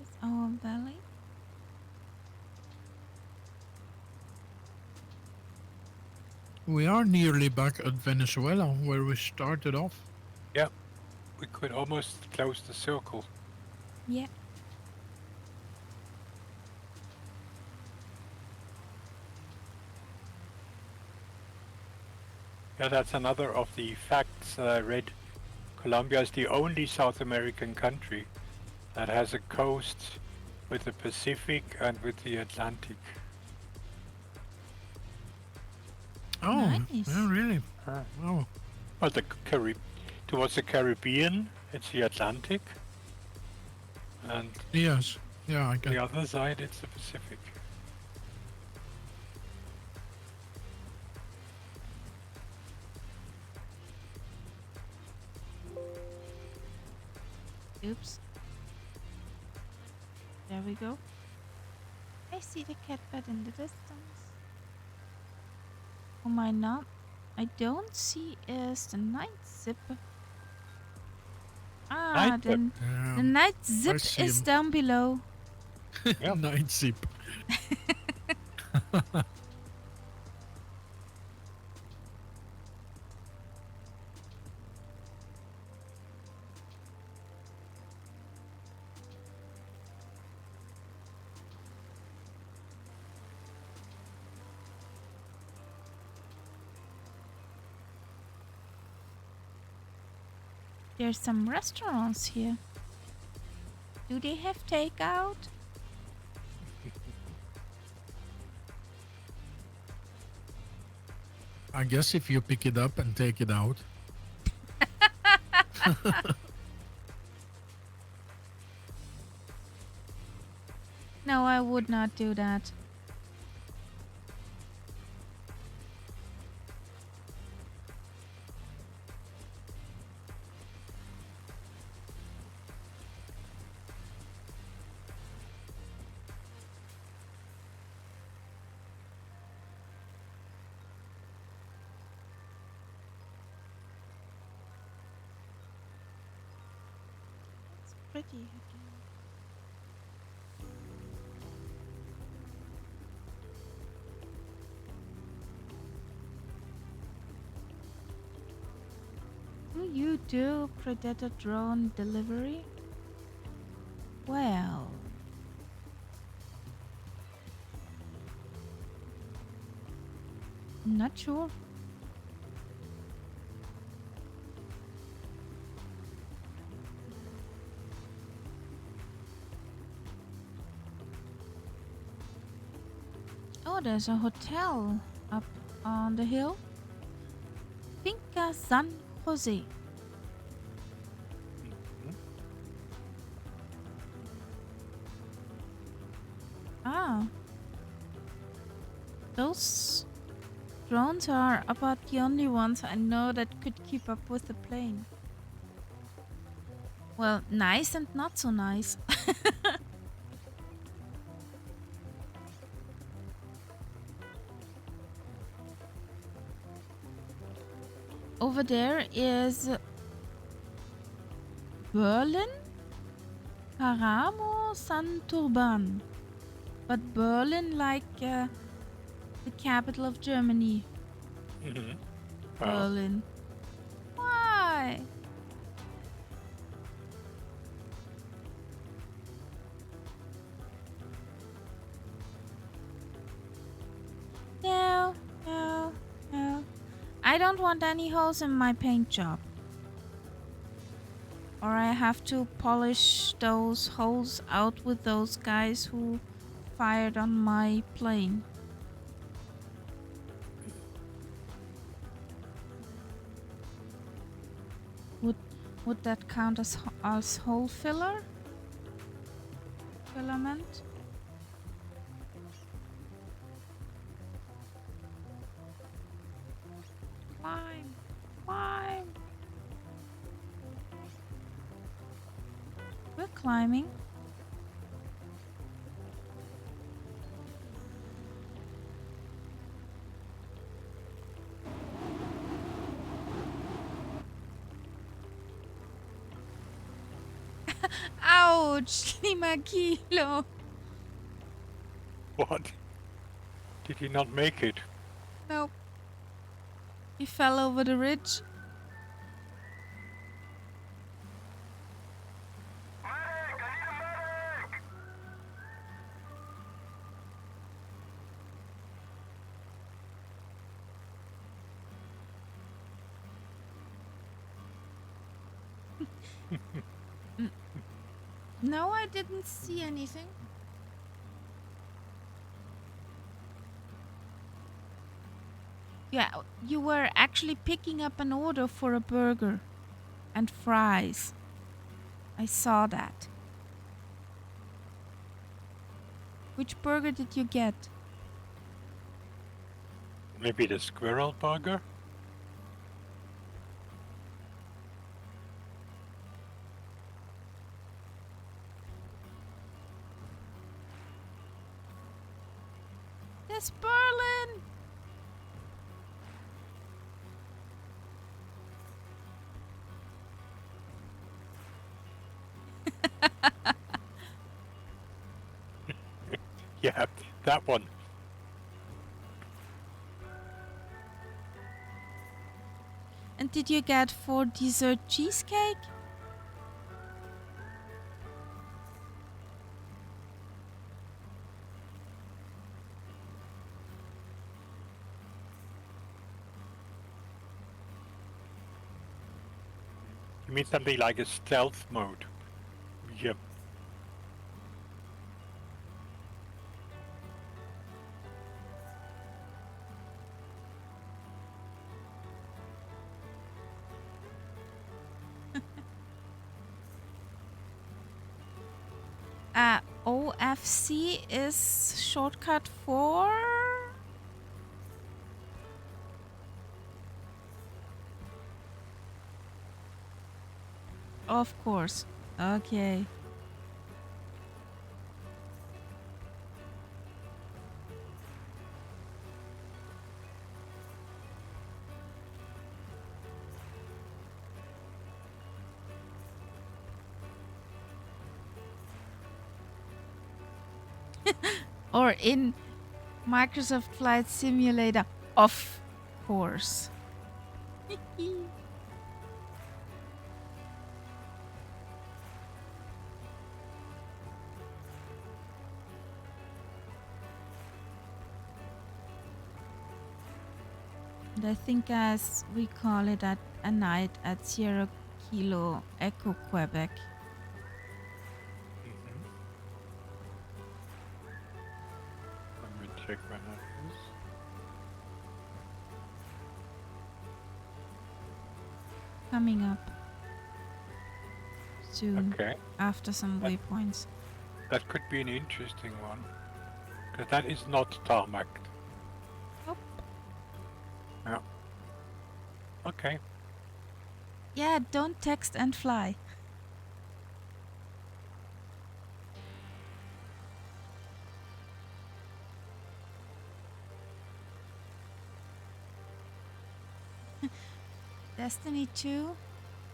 is our valley. We are nearly back at Venezuela, where we started off. Yeah, we could almost close the circle. Yeah. Yeah, that's another of the facts that I read. Colombia is the only South American country that has a coast with the Pacific and with the Atlantic. Oh, Nice. yeah, really? Ah. Oh, Well, towards the Caribbean, it's the Atlantic, and yes. Yeah, I the get. other side, it's the Pacific. Oops. There we go. I see the cat bed in the distance. Whom I don't see is the night zip. Ah, Night zip. the night I zip see is him. down below. Yep. Night zip. There's some restaurants here. Do they have takeout? I guess if you pick it up and take it out. No, I would not do that. It's pretty again. You do Predator drone delivery? Well, not sure. Oh, there's a hotel up on the hill. Finca San Jose. Mhm. Ah, those drones are about the only ones I know that could keep up with the plane. Well, nice and not so nice. Over there is Berlin, Paramo, Santurban. But Berlin, like the capital of Germany. Mhm. Well, Berlin. Why? No, no, no. I don't want any holes in my paint job. Or I have to polish those holes out with those guys who fired on my plane. Would would that count as hole filler? Filament? Climb. Climb. We're climbing. Ouch! Lima kilo. what? Did he not make it? Nope. He fell over the ridge. N- No, I didn't see anything. Yeah, you were actually picking up an order for a burger and fries. I saw that. Which burger did you get? Maybe the squirrel burger? There's Berlin! Yeah, that one. And did you get for dessert cheesecake? You mean something like a stealth mode? Yep. OFC is shortcut for. Of course. Okay. Or in Microsoft Flight Simulator. Of course. And I think as we call it at a night at Sierra Kilo Echo Quebec. Mhm. Let me check when that is. Coming up soon Okay, after some that, waypoints. that could be an interesting one. Because that is not tarmacked. Nope. Yeah. Okay. Yeah, don't text and fly. Destiny 2?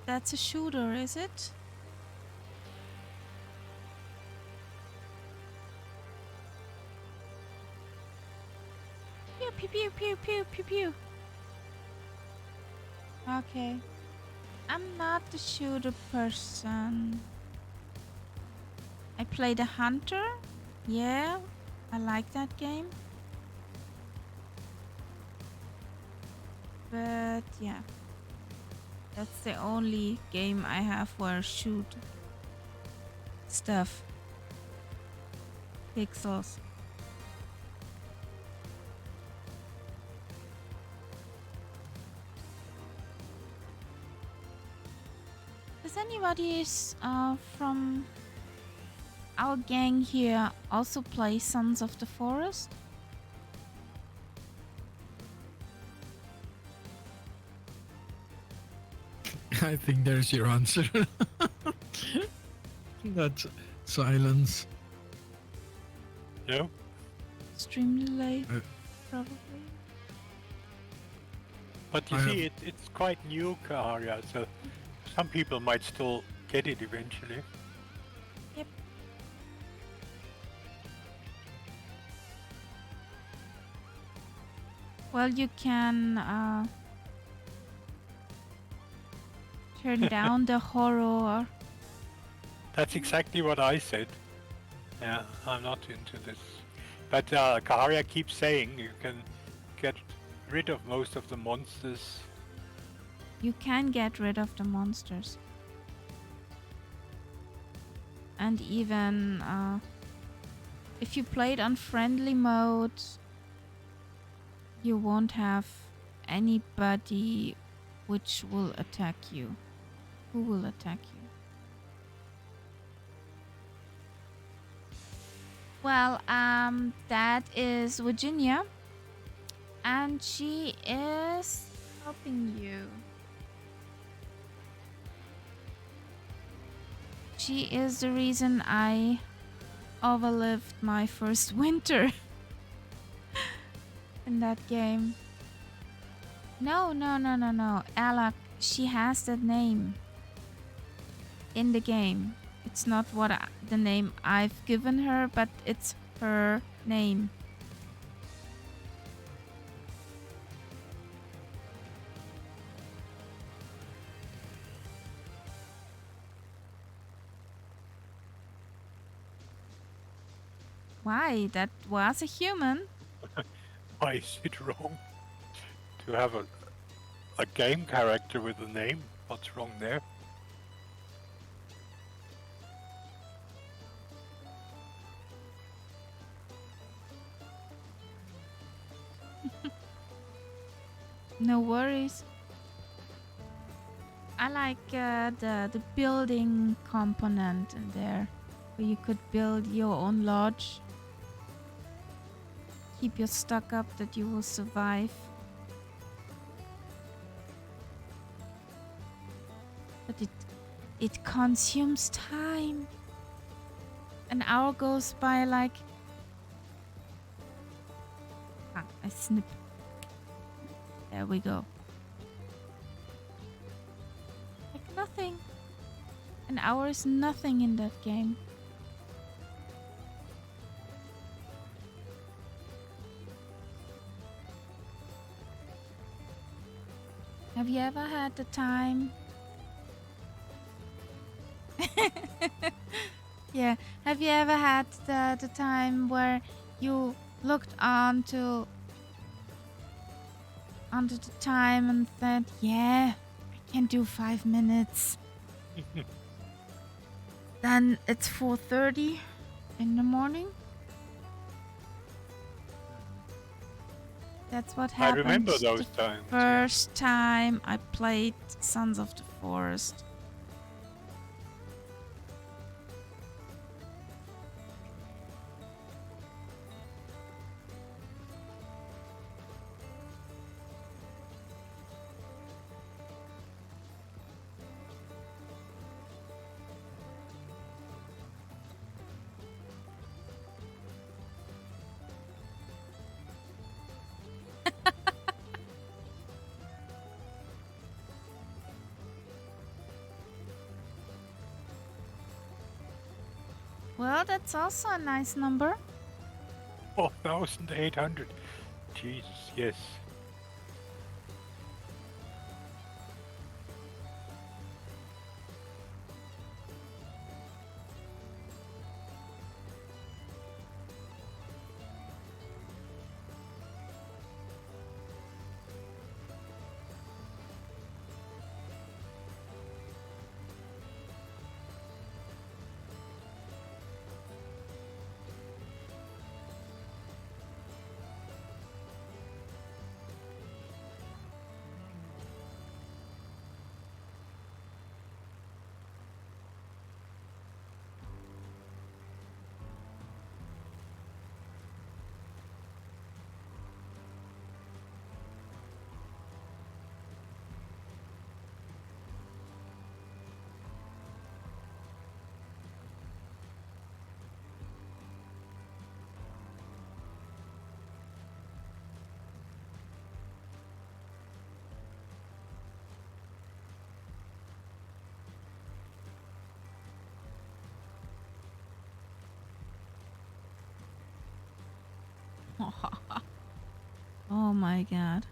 That's a shooter, is it? Pew pew pew pew pew pew pew. Okay. I'm not the shooter person. I played a hunter. Yeah, I like that game. But yeah, that's the only game I have where I shoot stuff. Pixels. Does anybody from our gang here also play Sons of the Forest? I think there's your answer. That's silence. No? Extremely late, Uh, probably. But you I see, have- it's quite new, Kaharia, so some people might still get it eventually. Yep. Well, you can turn down the horror. That's exactly what I said. Yeah, I'm not into this. But Kaharia keeps saying you can get rid of most of the monsters. You can get rid of the monsters. And even if you play it on friendly mode, you won't have anybody which will attack you. Who will attack you? Well, that is Virginia, and she is helping you. She is the reason I overlived my first winter in that game. No, no, no, no, no. Alak, she has that name in the game. It's not the name I've given her, but it's her name. Why? That was a human. Why is it wrong to have a game character with a name? What's wrong there? No worries. I like the building component in there, where you could build your own lodge. Keep your stock up that you will survive. But it consumes time. An hour goes by like I snip. There we go. Like nothing. An hour is nothing in that game. Have you ever had the time? Yeah. Have you ever had the time where you looked under the time and said, yeah, I can do 5 minutes. Then it's 4:30 in the morning. That's what I happened remember those the times. Yeah. first time I played Sons of the Forest. Well, that's also a nice number. 4,800. Jesus, yes. Oh my god.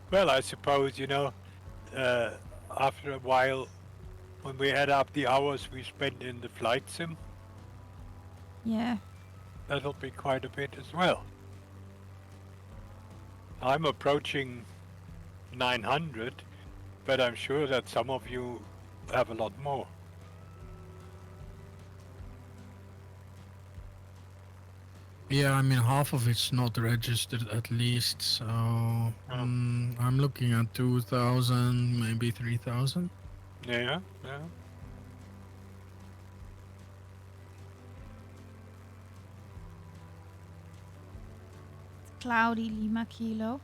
Well, I suppose, uh, after a while, when we add up the hours we spent in the flight sim, Yeah. that'll be quite a bit as well. I'm approaching 900, but I'm sure that some of you have a lot more. Yeah, I mean, half of it's not registered at least. So I'm looking at 2,000, maybe 3,000. Yeah, yeah. Cloudy Lima Kilo.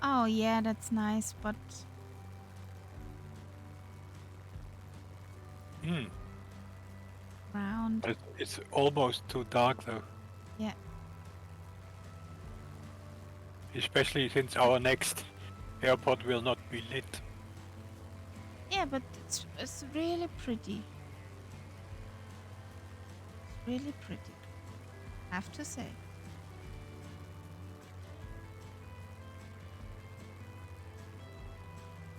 Oh yeah, that's nice, but Hmm. round. It's almost too dark though, Yeah. especially since our next airport will not be lit. Yeah, but it's really pretty. It's really pretty. I have to say.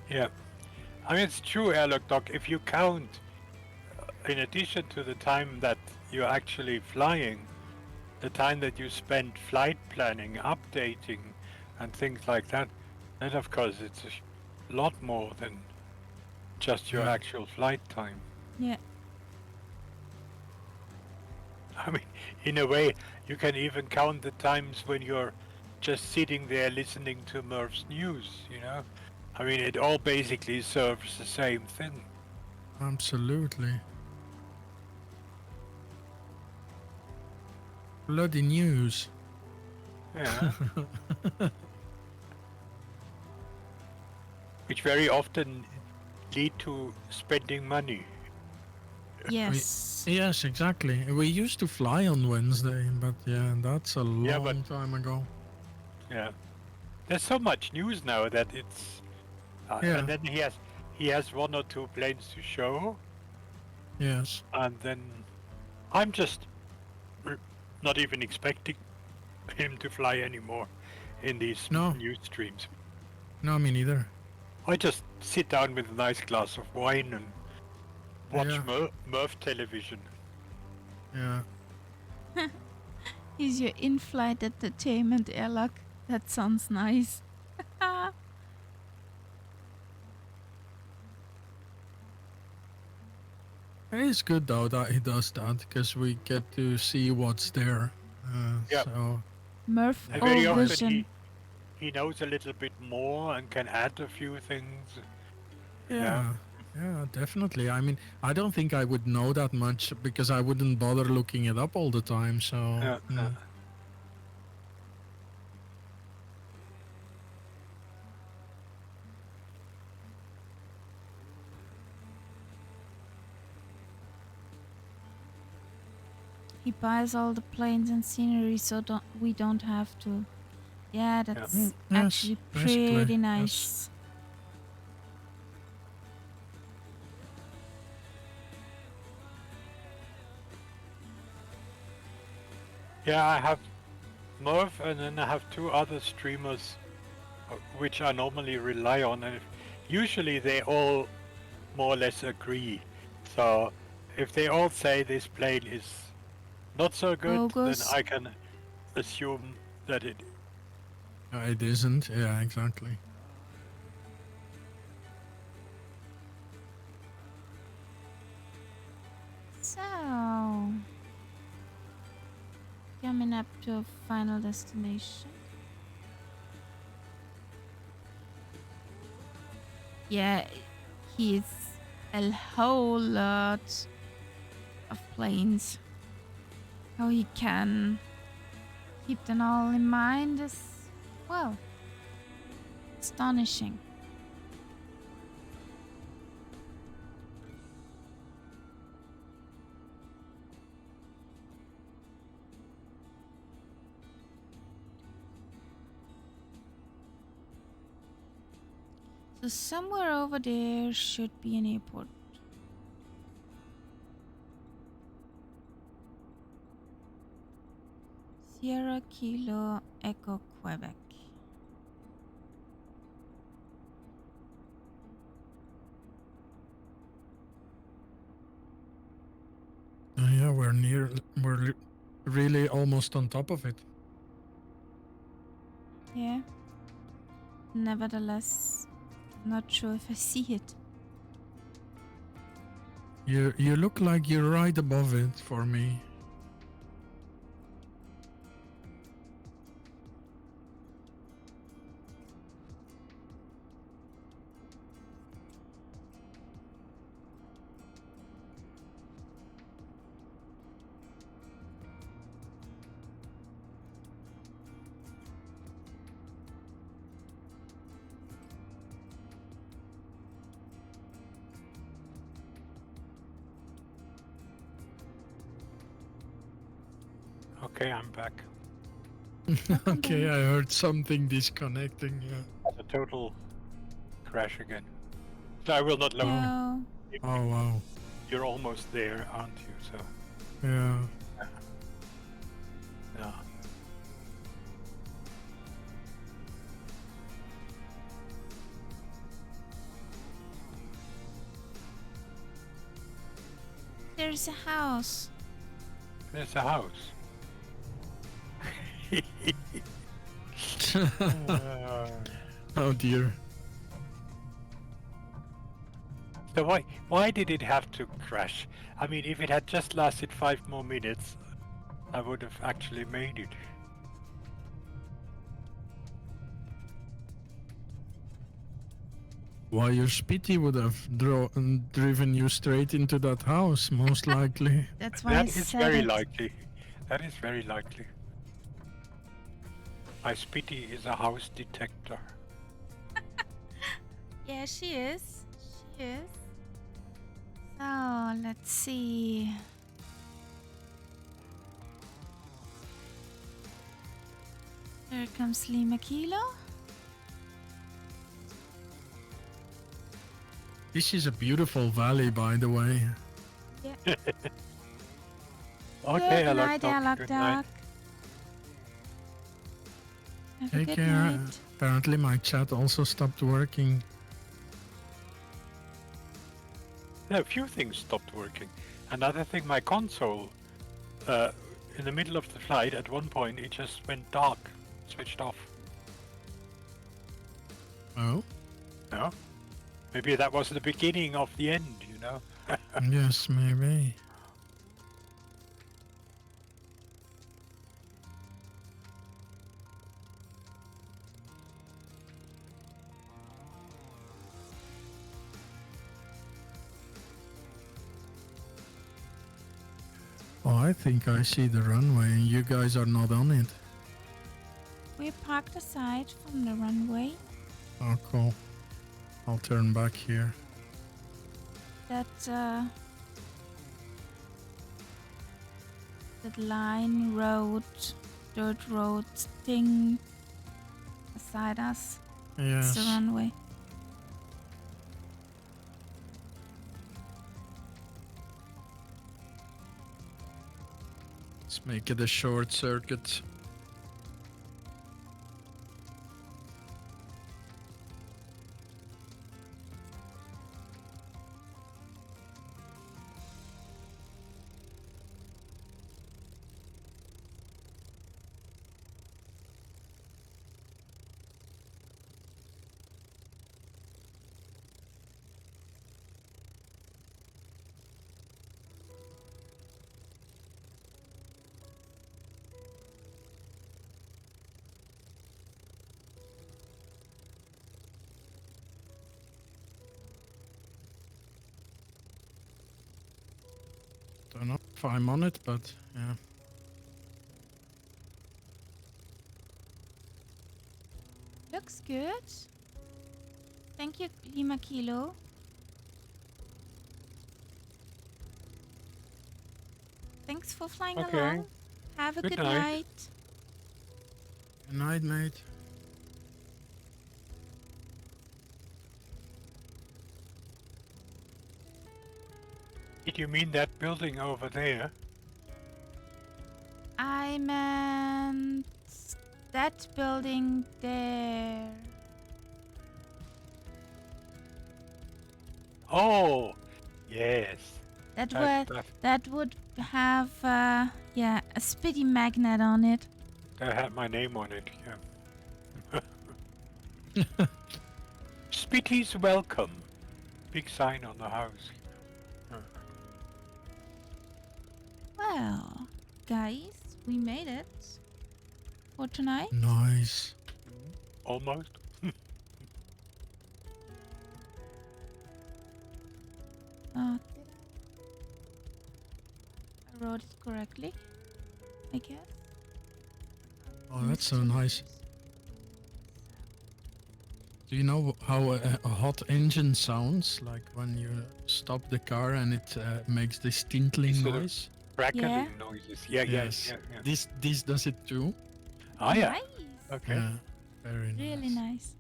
Yeah. I mean, it's true, Airlock Doc. If you count, in addition to the time that you're actually flying, the time that you spend flight planning, updating, and things like that, then of course it's a lot more than just your Yeah. actual flight time. Yeah. I mean, in a way, you can even count the times when you're just sitting there listening to Murph's news. I mean, it all basically serves the same thing. Absolutely. Bloody news. Yeah. which very often lead to spending money. Yes. Yes, exactly. We used to fly on Wednesday, but yeah, that's a Yeah, but long time ago. yeah, there's so much news now that it's. Yeah. And then he has one or two planes to show, Yes. and then I'm just not even expecting him to fly anymore in these No. news streams. No, me neither. I just sit down with a nice glass of wine and watch Yeah. Murph television. Yeah. He's your in-flight entertainment airlock. That sounds nice. It's good though that he does that because we get to see what's there. Yeah. So Murph And very or often Vision. he knows a little bit more and can add a few things. yeah, yeah, definitely. I mean, I don't think I would know that much because I wouldn't bother looking it up all the time. So He buys all the planes and scenery so we don't have to. Yeah, that's Yes, actually basically, pretty yes. nice. Yeah, I have Murph and then I have two other streamers which I normally rely on, and usually they all more or less agree. So if they all say this plane is not so good, Bogus. then I can assume that it. It isn't. Yeah, exactly. So, coming up to a final destination. Yeah, he's a whole lot of planes. How he can keep them all in mind is, well, astonishing. So somewhere over there should be an airport. Sierra Kilo Echo Quebec. Yeah, we're really almost on top of it. Yeah. Nevertheless, not sure if I see it. You look like you're right above it for me. Okay, I'm back. Okay, I heard something disconnecting. Yeah. That's a total crash again. So I will not load. No. Oh wow. You're almost there, aren't you? So Yeah. yeah. There's a house. There's a house. Oh dear. So why did it have to crash? I mean, if it had just lasted 5 more minutes, I would have actually made it. Why your Spitty would have driven you straight into that house, most likely. That's why I That is said very it. likely. That is very likely. My Spitty is a house detector. Yeah, she is. She is. So let's see. Here comes Lima Kilo. This is a beautiful valley, by the way. Yeah. Okay, Good Alok night, Dog. Alok Good night. Duck. Have a Take good care. night. Apparently, my chat also stopped working. Yeah, a few things stopped working. Another thing, my console, in the middle of the flight, at one point, it just went dark, switched off. Oh, No? Maybe that was the beginning of the end, you know? yes, maybe. Oh, I think I see the runway and you guys are not on it. We're parked aside from the runway. Oh, cool. I'll turn back here. That line road, dirt road thing beside us. It's the Yes. runway. Let's make it a short circuit. Don't know if I'm on it, but yeah. Looks good. Thank you, Lima Kilo. Thanks for flying Okay. along. Have a Good good night. night. Good night, mate. Did you mean that building over there? I meant that building there. Oh, yes. That would have yeah, a spitty magnet on it. That had my name on it, yeah. Spitty's welcome. Big sign on the house. Well, guys, we made it for tonight. Nice. Almost. Did I wrote it correctly? I guess. Oh, that's so nice. Do you know how a hot engine sounds? Like when you stop the car and it makes this tinkling Sort of noise? crackling noises. Yeah, Yes. yeah. This does it too? Ah, yeah. Nice. Okay. Yeah. Very Really nice.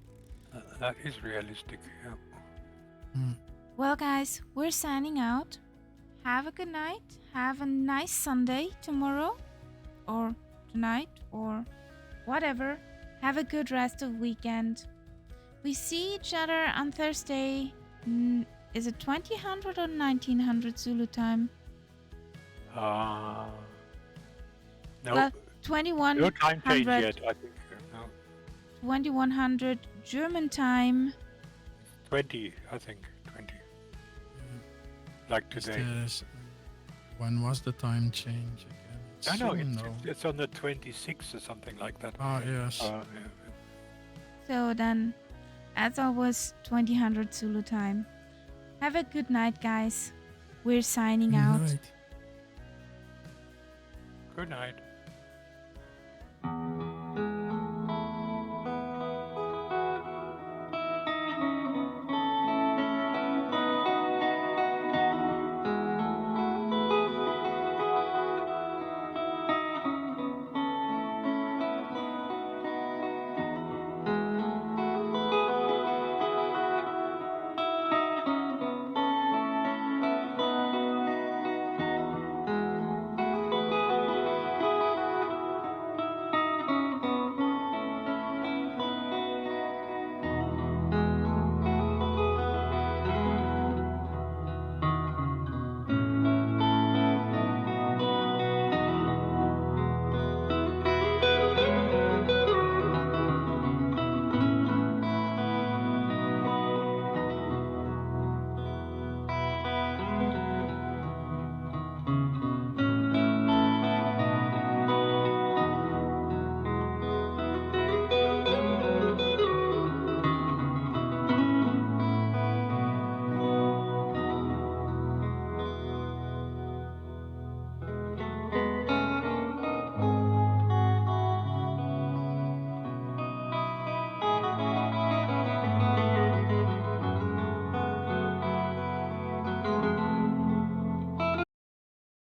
That is realistic. Yeah. Mm. Well, guys, we're signing out. Have a good night. Have a nice Sunday tomorrow, or tonight, or whatever. Have a good rest of weekend. We see each other on Thursday. Is it 2000 or 1900 Zulu time? No. Well, No time change 2100 yet, I think. No. 2100 German time. 20, I think. 20. Like today. When was the time change again? I know, soon, it's on the 26th or something like that. Ah, yes. Yeah. So then, as always, 2000 Zulu time. Have a good night, guys. We're signing out. Night. Good night.